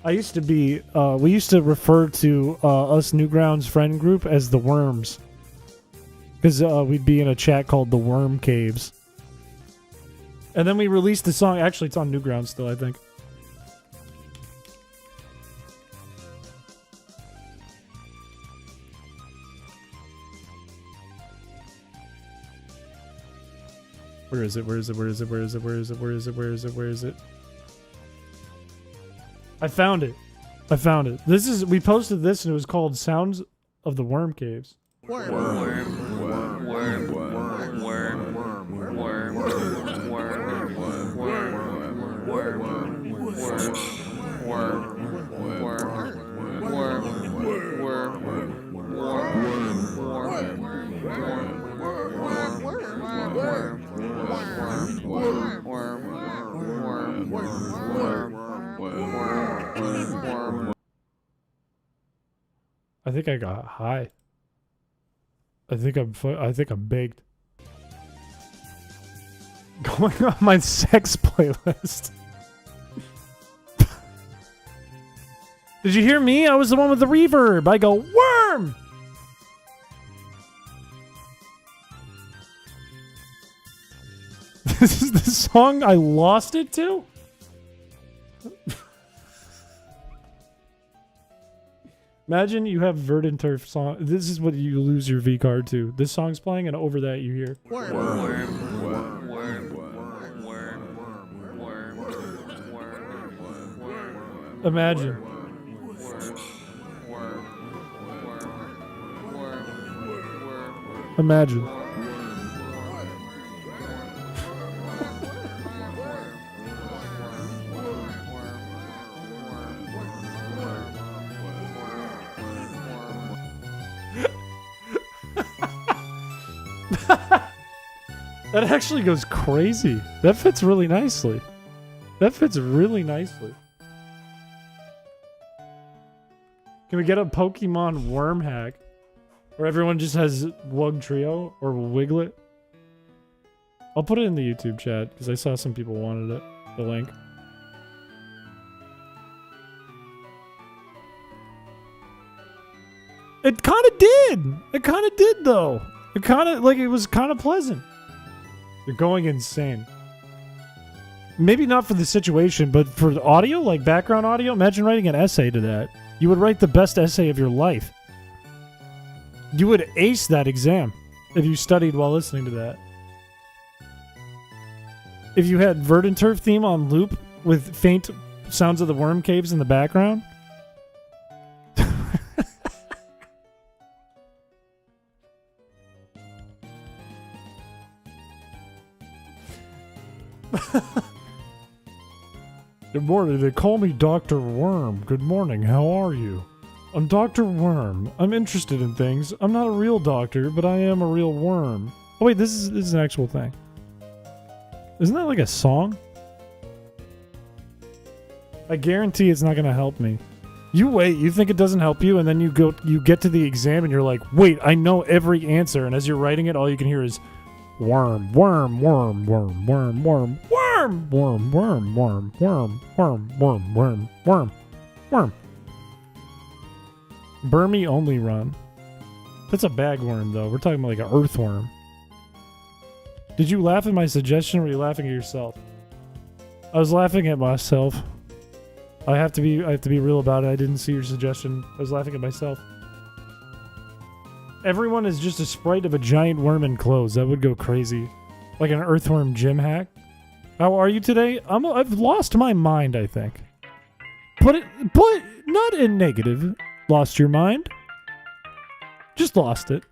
I used to be, we used to refer to us Newgrounds friend group as the Worms. Because we'd be in a chat called the Worm Caves. And then we released the song, actually it's on Newgrounds still, I think. Where is it? Where is it? Where is it? Where is it? Where is it? Where is it? Where is it? Where is it? I found it. I found it. This is, we posted this and it was called Sounds of the Worm Caves. Worm, worm, worm, worm, worm, worm, worm, I think I got high. I think I'm baked. Going on my sex playlist. Did you hear me? I was the one with the reverb. I go, worm! This is the song I lost it to? Imagine you have Verdant Turf song. This is what you lose your V card to. This song's playing, and over that you hear. Imagine. Imagine. That actually goes crazy. That fits really nicely. That fits really nicely. Can we get a Pokemon worm hack? Where everyone just has Wug Trio or Wiglet? I'll put it in the YouTube chat because I saw some people wanted it. The link. It kind of did. It kind of did though. It kind of like it was kind of pleasant. You're going insane. Maybe not for the situation, but for the audio, like background audio, imagine writing an essay to that. You would write the best essay of your life. You would ace that exam if you studied while listening to that. If you had Verdant Turf theme on loop with faint sounds of the worm caves in the background. Good morning. They call me Dr. Worm. Good morning. How are you? I'm Dr. Worm. I'm interested in things. I'm not a real doctor, but I am a real worm. Oh wait, this is an actual thing. Isn't that like a song? I guarantee it's not gonna help me. You wait, you think it doesn't help you, and then you get to the exam and you're like, wait, I know every answer, and as you're writing it, all you can hear is worm, worm, worm, worm, worm, worm, worm, worm, worm, worm, worm, worm, worm, worm, worm, worm. Burmy only run. That's a bagworm though. We're talking about like an earthworm. Did you laugh at my suggestion or were you laughing at yourself? I was laughing at myself. I have to be real about it. I didn't see your suggestion. I was laughing at myself. Everyone is just a sprite of a giant worm in clothes. That would go crazy. Like an earthworm gym hack. How are you today? I've lost my mind, I think. But not in negative. Lost your mind? Just lost it.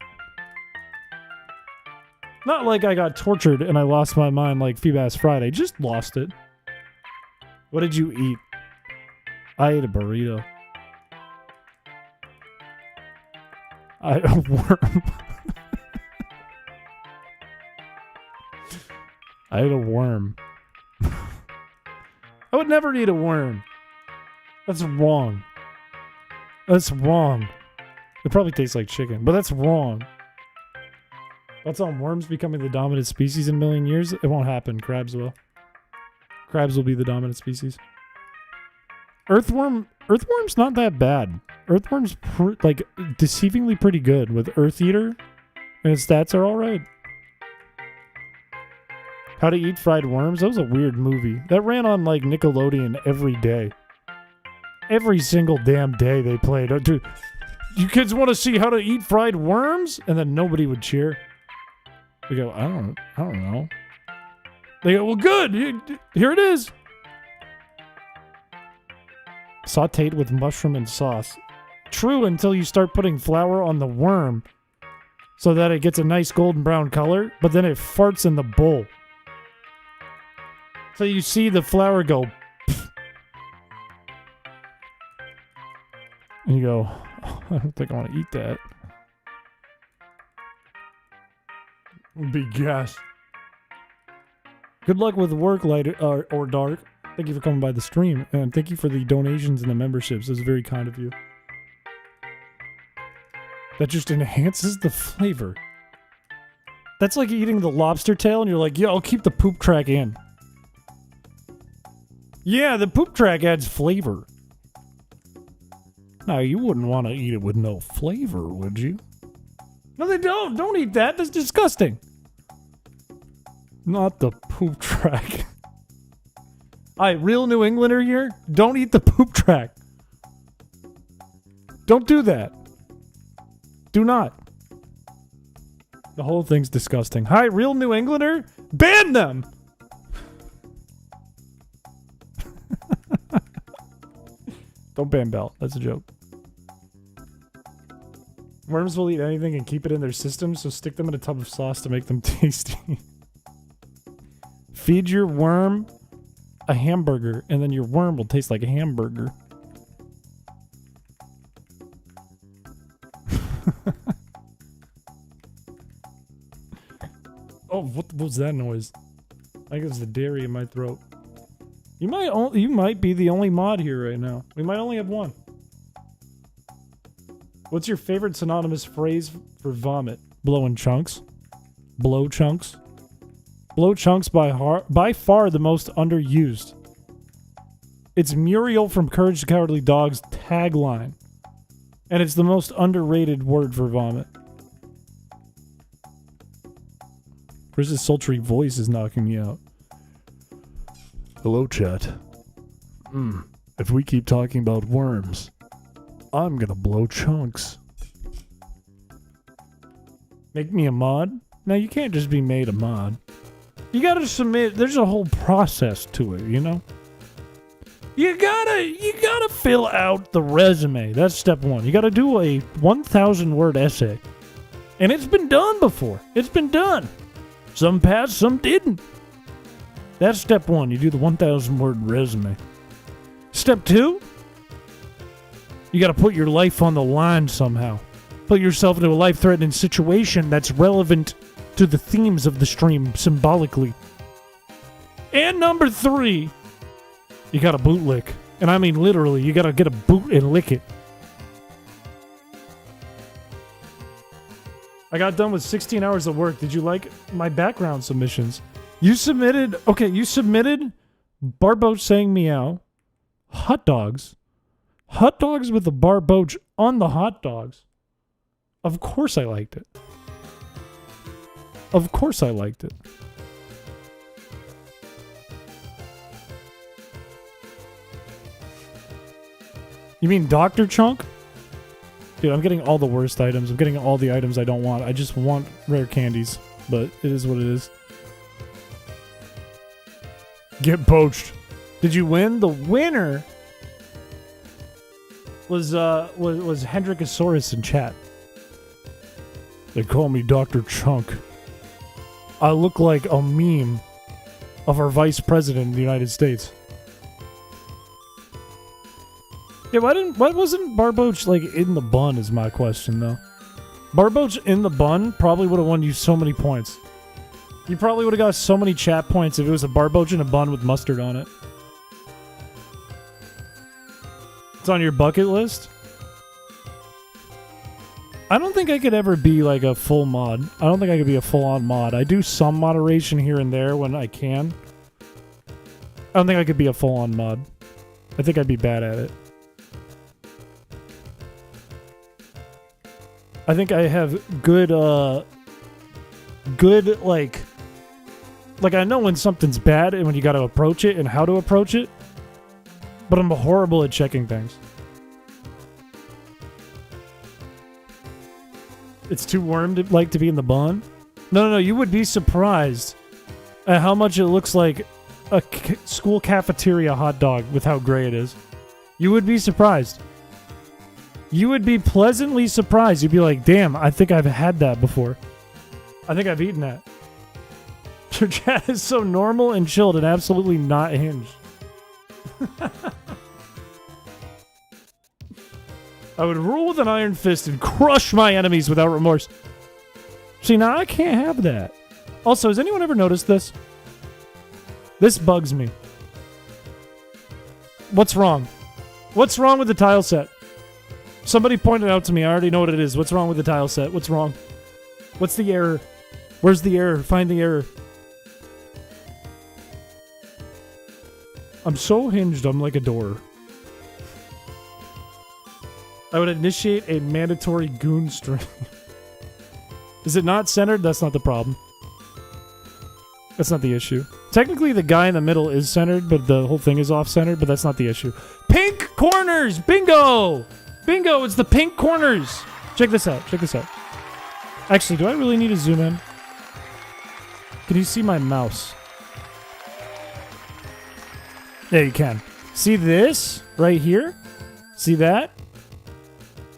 Not like I got tortured and I lost my mind like Feebass Friday. Just lost it. What did you eat? I ate a burrito. I ate a worm. I ate a worm. I would never eat a worm. That's wrong. That's wrong. It probably tastes like chicken, but that's wrong. That's on worms becoming the dominant species in a million years? It won't happen. Crabs will. Crabs will be the dominant species. Earthworm's not that bad. Earthworm's like deceivingly pretty good with Earth Eater, and its stats are all right. How to Eat Fried Worms? That was a weird movie. That ran on like Nickelodeon every day. Every single damn day they played. Dude, you kids want to see how to eat fried worms? And then nobody would cheer. They go, I don't know. They go, well, good. Here it is. Sauteed with mushroom and sauce. True until you start putting flour on the worm so that it gets a nice golden brown color, but then it farts in the bowl. So you see the flour go pff. And you go, oh, I don't think I want to eat that. It'll be gas. Good luck with work, light or dark. Thank you for coming by the stream, and thank you for the donations and the memberships. This is very kind of you. That just enhances the flavor. That's like eating the lobster tail, and you're like, yeah, I'll keep the poop track in. Yeah, the poop track adds flavor. Now, you wouldn't want to eat it with no flavor, would you? No, they don't. Don't eat that. That's disgusting. Not the poop track. Alright, real New Englander here. Don't eat the poop track. Don't do that. Do not. The whole thing's disgusting. Hi, real New Englander? Ban them! Don't ban Bell. That's a joke. Worms will eat anything and keep it in their system, so stick them in a tub of sauce to make them tasty. Feed your worm a hamburger, and then your worm will taste like a hamburger. Oh, what was that noise? I think it was the dairy in my throat. You might be the only mod here right now. We might only have one. What's your favorite synonymous phrase for vomit? Blowing chunks. Blow chunks. Blow chunks by far the most underused. It's Muriel from Courage the Cowardly Dog's tagline. And it's the most underrated word for vomit. Chris's sultry voice is knocking me out. Hello, chat. If we keep talking about worms, I'm gonna blow chunks. Make me a mod? No, you can't just be made a mod. You gotta submit, there's a whole process to it, you know? You gotta fill out the resume. That's step one. You gotta do a 1,000 word essay. And it's been done before. It's been done. Some passed, some didn't. That's step one. You do the 1,000 word resume. Step two, you gotta put your life on the line somehow. Put yourself into a life-threatening situation that's relevant to the themes of the stream symbolically. And number three, you gotta bootlick. And I mean literally, you gotta get a boot and lick it. I got done with 16 hours of work. Did you like my background submissions? You submitted Barboach saying meow, hot dogs with the Barboach on the hot dogs. Of course I liked it. Of course I liked it. You mean Dr. Chunk? Dude, I'm getting all the worst items. I'm getting all the items I don't want. I just want rare candies. But it is what it is. Get poached. Did you win? The winner was Hendrikosaurus in chat. They call me Dr. Chunk. I look like a meme of our vice president in the United States. Yeah, why wasn't Barboach like in the bun is my question though. Barboach in the bun probably would have won you so many points. You probably would have got so many chat points if it was a Barboach in a bun with mustard on it. It's on your bucket list? I don't think I could ever be like a full mod. I don't think I could be a full-on mod. I do some moderation here and there when I can. I don't think I could be a full-on mod. I think I'd be bad at it. I think I have good, like I know when something's bad and when you gotta approach it and how to approach it, but I'm horrible at checking things. It's too worm-like to be in the bun? No, you would be surprised at how much it looks like a school cafeteria hot dog with how gray it is. You would be surprised. You would be pleasantly surprised. You'd be like, damn, I think I've had that before. I think I've eaten that. Your chat is so normal and chilled and absolutely not hinged. I would rule with an iron fist and crush my enemies without remorse. See, now I can't have that. Also, has anyone ever noticed this? This bugs me. What's wrong? What's wrong with the tile set? Somebody pointed out to me. I already know what it is. What's wrong with the tile set? What's wrong? What's the error? Where's the error? Find the error. I'm so hinged, I'm like a door. I would initiate a mandatory goon stream. Is it not centered? That's not the problem. That's not the issue. Technically, the guy in the middle is centered, but the whole thing is off-centered, but that's not the issue. Pink corners! Bingo! Bingo, it's the pink corners. Check this out. Check this out. Actually, do I really need to zoom in? Can you see my mouse? There you can. See this right here? See that?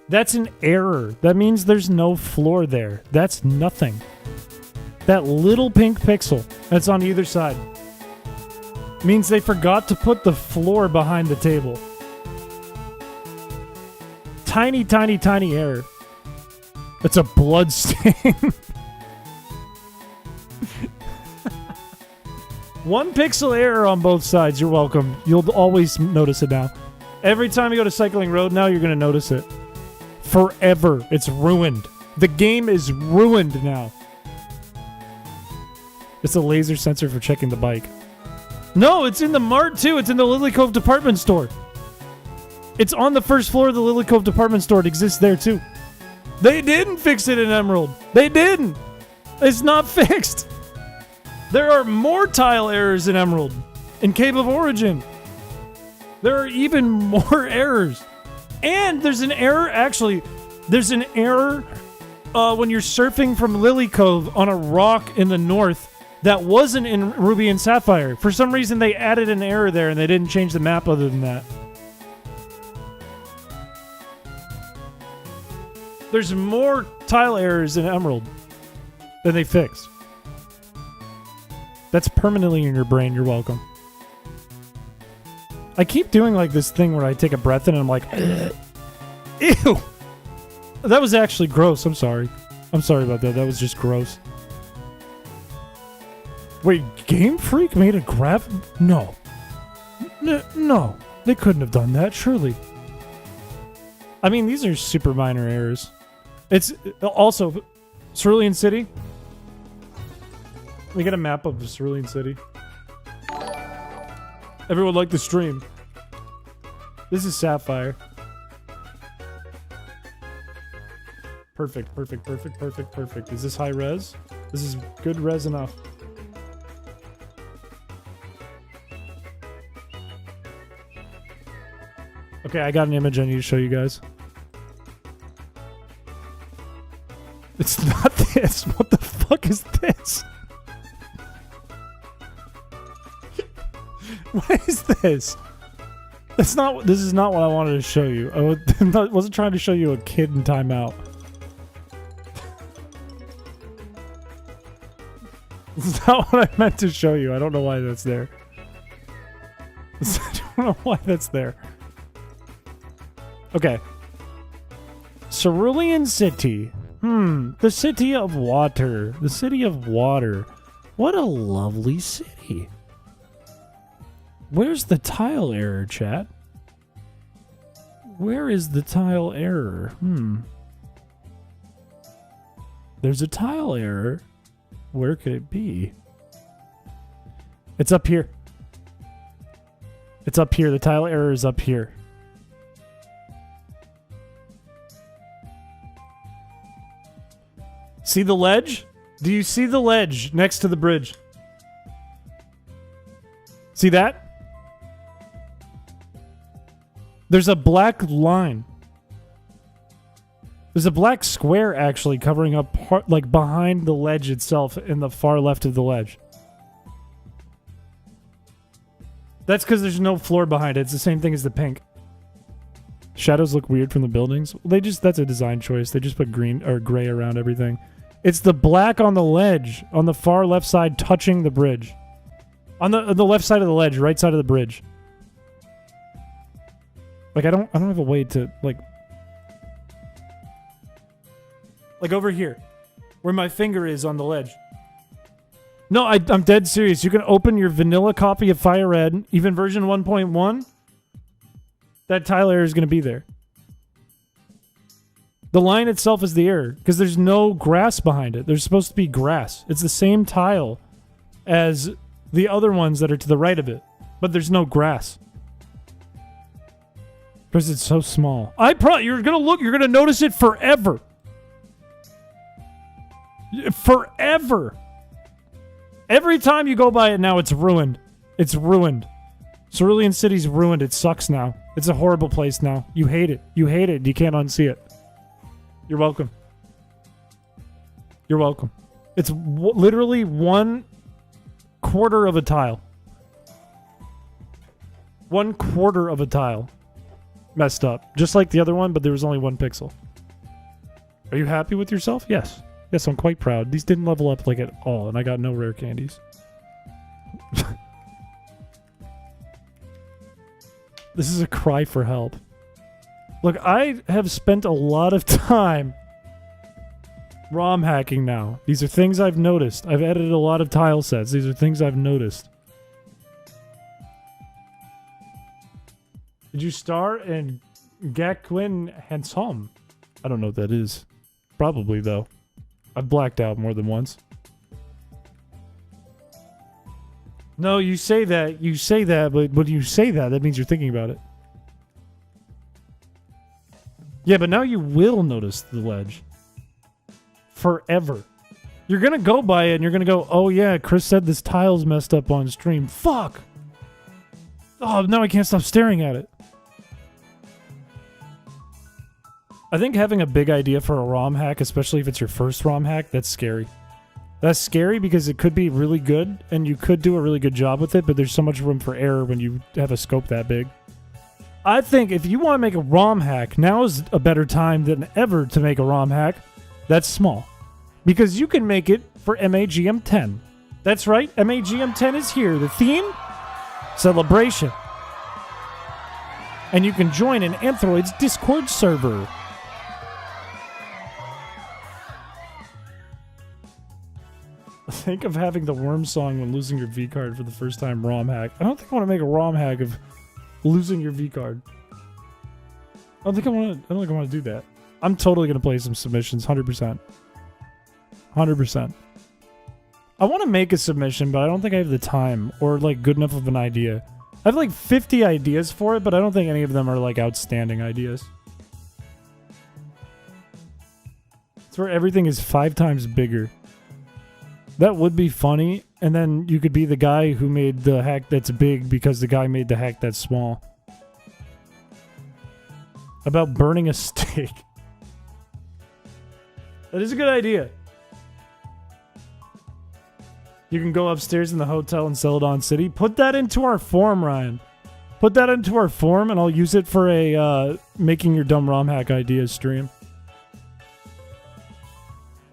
That's an error. That means there's no floor there. That's nothing. That little pink pixel that's on either side means they forgot to put the floor behind the table. Tiny, tiny, tiny error. It's a blood stain. One pixel error on both sides. You're welcome. You'll always notice it now. Every time you go to Cycling Road now, you're going to notice it. Forever. It's ruined. The game is ruined now. It's a laser sensor for checking the bike. No, it's in the Mart too. It's in the Lily Cove department store. It's on the first floor of the Lily Cove department store. It exists there too. They didn't fix it in Emerald. They didn't. It's not fixed. There are more tile errors in Emerald. In Cave of Origin. There are even more errors. And there's an error, actually, there's an error when you're surfing from Lily Cove on a rock in the north that wasn't in Ruby and Sapphire. For some reason, they added an error there and they didn't change the map other than that. There's more tile errors in Emerald than they fixed. That's permanently in your brain. You're welcome. I keep doing like this thing where I take a breath in and I'm like, ew. That was actually gross. I'm sorry. I'm sorry about that. That was just gross. Wait, Game Freak made a graph? No. No. They couldn't have done that, surely. I mean, these are super minor errors. It's also Cerulean City. We get a map of Cerulean City. Everyone liked the stream. This is Sapphire. Perfect, perfect, perfect, perfect, perfect. Is this high res? This is good res enough. Okay, I got an image I need to show you guys. It's not this. What the fuck is this? What is this? This is not what I wanted to show you. I wasn't trying to show you a kid in timeout. This is not what I meant to show you. I don't know why that's there. I don't know why that's there. Okay. Cerulean City. The city of water. The city of water. What a lovely city. Where's the tile error, chat? Where is the tile error? There's a tile error. Where could it be? It's up here. It's up here. The tile error is up here. See the ledge? Do you see the ledge next to the bridge? See that? There's a black line. There's a black square actually covering up part, like behind the ledge itself in the far left of the ledge. That's because there's no floor behind it. It's the same thing as the pink. Shadows look weird from the buildings. That's a design choice. They just put green or gray around everything. It's the black on the ledge on the far left side touching the bridge. On the left side of the ledge, right side of the bridge. Like I don't have a way to like over here where my finger is on the ledge. No, I'm dead serious. You can open your vanilla copy of Fire Red, even version 1.1. That tile error is going to be there. The line itself is the error because there's no grass behind it. There's supposed to be grass. It's the same tile as the other ones that are to the right of it, but there's no grass. Because it's so small. You're gonna notice it forever. Forever. Every time you go by it now, it's ruined. It's ruined. Cerulean City's ruined. It sucks now. It's a horrible place now. You hate it. You hate it. You can't unsee it. You're welcome. You're welcome. It's literally 1/4 of a tile. 1/4 of a tile. Messed up. Just like the other one, but there was only 1 pixel. Are you happy with yourself? Yes. Yes, I'm quite proud. These didn't level up like at all, and I got no rare candies. This is a cry for help. Look, I have spent a lot of time ROM hacking now. These are things I've noticed. I've edited a lot of tile sets. These are things I've noticed. Did you star in Gakwin Hansom? I don't know what that is. Probably, though. I've blacked out more than once. No, you say that, but when you say that, that means you're thinking about it. Yeah, but now you will notice the ledge. Forever. You're gonna go by it and you're gonna go, oh yeah, Chris said this tile's messed up on stream. Fuck! Oh, now I can't stop staring at it. I think having a big idea for a ROM hack, especially if it's your first ROM hack, that's scary. That's scary because it could be really good, and you could do a really good job with it, but there's so much room for error when you have a scope that big. I think if you want to make a ROM hack, now is a better time than ever to make a ROM hack that's small. Because you can make it for MAGM 10. That's right, MAGM 10 is here. The theme? Celebration. And you can join an Anthroid's Discord server. Think of having the worm song when losing your V card for the first time ROM hack. I don't think I want to make a ROM hack of losing your V card. I don't think I want to do that. I'm totally going to play some submissions, 100%. 100%. I want to make a submission, but I don't think I have the time or like good enough of an idea. I have like 50 ideas for it, but I don't think any of them are like outstanding ideas. It's where everything is 5 times bigger. That would be funny, and then you could be the guy who made the hack that's big because the guy made the hack that's small. About burning a steak. That is a good idea. You can go upstairs in the hotel in Celadon City. Put that into our form, Ryan. Put that into our form, and I'll use it for a making your dumb ROM hack ideas stream.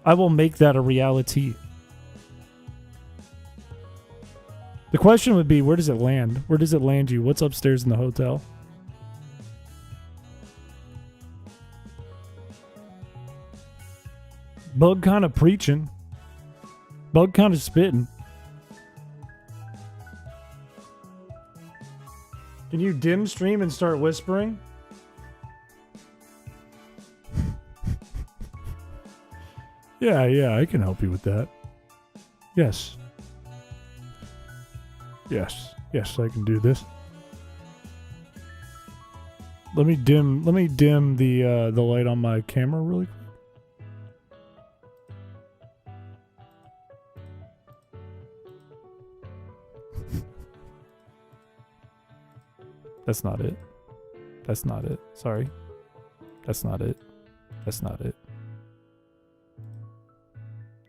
I will make that a reality. The question would be, where does it land? Where does it land you? What's upstairs in the hotel? Bug kind of preaching. Bug kind of spitting. Can you dim stream and start whispering? Yeah, I can help you with that. Yes. Yes, I can do this. Let me dim the light on my camera really quick. That's not it. That's not it. Sorry. That's not it. That's not it.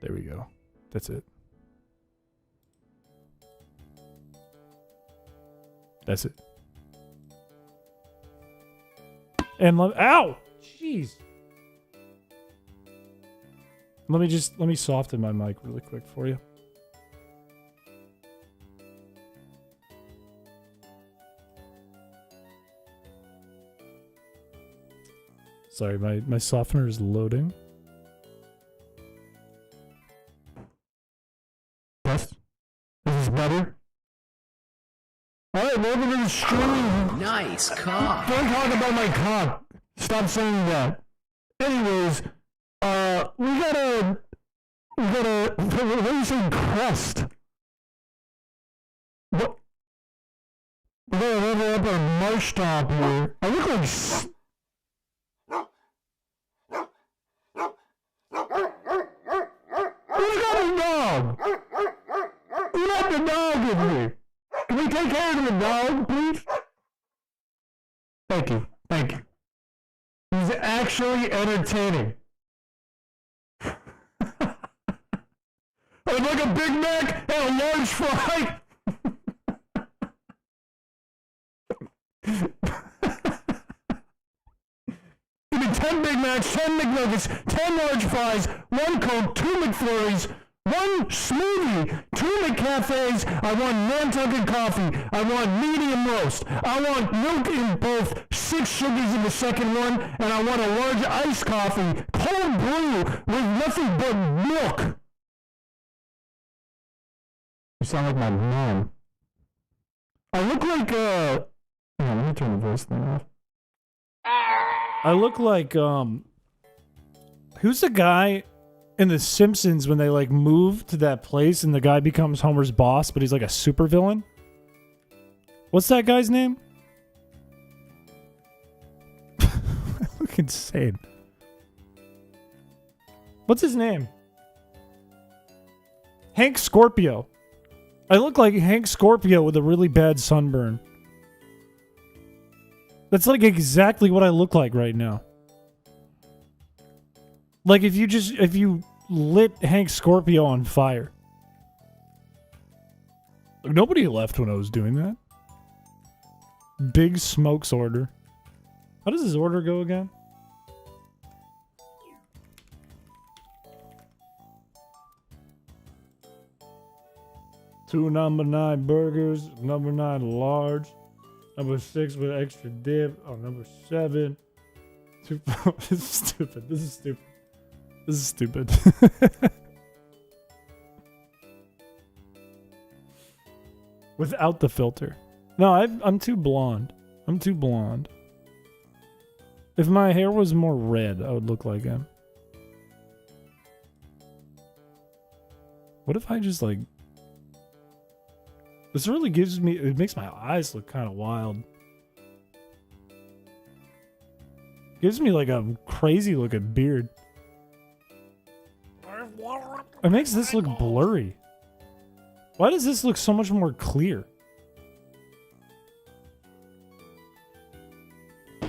There we go. That's it. That's it. And ow! Jeez. Let me soften my mic really quick for you. Sorry, my softener is loading. Yes. This is better. Alright, welcome to the stream. Nice cock. Don't talk about my cock. Stop saying that. Anyways, we gotta what are you saying, crust? What? We gotta level up our marsh top here. I look like Who's got a dog? Who let the dog in here? Can we take care of the dog, please? actually entertaining. I'd like a Big Mac and a large fry. Give me 10 Big Macs, 10 McNuggets, 10 large fries, 1 Coke, 2 McFlurries, 1 smoothie, 2 McCafes. I want Nantucket coffee. I want medium roast. I want milk in both, 6 sugars in the second one, and I want a large iced coffee, cold brew with nothing but milk. You sound like my mom. I look like, let me turn the voice thing off. I look like, who's the guy in The Simpsons when they, like, move to that place and the guy becomes Homer's boss, but he's like a supervillain? What's that guy's name? I look insane. What's his name? Hank Scorpio. I look like Hank Scorpio with a really bad sunburn. That's like exactly what I look like right now. Like if you lit Hank Scorpio on fire. Like, nobody left when I was doing that. Big Smoke's order. How does his order go again? Two number 9 burgers, number 9 large, number 6 with extra dip, number 7. This is stupid. This is stupid. This is stupid. Without the filter. No, I'm too blonde. I'm too blonde. If my hair was more red, I would look like him. What if I just like... This really gives me... It makes my eyes look kind of wild. Gives me like a crazy looking beard. It makes this look blurry. Why does this look so much more clear?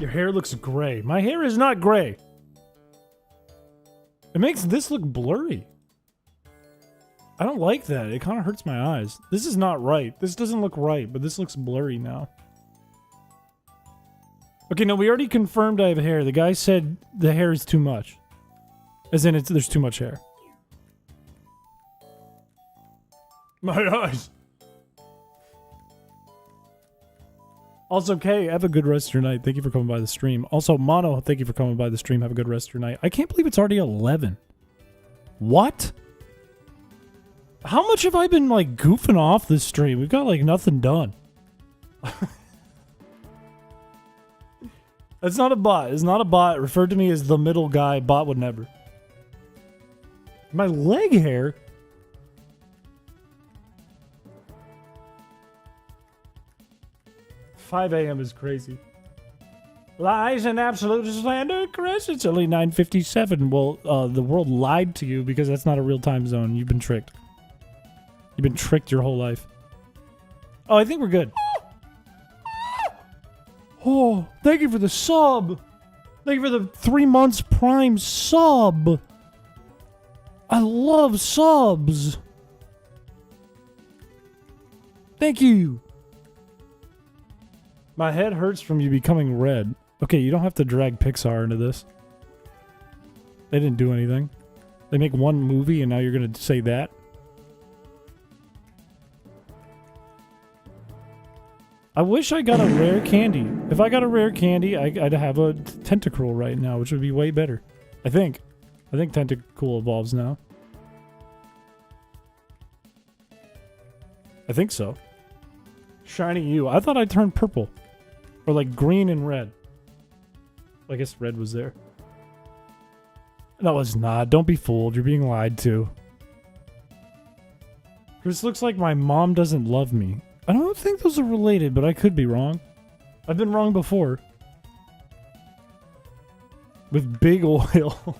Your hair looks gray. My hair is not gray. It makes this look blurry. I don't like that. It kind of hurts my eyes. This is not right. This doesn't look right, but this looks blurry now. Okay, no, we already confirmed I have hair. The guy said the hair is too much. As in, there's too much hair. My eyes. Also, Kay, have a good rest of your night. Thank you for coming by the stream. Also, Mono, thank you for coming by the stream. Have a good rest of your night. I can't believe it's already 11. What? How much have I been, like, goofing off this stream? We've got, like, nothing done. That's not a bot. It's not a bot. Referred to me as the middle guy. Bot would never. My leg hair? $5 a.m. is crazy. Lies and absolute slander, Chris. It's only 9:57. Well, the world lied to you because that's not a real time zone. You've been tricked. You've been tricked your whole life. Oh, I think we're good. Oh, thank you for the sub. Thank you for the 3 months Prime sub. I love subs. Thank you. My head hurts from you becoming red. Okay, you don't have to drag Pixar into this. They didn't do anything. They make one movie and now you're going to say that? I wish I got a rare candy. If I got a rare candy, I'd have a Tentacruel right now, which would be way better. I think. I think Tentacruel evolves now. I think so. Shiny you. I thought I turned purple. Or like green and red. I guess red was there. No, it's not. Don't be fooled. You're being lied to. This looks like my mom doesn't love me. I don't think those are related, but I could be wrong. I've been wrong before. With big oil.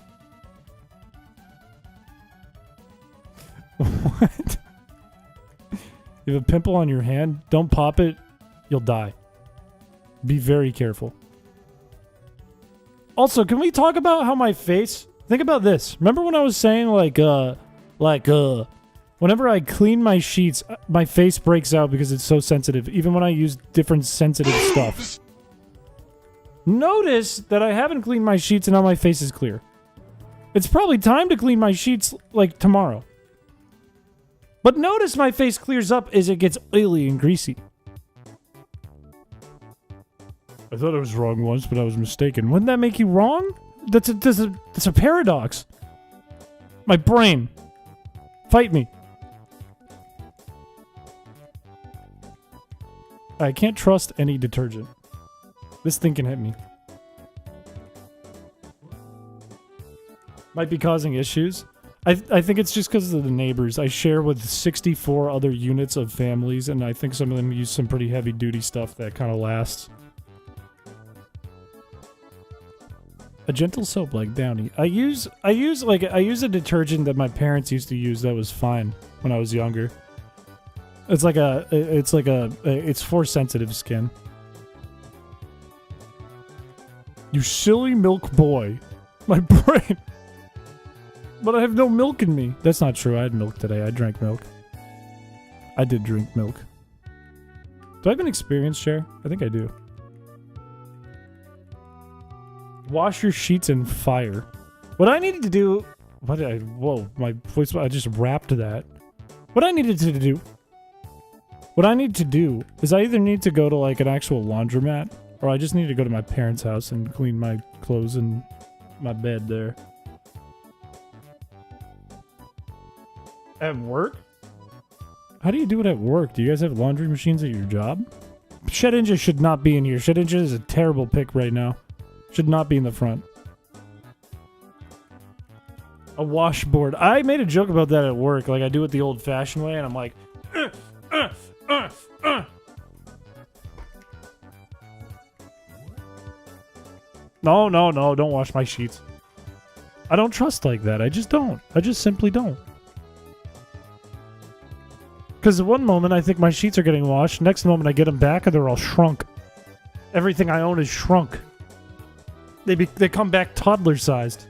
What? You have a pimple on your hand? Don't pop it. You'll die. Be very careful. Also, can we talk about how my face... Think about this. Remember when I was saying, whenever I clean my sheets, my face breaks out because it's so sensitive, even when I use different sensitive stuff. Notice that I haven't cleaned my sheets and now my face is clear. It's probably time to clean my sheets, like, tomorrow. But notice my face clears up as it gets oily and greasy. I thought I was wrong once, but I was mistaken. Wouldn't that make you wrong? That's a paradox. My brain. Fight me. I can't trust any detergent. This thing can hit me. Might be causing issues. I think it's just because of the neighbors. I share with 64 other units of families, and I think some of them use some pretty heavy-duty stuff that kind of lasts. A gentle soap like Downy. I use a detergent that my parents used to use that was fine when I was younger. It's for sensitive skin. You silly milk boy. My brain. But I have no milk in me. That's not true. I had milk today. I drank milk. I did drink milk. Do I have an experience share? I think I do. Wash your sheets in fire. What I needed to do... Whoa, my voice... I just rapped that. What I need to do is I either need to go to, like, an actual laundromat, or I just need to go to my parents' house and clean my clothes and my bed there. At work? How do you do it at work? Do you guys have laundry machines at your job? Shed Ninja should not be in here. Shed Ninja is a terrible pick right now. Should not be in the front. A washboard. I made a joke about that at work. Like, I do it the old-fashioned way, and I'm like... No, don't wash my sheets. I don't trust like that. I just don't. I just simply don't. Because one moment I think my sheets are getting washed, next moment I get them back and they're all shrunk. Everything I own is shrunk. They come back toddler-sized.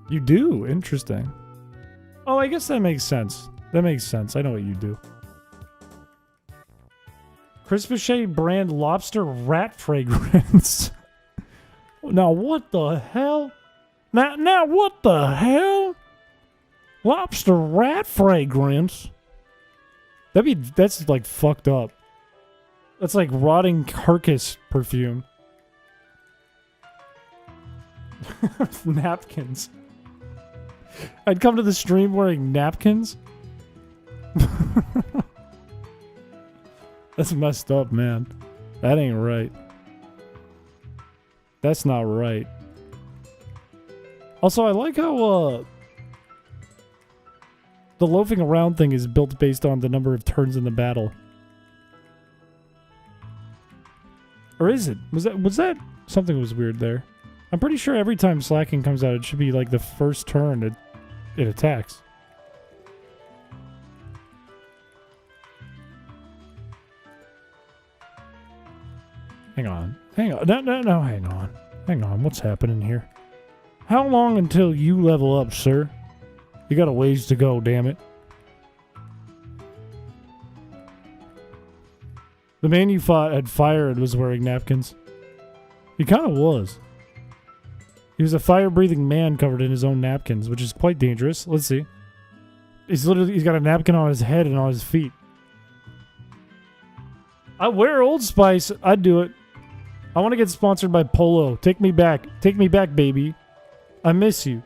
You do? Interesting. Oh, I guess that makes sense. That makes sense. I know what you do. Chrispiche brand lobster rat fragrance. Now what the hell? Now what the hell? Lobster rat fragrance? That's like fucked up. That's like rotting carcass perfume. Napkins. I'd come to the stream wearing napkins. That's messed up, man. That ain't right. That's not right. Also, I like how the loafing around thing is built based on the number of turns in the battle. Or is it? Was that something was weird there? I'm pretty sure every time slacking comes out, it should be like the first turn it attacks. Hang on. No, hang on. What's happening here? How long until you level up, sir? You got a ways to go, damn it. The man you fought had fire and was wearing napkins. He kind of was. He was a fire-breathing man covered in his own napkins, which is quite dangerous. Let's see. He's got a napkin on his head and on his feet. I wear Old Spice. I'd do it. I want to get sponsored by Polo. Take me back. Take me back, baby. I miss you.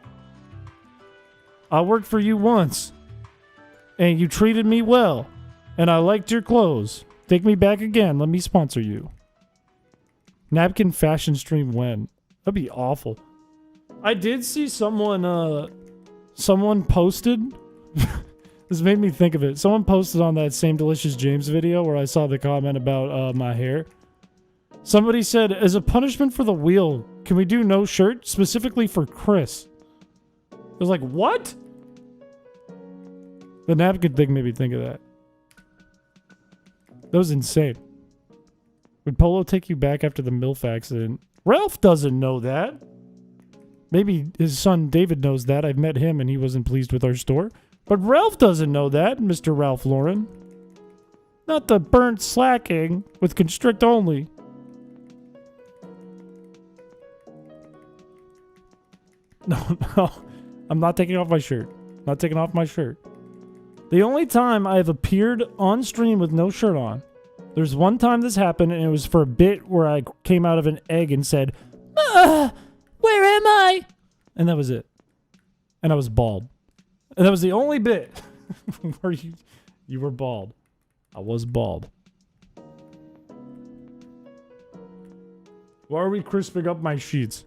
I worked for you once. And you treated me well. And I liked your clothes. Take me back again. Let me sponsor you. Napkin fashion stream when? That'd be awful. I did see someone posted. This made me think of it. Someone posted on that same Delicious James video where I saw the comment about my hair. Somebody said, as a punishment for the wheel, can we do no shirt specifically for Chris? I was like, what? The napkin thing made me think of that. That was insane. Would Polo take you back after the MILF accident? Ralph doesn't know that. Maybe his son David knows that. I've met him and he wasn't pleased with our store. But Ralph doesn't know that, Mr. Ralph Lauren. Not the burnt slacking with Constrict only. No. I'm not taking off my shirt. Not taking off my shirt. The only time I have appeared on stream with no shirt on, there's one time this happened, and it was for a bit where I came out of an egg and said, where am I? And that was it. And I was bald. And that was the only bit where you were bald. I was bald. Why are we crisping up my sheets?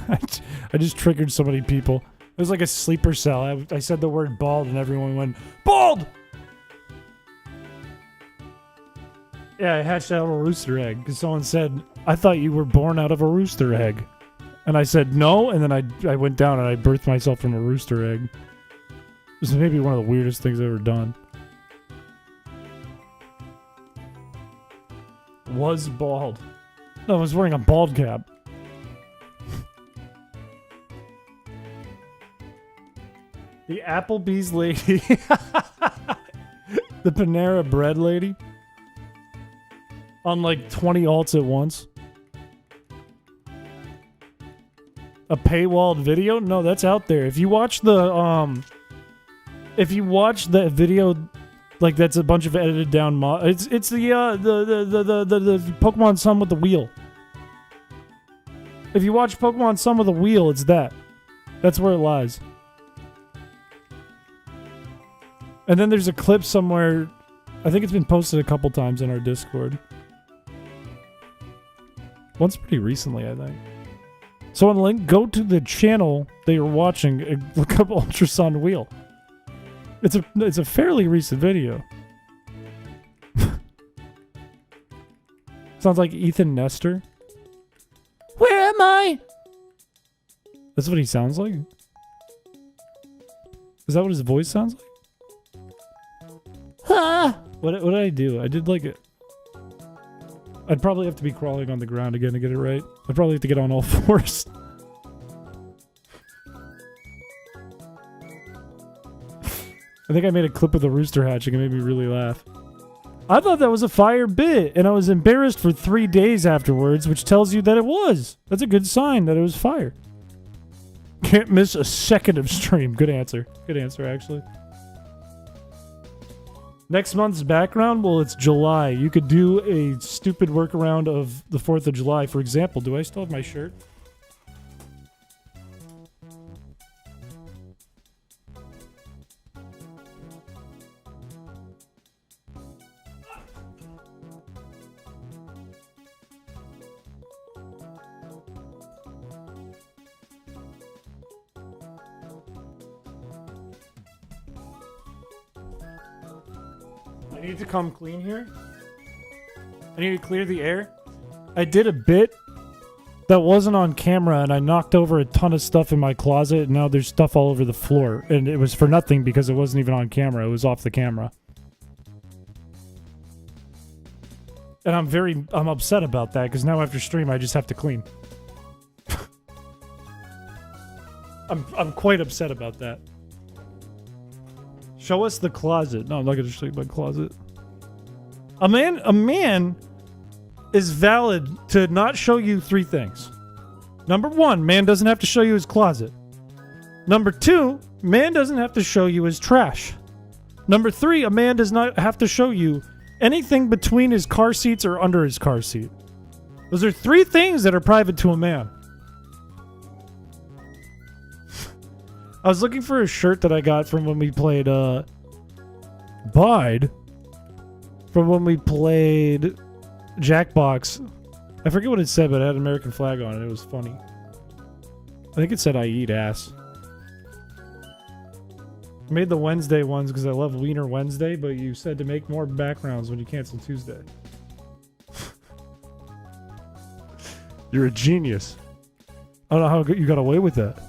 I just triggered so many people. It was like a sleeper cell. I said the word bald and everyone went, BALD! Yeah, I hatched out of a rooster egg because someone said, I thought you were born out of a rooster egg. And I said no, and then I went down and I birthed myself from a rooster egg. This is maybe one of the weirdest things I've ever done. Was bald. No, I was wearing a bald cap. The Applebee's lady. The Panera Bread lady. On like 20 alts at once. A paywalled video? No, that's out there. If you watch the video, like that's a bunch of edited down it's the Pokemon Sun with the wheel. If you watch Pokemon Sun with the wheel, it's that. That's where it lies. And then there's a clip somewhere. I think it's been posted a couple times in our Discord. Once pretty recently, I think. So on link, go to the channel that you're watching and look up Ultrasun Wheel. It's a fairly recent video. Sounds like Ethan Nestor. Where am I? That's what he sounds like? Is that what his voice sounds like? Ah! What did I do? I did like it. I'd probably have to be crawling on the ground again to get it right. I'd probably have to get on all fours. I think I made a clip of the rooster hatching and it made me really laugh. I thought that was a fire bit, and I was embarrassed for 3 days afterwards, which tells you that it was. That's a good sign that it was fire. Can't miss a second of stream. Good answer. Good answer, actually. Next month's background? Well, it's July. You could do a stupid workaround of the 4th of July. For example, do I still have my shirt? I need to come clean here. I need to clear the air. I did a bit that wasn't on camera, and I knocked over a ton of stuff in my closet, and now there's stuff all over the floor. And it was for nothing because it wasn't even on camera. It was off the camera. And I'm upset about that, because now after stream, I just have to clean. I'm quite upset about that. Show us the closet. No, I'm not going to show you my closet. A man is valid to not show you 3 things. Number 1, man doesn't have to show you his closet. Number 2, man doesn't have to show you his trash. Number 3, a man does not have to show you anything between his car seats or under his car seat. Those are 3 things that are private to a man. I was looking for a shirt that I got from when we played, Bide. From when we played Jackbox. I forget what it said, but it had an American flag on it. It was funny. I think it said, I eat ass. I made the Wednesday ones because I love Wiener Wednesday, but you said to make more backgrounds when you cancel Tuesday. You're a genius. I don't know how you got away with that.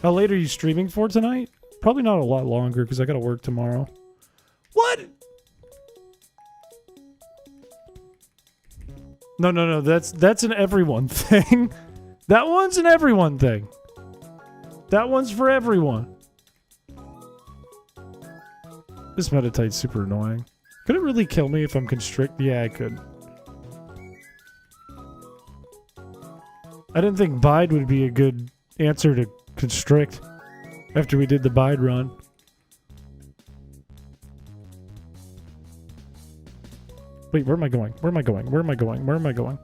How late are you streaming for tonight? Probably not a lot longer because I gotta work tomorrow. What? No. That's an everyone thing. That one's an everyone thing. That one's for everyone. This meditate's super annoying. Could it really kill me if I'm constrict? Yeah, it could. I didn't think bide would be a good answer to constrict after we did the bide run. Wait, where am I going? Where am I going? Where am I going? Where am I going?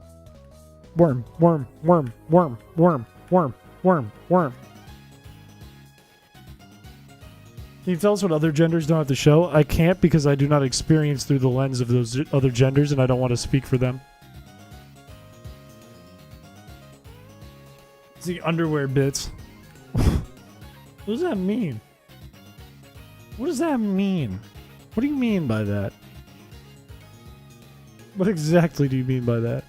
Worm, worm, worm, worm, worm, worm, worm, worm. Can you tell us what other genders don't have to show? I can't because I do not experience through the lens of those other genders and I don't want to speak for them. It's the underwear bits. What does that mean? What does that mean? What do you mean by that? What exactly do you mean by that?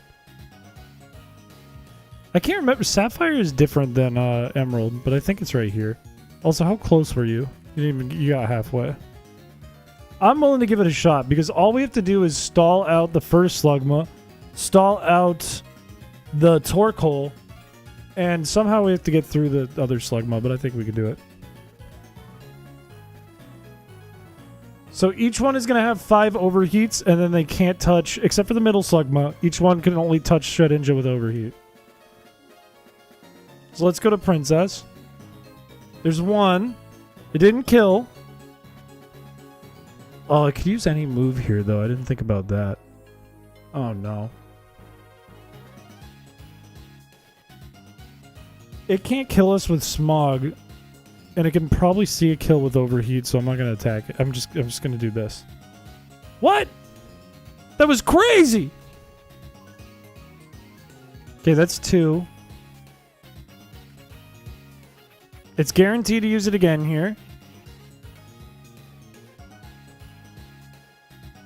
I can't remember. Sapphire is different than Emerald, but I think it's right here. Also, how close were you? You got halfway. I'm willing to give it a shot because all we have to do is stall out the first slugma, stall out the torque hole, and somehow we have to get through the other slugma, but I think we can do it. So each one is going to have 5 overheats, and then they can't touch, except for the middle slugma, each one can only touch Shredinja with overheat. So let's go to Princess. There's one. It didn't kill. Oh, I could use any move here, though. I didn't think about that. Oh, no. It can't kill us with Smog, and it can probably see a kill with Overheat, so I'm not going to attack it. I'm just going to do this. What? That was crazy! Okay, that's 2. It's guaranteed to use it again here.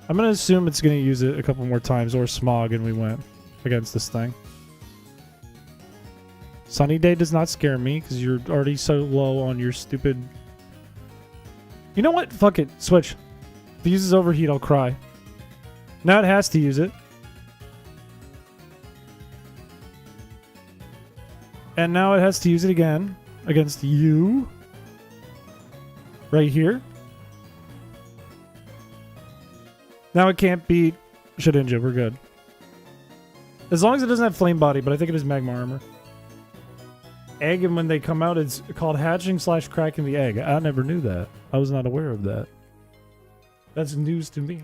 I'm going to assume it's going to use it a couple more times, or Smog, and we win against this thing. Sunny Day does not scare me, because you're already so low on your stupid... You know what? Fuck it. Switch. If it uses Overheat, I'll cry. Now it has to use it. And now it has to use it again. Against you. Right here. Now it can't beat Shedinja. We're good. As long as it doesn't have Flame Body, but I think it is Magma Armor. Egg, and when they come out, it's called hatching / cracking the egg. I never knew that. I was not aware of that. That's news to me.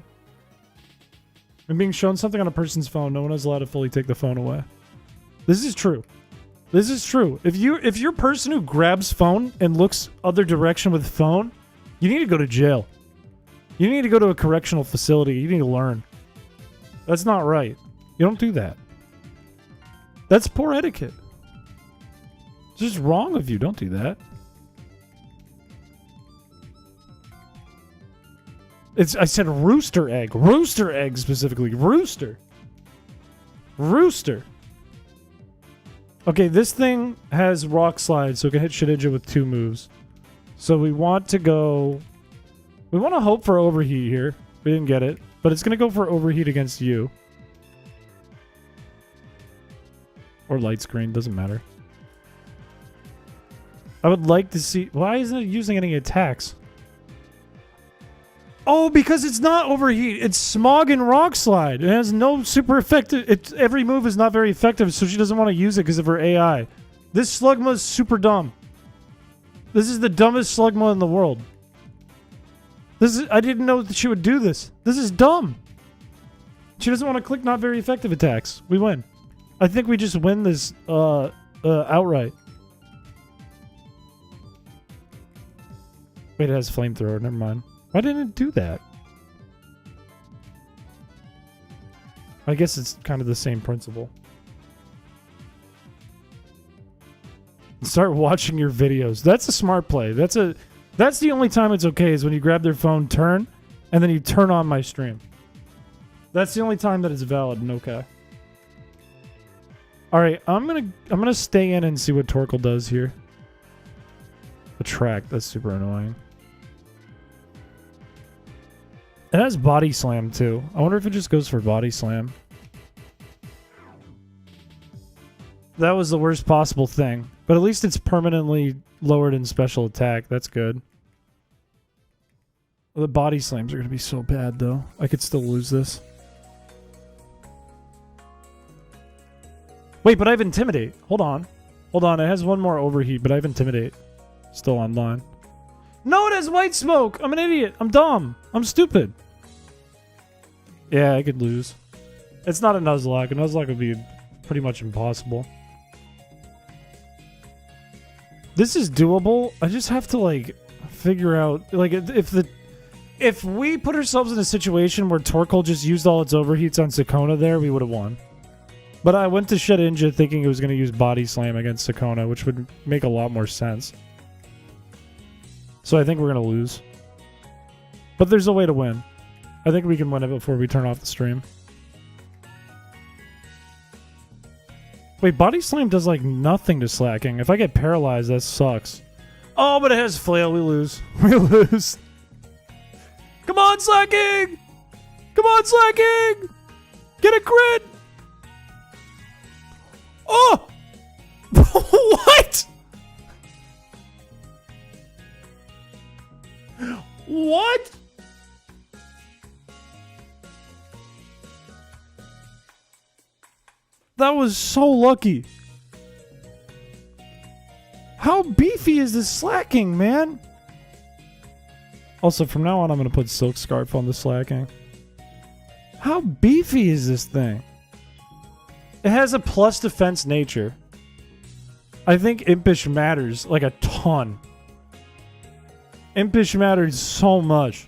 When being shown something on a person's phone, no one is allowed to fully take the phone away. This is true. This is true. If you're a person who grabs phone and looks other direction with phone, you need to go to jail. You need to go to a correctional facility. You need to learn. That's not right. You don't do that. That's poor etiquette. It's just wrong of you. Don't do that. I said rooster egg. Rooster egg specifically. Rooster. Rooster. Okay, this thing has Rock Slide, so it can hit Shedinja with 2 moves. So we want to go... We want to hope for Overheat here. We didn't get it. But it's going to go for Overheat against you. Or Light Screen, doesn't matter. I would like to see... Why isn't it using any attacks? Oh, because it's not Overheat. It's Smog and Rock Slide. It has no super effective... Every move is not very effective, so she doesn't want to use it because of her AI. This Slugma is super dumb. This is the dumbest Slugma in the world. I didn't know that she would do this. This is dumb. She doesn't want to click not very effective attacks. We win. I think we just win this outright. Wait, it has Flamethrower. Never mind. Why didn't it do that? I guess it's kind of the same principle. Start watching your videos. That's a smart play. That's the only time it's okay is when you grab their phone, turn, and then you turn on my stream. That's the only time that it's valid and okay. Alright, I'm gonna stay in and see what Torkoal does here. Attract, that's super annoying. It has Body Slam too. I wonder if it just goes for Body Slam. That was the worst possible thing. But at least it's permanently lowered in special attack. That's good. The body slams are going to be so bad, though. I could still lose this. Wait, but I have Intimidate. Hold on. Hold on. It has one more Overheat, but I have Intimidate. Still online. No, it has White Smoke! I'm an idiot. I'm dumb. I'm stupid. Yeah, I could lose. It's not a Nuzlocke. A Nuzlocke would be pretty much impossible. This is doable. I just have to, like, figure out... Like, if we put ourselves in a situation where Torkoal just used all its overheats on Sakona there, we would have won. But I went to Shedinja thinking it was going to use Body Slam against Sakona, which would make a lot more sense. So I think we're going to lose. But there's a way to win. I think we can win it before we turn off the stream. Wait, Body Slam does, like, nothing to Slacking. If I get paralyzed, that sucks. Oh, but it has Flail. We lose. We lose. Come on, Slacking! Come on, Slacking! Get a crit! Oh! What? What? That was so lucky. How beefy is this Slacking, man? Also, from now on, I'm going to put Silk Scarf on the Slacking. How beefy is this thing? It has a plus defense nature. I think Impish matters, like, a ton. Impish matters so much.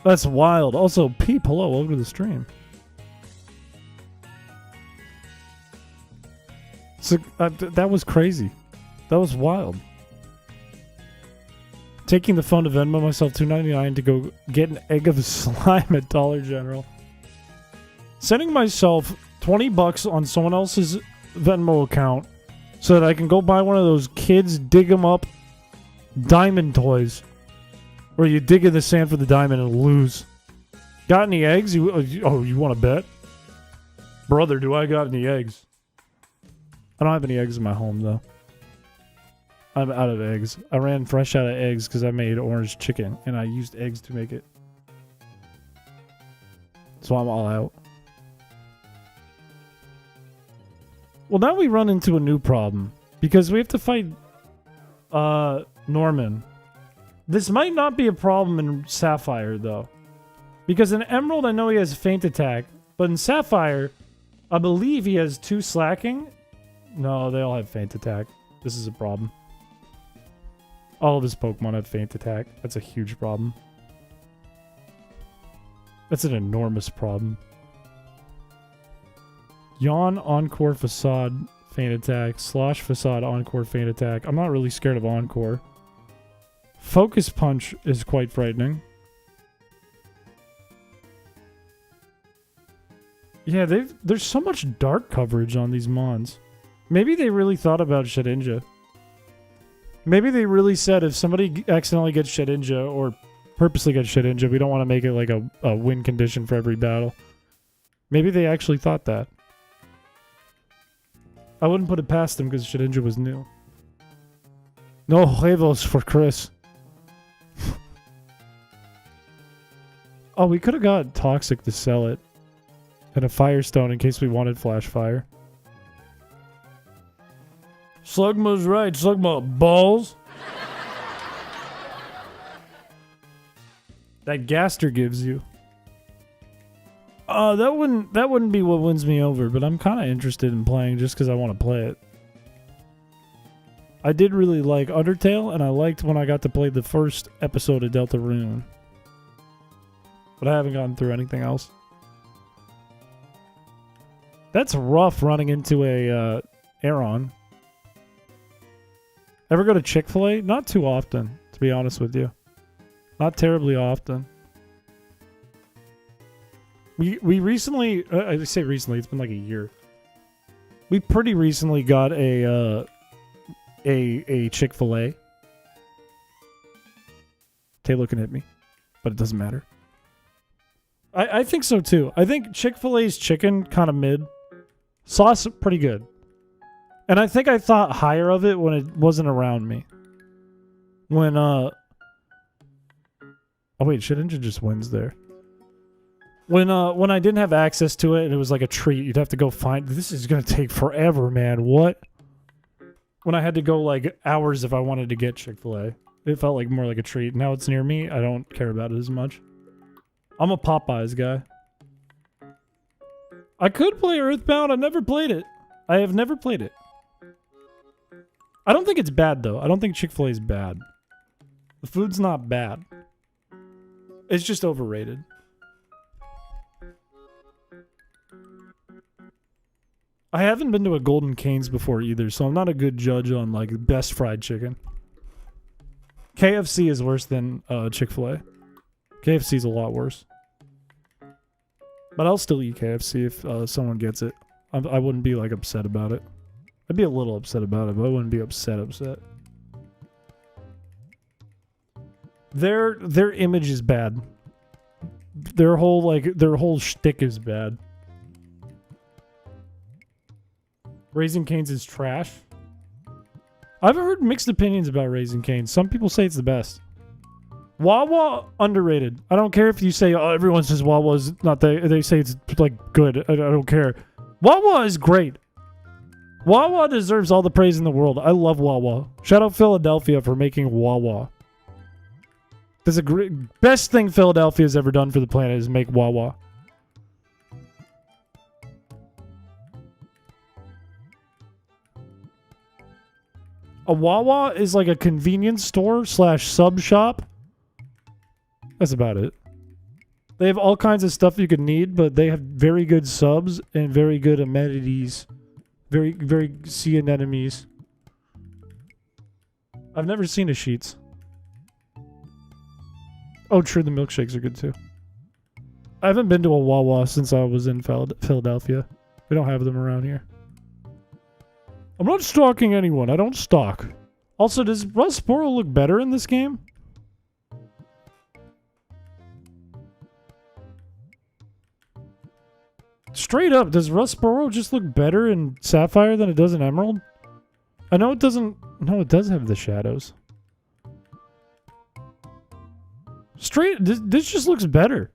That's wild. Also, Peep, hello, welcome to the stream. So, that was crazy. That was wild. Taking the phone to Venmo myself $2.99 to go get an egg of slime at Dollar General. Sending myself $20 on someone else's Venmo account so that I can go buy one of those kids dig 'em up diamond toys where you dig in the sand for the diamond and lose. Got any eggs? You want to bet? Brother, do I got any eggs? I don't have any eggs in my home, though. I'm out of eggs. I ran fresh out of eggs because I made orange chicken, and I used eggs to make it. So I'm all out. Well, now we run into a new problem, because we have to fight Norman. This might not be a problem in Sapphire, though. Because in Emerald, I know he has Feint Attack, but in Sapphire, I believe he has 2 Slacking. No, they all have Feint Attack. This is a problem. All of his Pokemon have Feint Attack. That's a huge problem. That's an enormous problem. Yawn, Encore, Facade, Feint Attack. Slosh, Facade, Encore, Feint Attack. I'm not really scared of Encore. Focus Punch is quite frightening. Yeah, there's so much dark coverage on these Mons. Maybe they really thought about Shedinja. Maybe they really said if somebody accidentally gets Shedinja or purposely gets Shedinja, we don't want to make it like a win condition for every battle. Maybe they actually thought that. I wouldn't put it past them because Shedinja was new. No huevos for Chris. Oh, we could have got Toxic to sell it. And a Firestone in case we wanted Flash Fire. Slugma's right. Slugma balls. That Gaster gives you. That wouldn't be what wins me over, but I'm kind of interested in playing just because I want to play it. I did really like Undertale, and I liked when I got to play the first episode of Deltarune. But I haven't gotten through anything else. That's rough running into a Aeron. Ever go to Chick-fil-A? Not too often, to be honest with you. Not terribly often. We recently, I say recently, it's been like a year. We pretty recently got a Chick-fil-A. Taylor can hit me, but it doesn't matter. I think so too. I think Chick-fil-A's chicken kind of mid. Sauce pretty good. And I think I thought higher of it when it wasn't around me. When oh wait, shit engine just wins there. When I didn't have access to it and it was like a treat, you'd have to go find. This is gonna take forever, man. What? When I had to go like hours if I wanted to get Chick-fil-A, it felt like more like a treat. Now it's near me. I don't care about it as much. I'm a Popeyes guy. I could play Earthbound. I never played it. I have never played it. I don't think it's bad though. I don't think Chick-fil-A is bad. The food's not bad. It's just overrated. I haven't been to a Golden Canes before either, so I'm not a good judge on like best fried chicken. KFC is worse than Chick-fil-A. KFC is a lot worse. But I'll still eat KFC if someone gets it. I wouldn't be like upset about it. I'd be a little upset about it, but I wouldn't be upset. Their image is bad. Their whole shtick is bad. Raising Cane's is trash. I've heard mixed opinions about Raising Cane's. Some people say it's the best. Wawa, underrated. I don't care if you say, oh, everyone says Wawa's not they say it's like good. I don't care. Wawa is great. Wawa deserves all the praise in the world. I love Wawa. Shout out Philadelphia for making Wawa. That's a great best thing Philadelphia's ever done for the planet is make Wawa. A Wawa is like a convenience store / sub shop. That's about it. They have all kinds of stuff you could need, but they have very good subs and very good amenities. Very, very sea anemones. I've never seen a Sheetz. Oh, true, the milkshakes are good too. I haven't been to a Wawa since I was in Philadelphia. We don't have them around here. I'm not stalking anyone. I don't stalk. Also, does Rusporo look better in this game? Straight up, does Rusporo just look better in Sapphire than it does in Emerald? I know it doesn't... No, it does have the shadows. Straight... This just looks better.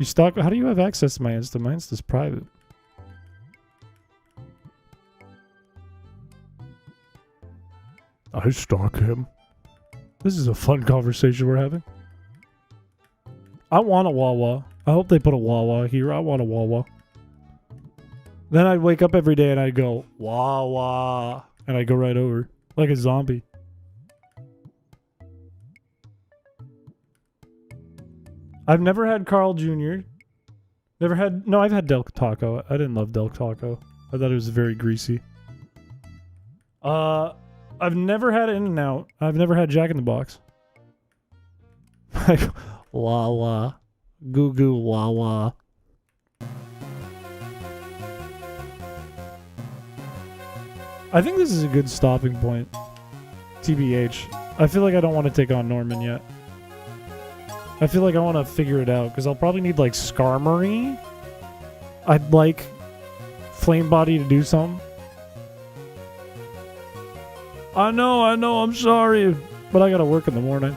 You stalk... How do you have access to my Insta? My Insta's private. I stalk him. This is a fun conversation we're having. I want a Wawa. I hope they put a Wawa here. I want a Wawa. Then I'd wake up every day and I'd go, Wawa. And I'd go right over. Like a zombie. I've never had Carl Jr. Never had... No, I've had Del Taco. I didn't love Del Taco. I thought it was very greasy. I've never had In-N-Out. I've never had Jack in the Box. Wawa. Goo goo Wawa. I think this is a good stopping point. TBH. I feel like I don't want to take on Norman yet. I feel like I want to figure it out, because I'll probably need, like, Skarmory. I'd like Flame Body to do something. I know, I'm sorry. But I gotta work in the morning.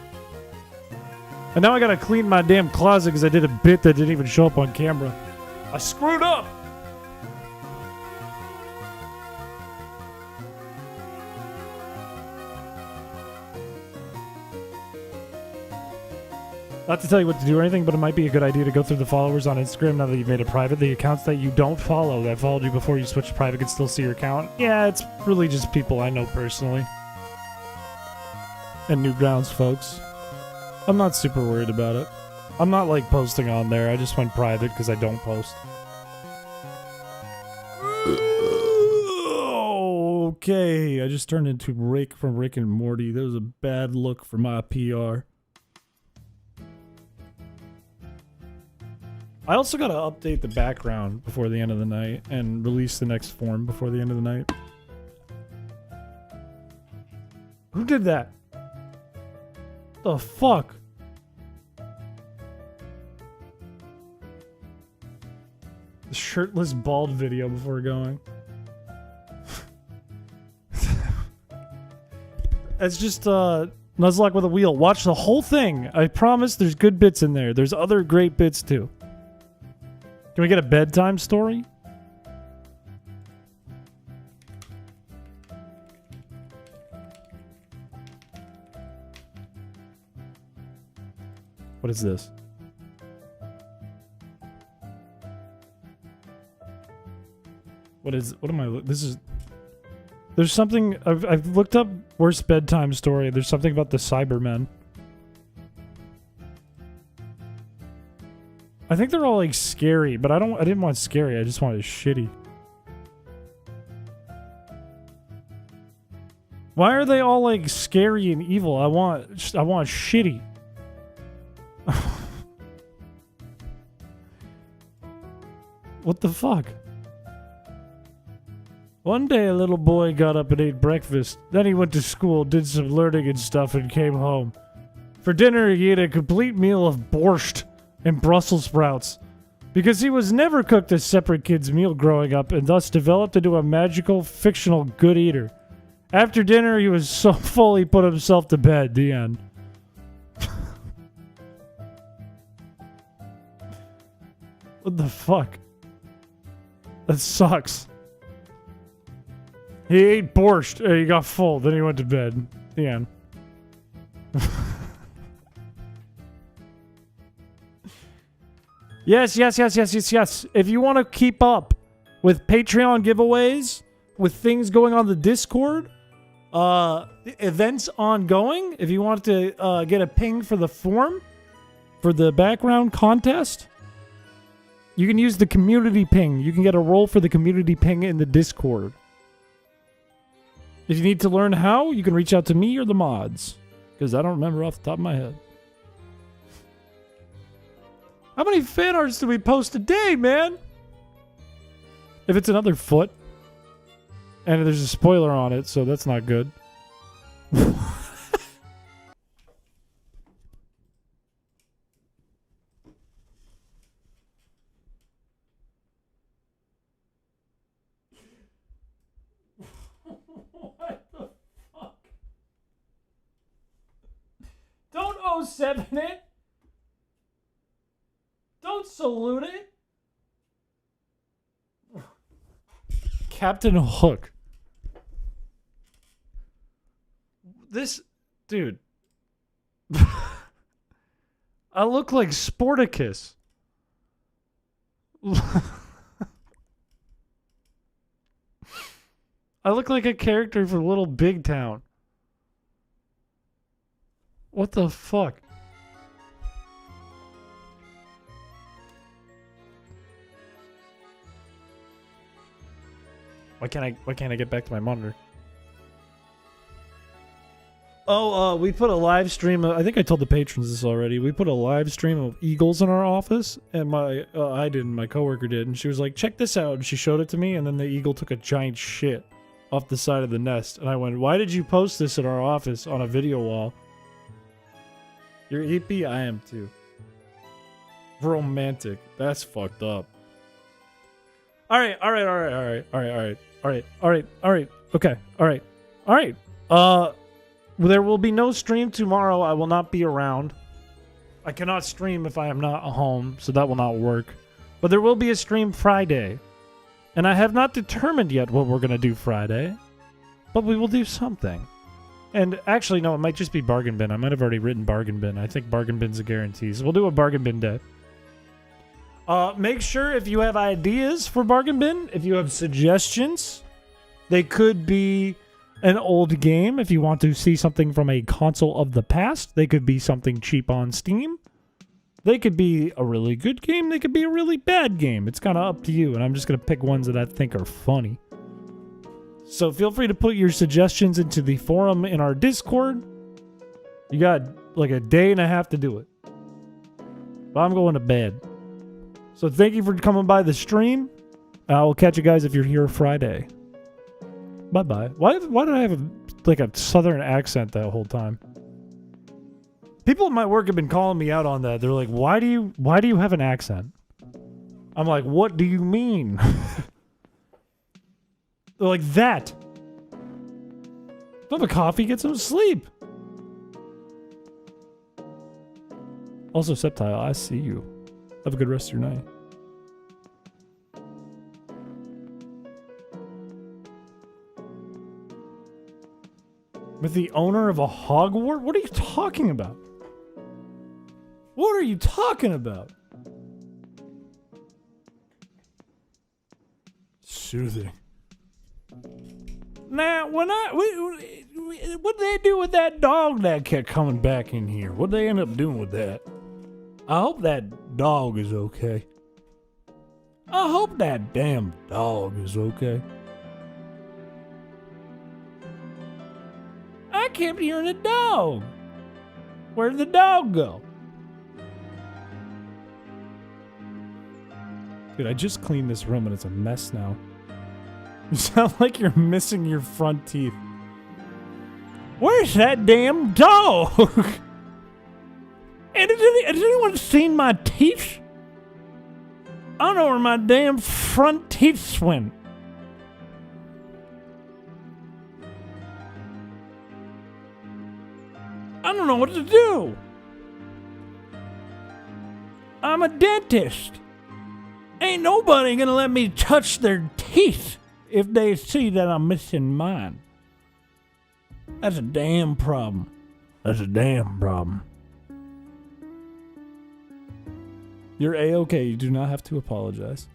And now I gotta clean my damn closet because I did a bit that didn't even show up on camera. I screwed up! Not to tell you what to do or anything, but it might be a good idea to go through the followers on Instagram now that you've made it private. The accounts that you don't follow, that followed you before you switched to private, can still see your account. Yeah, it's really just people I know personally. And Newgrounds folks. I'm not super worried about it. I'm not like posting on there. I just went private because I don't post. Okay, I just turned into Rick from Rick and Morty. That was a bad look for my PR. I also gotta update the background before the end of the night and release the next form before the end of the night. Who did that? The fuck? The shirtless bald video before going. It's just Nuzlocke with a wheel. Watch the whole thing. I promise there's good bits in there. There's other great bits too. Can we get a bedtime story? What is this? What am I? This is. There's something I've looked up worst bedtime story. There's something about the Cybermen. I think they're all like scary, but I didn't want scary. I just wanted shitty. Why are they all like scary and evil? I want shitty. What the fuck? One day a little boy got up and ate breakfast. Then he went to school, did some learning and stuff, and came home. For dinner, he ate a complete meal of borscht and Brussels sprouts. Because he was never cooked a separate kid's meal growing up, and thus developed into a magical, fictional good eater. After dinner, he was so full he put himself to bed. The end. What the fuck? That sucks. He ate borscht, and he got full, then he went to bed. The end. Yes. If you want to keep up with Patreon giveaways, with things going on the Discord, events ongoing, if you want to get a ping for the form, for the background contest, you can use the community ping. You can get a role for the community ping in the Discord. If you need to learn how, you can reach out to me or the mods. Because I don't remember off the top of my head. How many fan arts do we post a day, man? If it's another foot. And there's a spoiler on it, so that's not good. What the fuck? Don't 07 it. Don't salute it. Captain Hook. This dude. I look like Sporticus. I look like a character for Little Big Town. What the fuck? Why can't I get back to my monitor? Oh, we put a live stream. I think I told the patrons this already. We put a live stream of eagles in our office, and I didn't. My coworker did, and she was like, "Check this out," and she showed it to me, and then the eagle took a giant shit off the side of the nest, and I went, "Why did you post this in our office on a video wall?" You're hippie? I am too. Romantic. That's fucked up. All right. Okay. All right. There will be no stream tomorrow. I will not be around. I cannot stream if I am not home, so that will not work. But there will be a stream Friday. And I have not determined yet what we're going to do Friday. But we will do something. And actually, no, it might just be Bargain Bin. I might have already written Bargain Bin. I think Bargain Bin's a guarantee. So we'll do a Bargain Bin day. Make sure if you have ideas for Bargain Bin, if you have suggestions, they could be an old game. If you want to see something from a console of the past, they could be something cheap on Steam. They could be a really good game. They could be a really bad game. It's kind of up to you, and I'm just going to pick ones that I think are funny. So feel free to put your suggestions into the forum in our Discord. You got like a day and a half to do it. But I'm going to bed. So thank you for coming by the stream. I will catch you guys if you're here Friday. Bye-bye. Why did I have a southern accent that whole time? People at my work have been calling me out on that. They're like, why do you have an accent? I'm like, what do you mean? They're like, that. Have a coffee, get some sleep. Also, Septile, I see you. Have a good rest of your night. With the owner of a Hogwarts? What are you talking about? What are you talking about? Soothing. Now, what did they do with that dog that kept coming back in here? What did they end up doing with that? I hope that dog is okay. I hope that damn dog is okay. I kept hearing a dog. Where did the dog go? Dude, I just cleaned this room and it's a mess now. You sound like you're missing your front teeth. Where's that damn dog? And has anyone seen my teeth? I don't know where my damn front teeth went. I don't know what to do. I'm a dentist. Ain't nobody gonna let me touch their teeth if they see that I'm missing mine. That's a damn problem. That's a damn problem. You're A-okay. You do not have to apologize.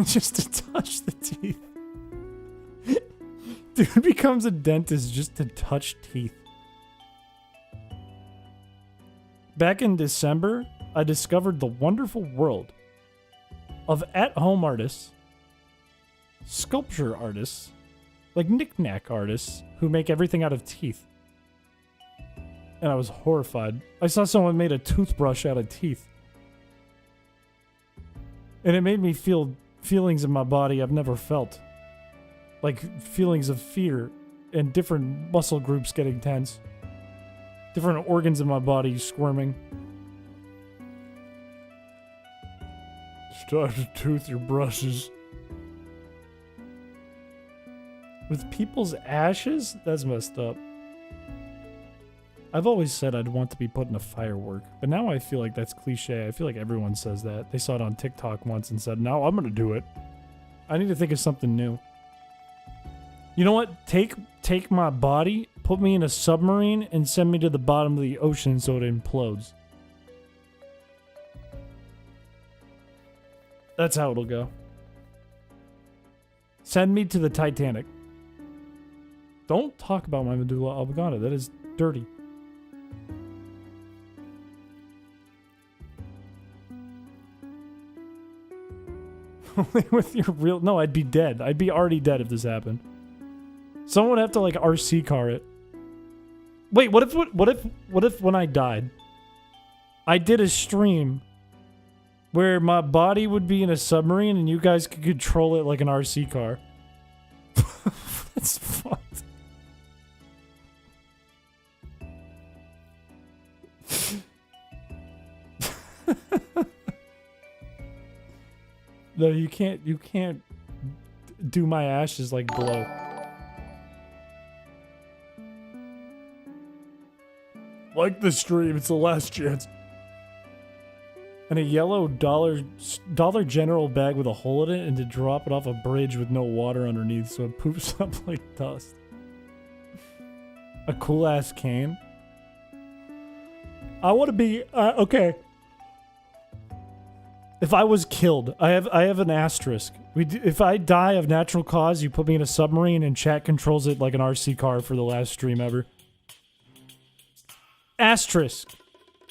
Just to touch the teeth. Dude becomes a dentist just to touch teeth. Back in December, I discovered the wonderful world of at-home artists, sculpture artists, like knick-knack artists who make everything out of teeth. And I was horrified. I saw someone made a toothbrush out of teeth. And it made me feel feelings in my body I've never felt. Like feelings of fear and different muscle groups getting tense. Different organs in my body squirming. Start to tooth your brushes. With people's ashes? That's messed up. I've always said I'd want to be put in a firework, but now I feel like that's cliche. I feel like everyone says that. They saw it on TikTok once and said, "No, I'm gonna do it." I need to think of something new. You know what? Take my body, put me in a submarine, and send me to the bottom of the ocean so it implodes. That's how it'll go. Send me to the Titanic. Don't talk about my medulla oblongata. That is dirty. Only with your real... No, I'd be dead. I'd be already dead if this happened. Someone would have to, like, RC car it. Wait, what if when I died, I did a stream where my body would be in a submarine and you guys could control it like an RC car? That's fucked. No, you can't do my ashes like glow. Like the stream, it's the last chance. And a yellow Dollar General bag with a hole in it, and to drop it off a bridge with no water underneath so it poops up like dust. A cool ass cane. I want to be okay. If I was killed, I have an asterisk. If I die of natural cause, you put me in a submarine and chat controls it like an RC car for the last stream ever. Asterisk.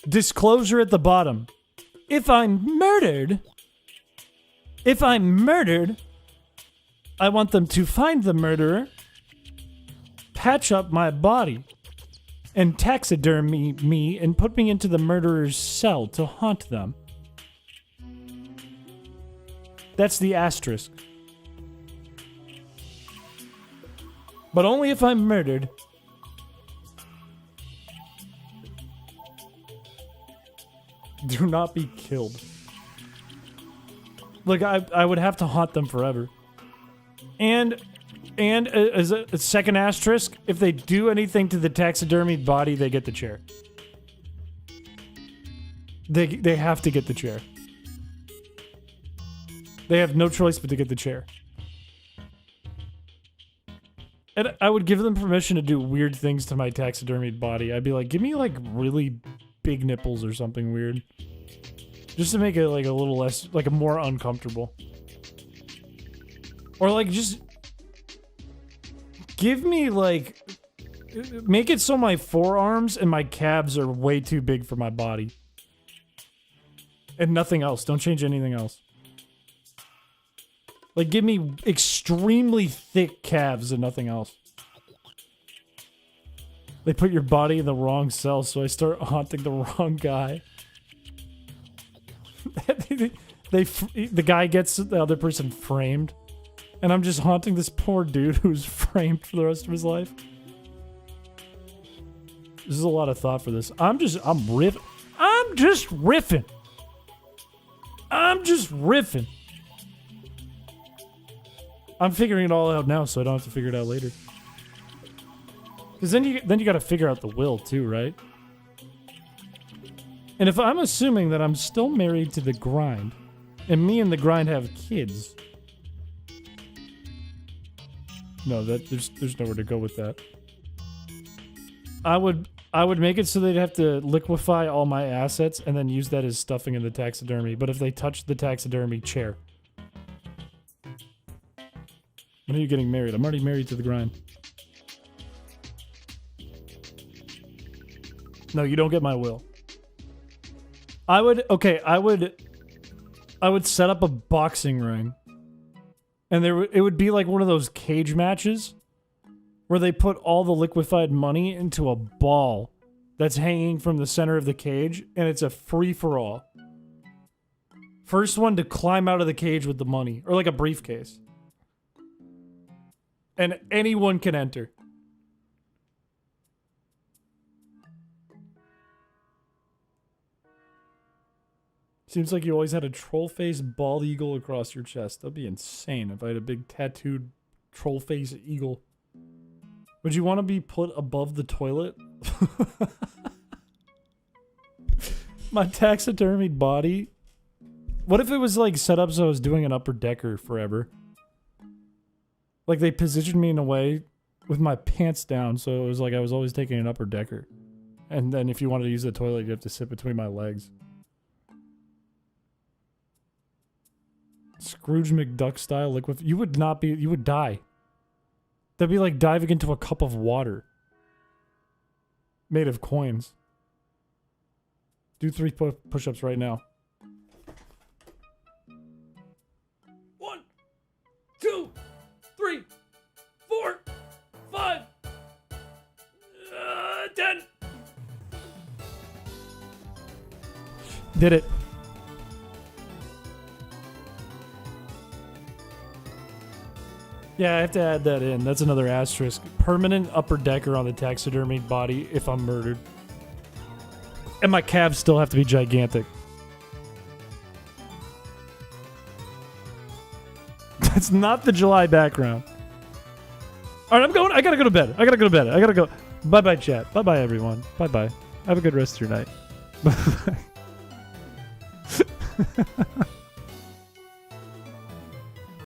Disclosure at the bottom. If I'm murdered, I want them to find the murderer, patch up my body, and taxidermy me and put me into the murderer's cell to haunt them. That's the asterisk. But only if I'm murdered. Do not be killed. Like, I would have to haunt them forever. And as a second asterisk, if they do anything to the taxidermied body, they get the chair. They have to get the chair. They have no choice but to get the chair. And I would give them permission to do weird things to my taxidermied body. I'd be like, give me like really big nipples or something weird. Just to make it like a little less, like a more uncomfortable. Or like just give me like, make it so my forearms and my calves are way too big for my body. And nothing else. Don't change anything else. Like, give me extremely thick calves and nothing else. They put your body in the wrong cell, so I start haunting the wrong guy. The guy gets the other person framed, and I'm just haunting this poor dude who's framed for the rest of his life. This is a lot of thought for this. I'm just riffing. I'm figuring it all out now, so I don't have to figure it out later. Because then you got to figure out the will too, right? And if I'm assuming that I'm still married to the grind, and me and the grind have kids, no, there's nowhere to go with that. I would make it so they'd have to liquefy all my assets and then use that as stuffing in the taxidermy. But if they touch the taxidermy, chair. When are you getting married? I'm already married to the grind. No, you don't get my will. I would set up a boxing ring. And it would be like one of those cage matches where they put all the liquefied money into a ball that's hanging from the center of the cage, and it's a free-for-all. First one to climb out of the cage with the money, or like a briefcase. And anyone can enter. Seems like you always had a troll face bald eagle across your chest. That'd be insane if I had a big tattooed troll face eagle. Would you want to be put above the toilet? My taxidermied body? What if it was like set up so I was doing an upper decker forever? Like they positioned me in a way with my pants down, so it was like I was always taking an upper decker. And then if you wanted to use the toilet, you have to sit between my legs. Scrooge McDuck style liquid. You would die. That'd be like diving into a cup of water. Made of coins. Do 3 push-ups right now. 1, 2, 3, 4, 5, 10. Did it. Yeah, I have to add that in. That's another asterisk. Permanent upper decker on the taxidermied body if I'm murdered. And my calves still have to be gigantic. That's not the July background. Alright, I'm going. I gotta go to bed. I gotta go. Bye-bye, chat. Bye-bye, everyone. Bye-bye. Have a good rest of your night. Bye-bye.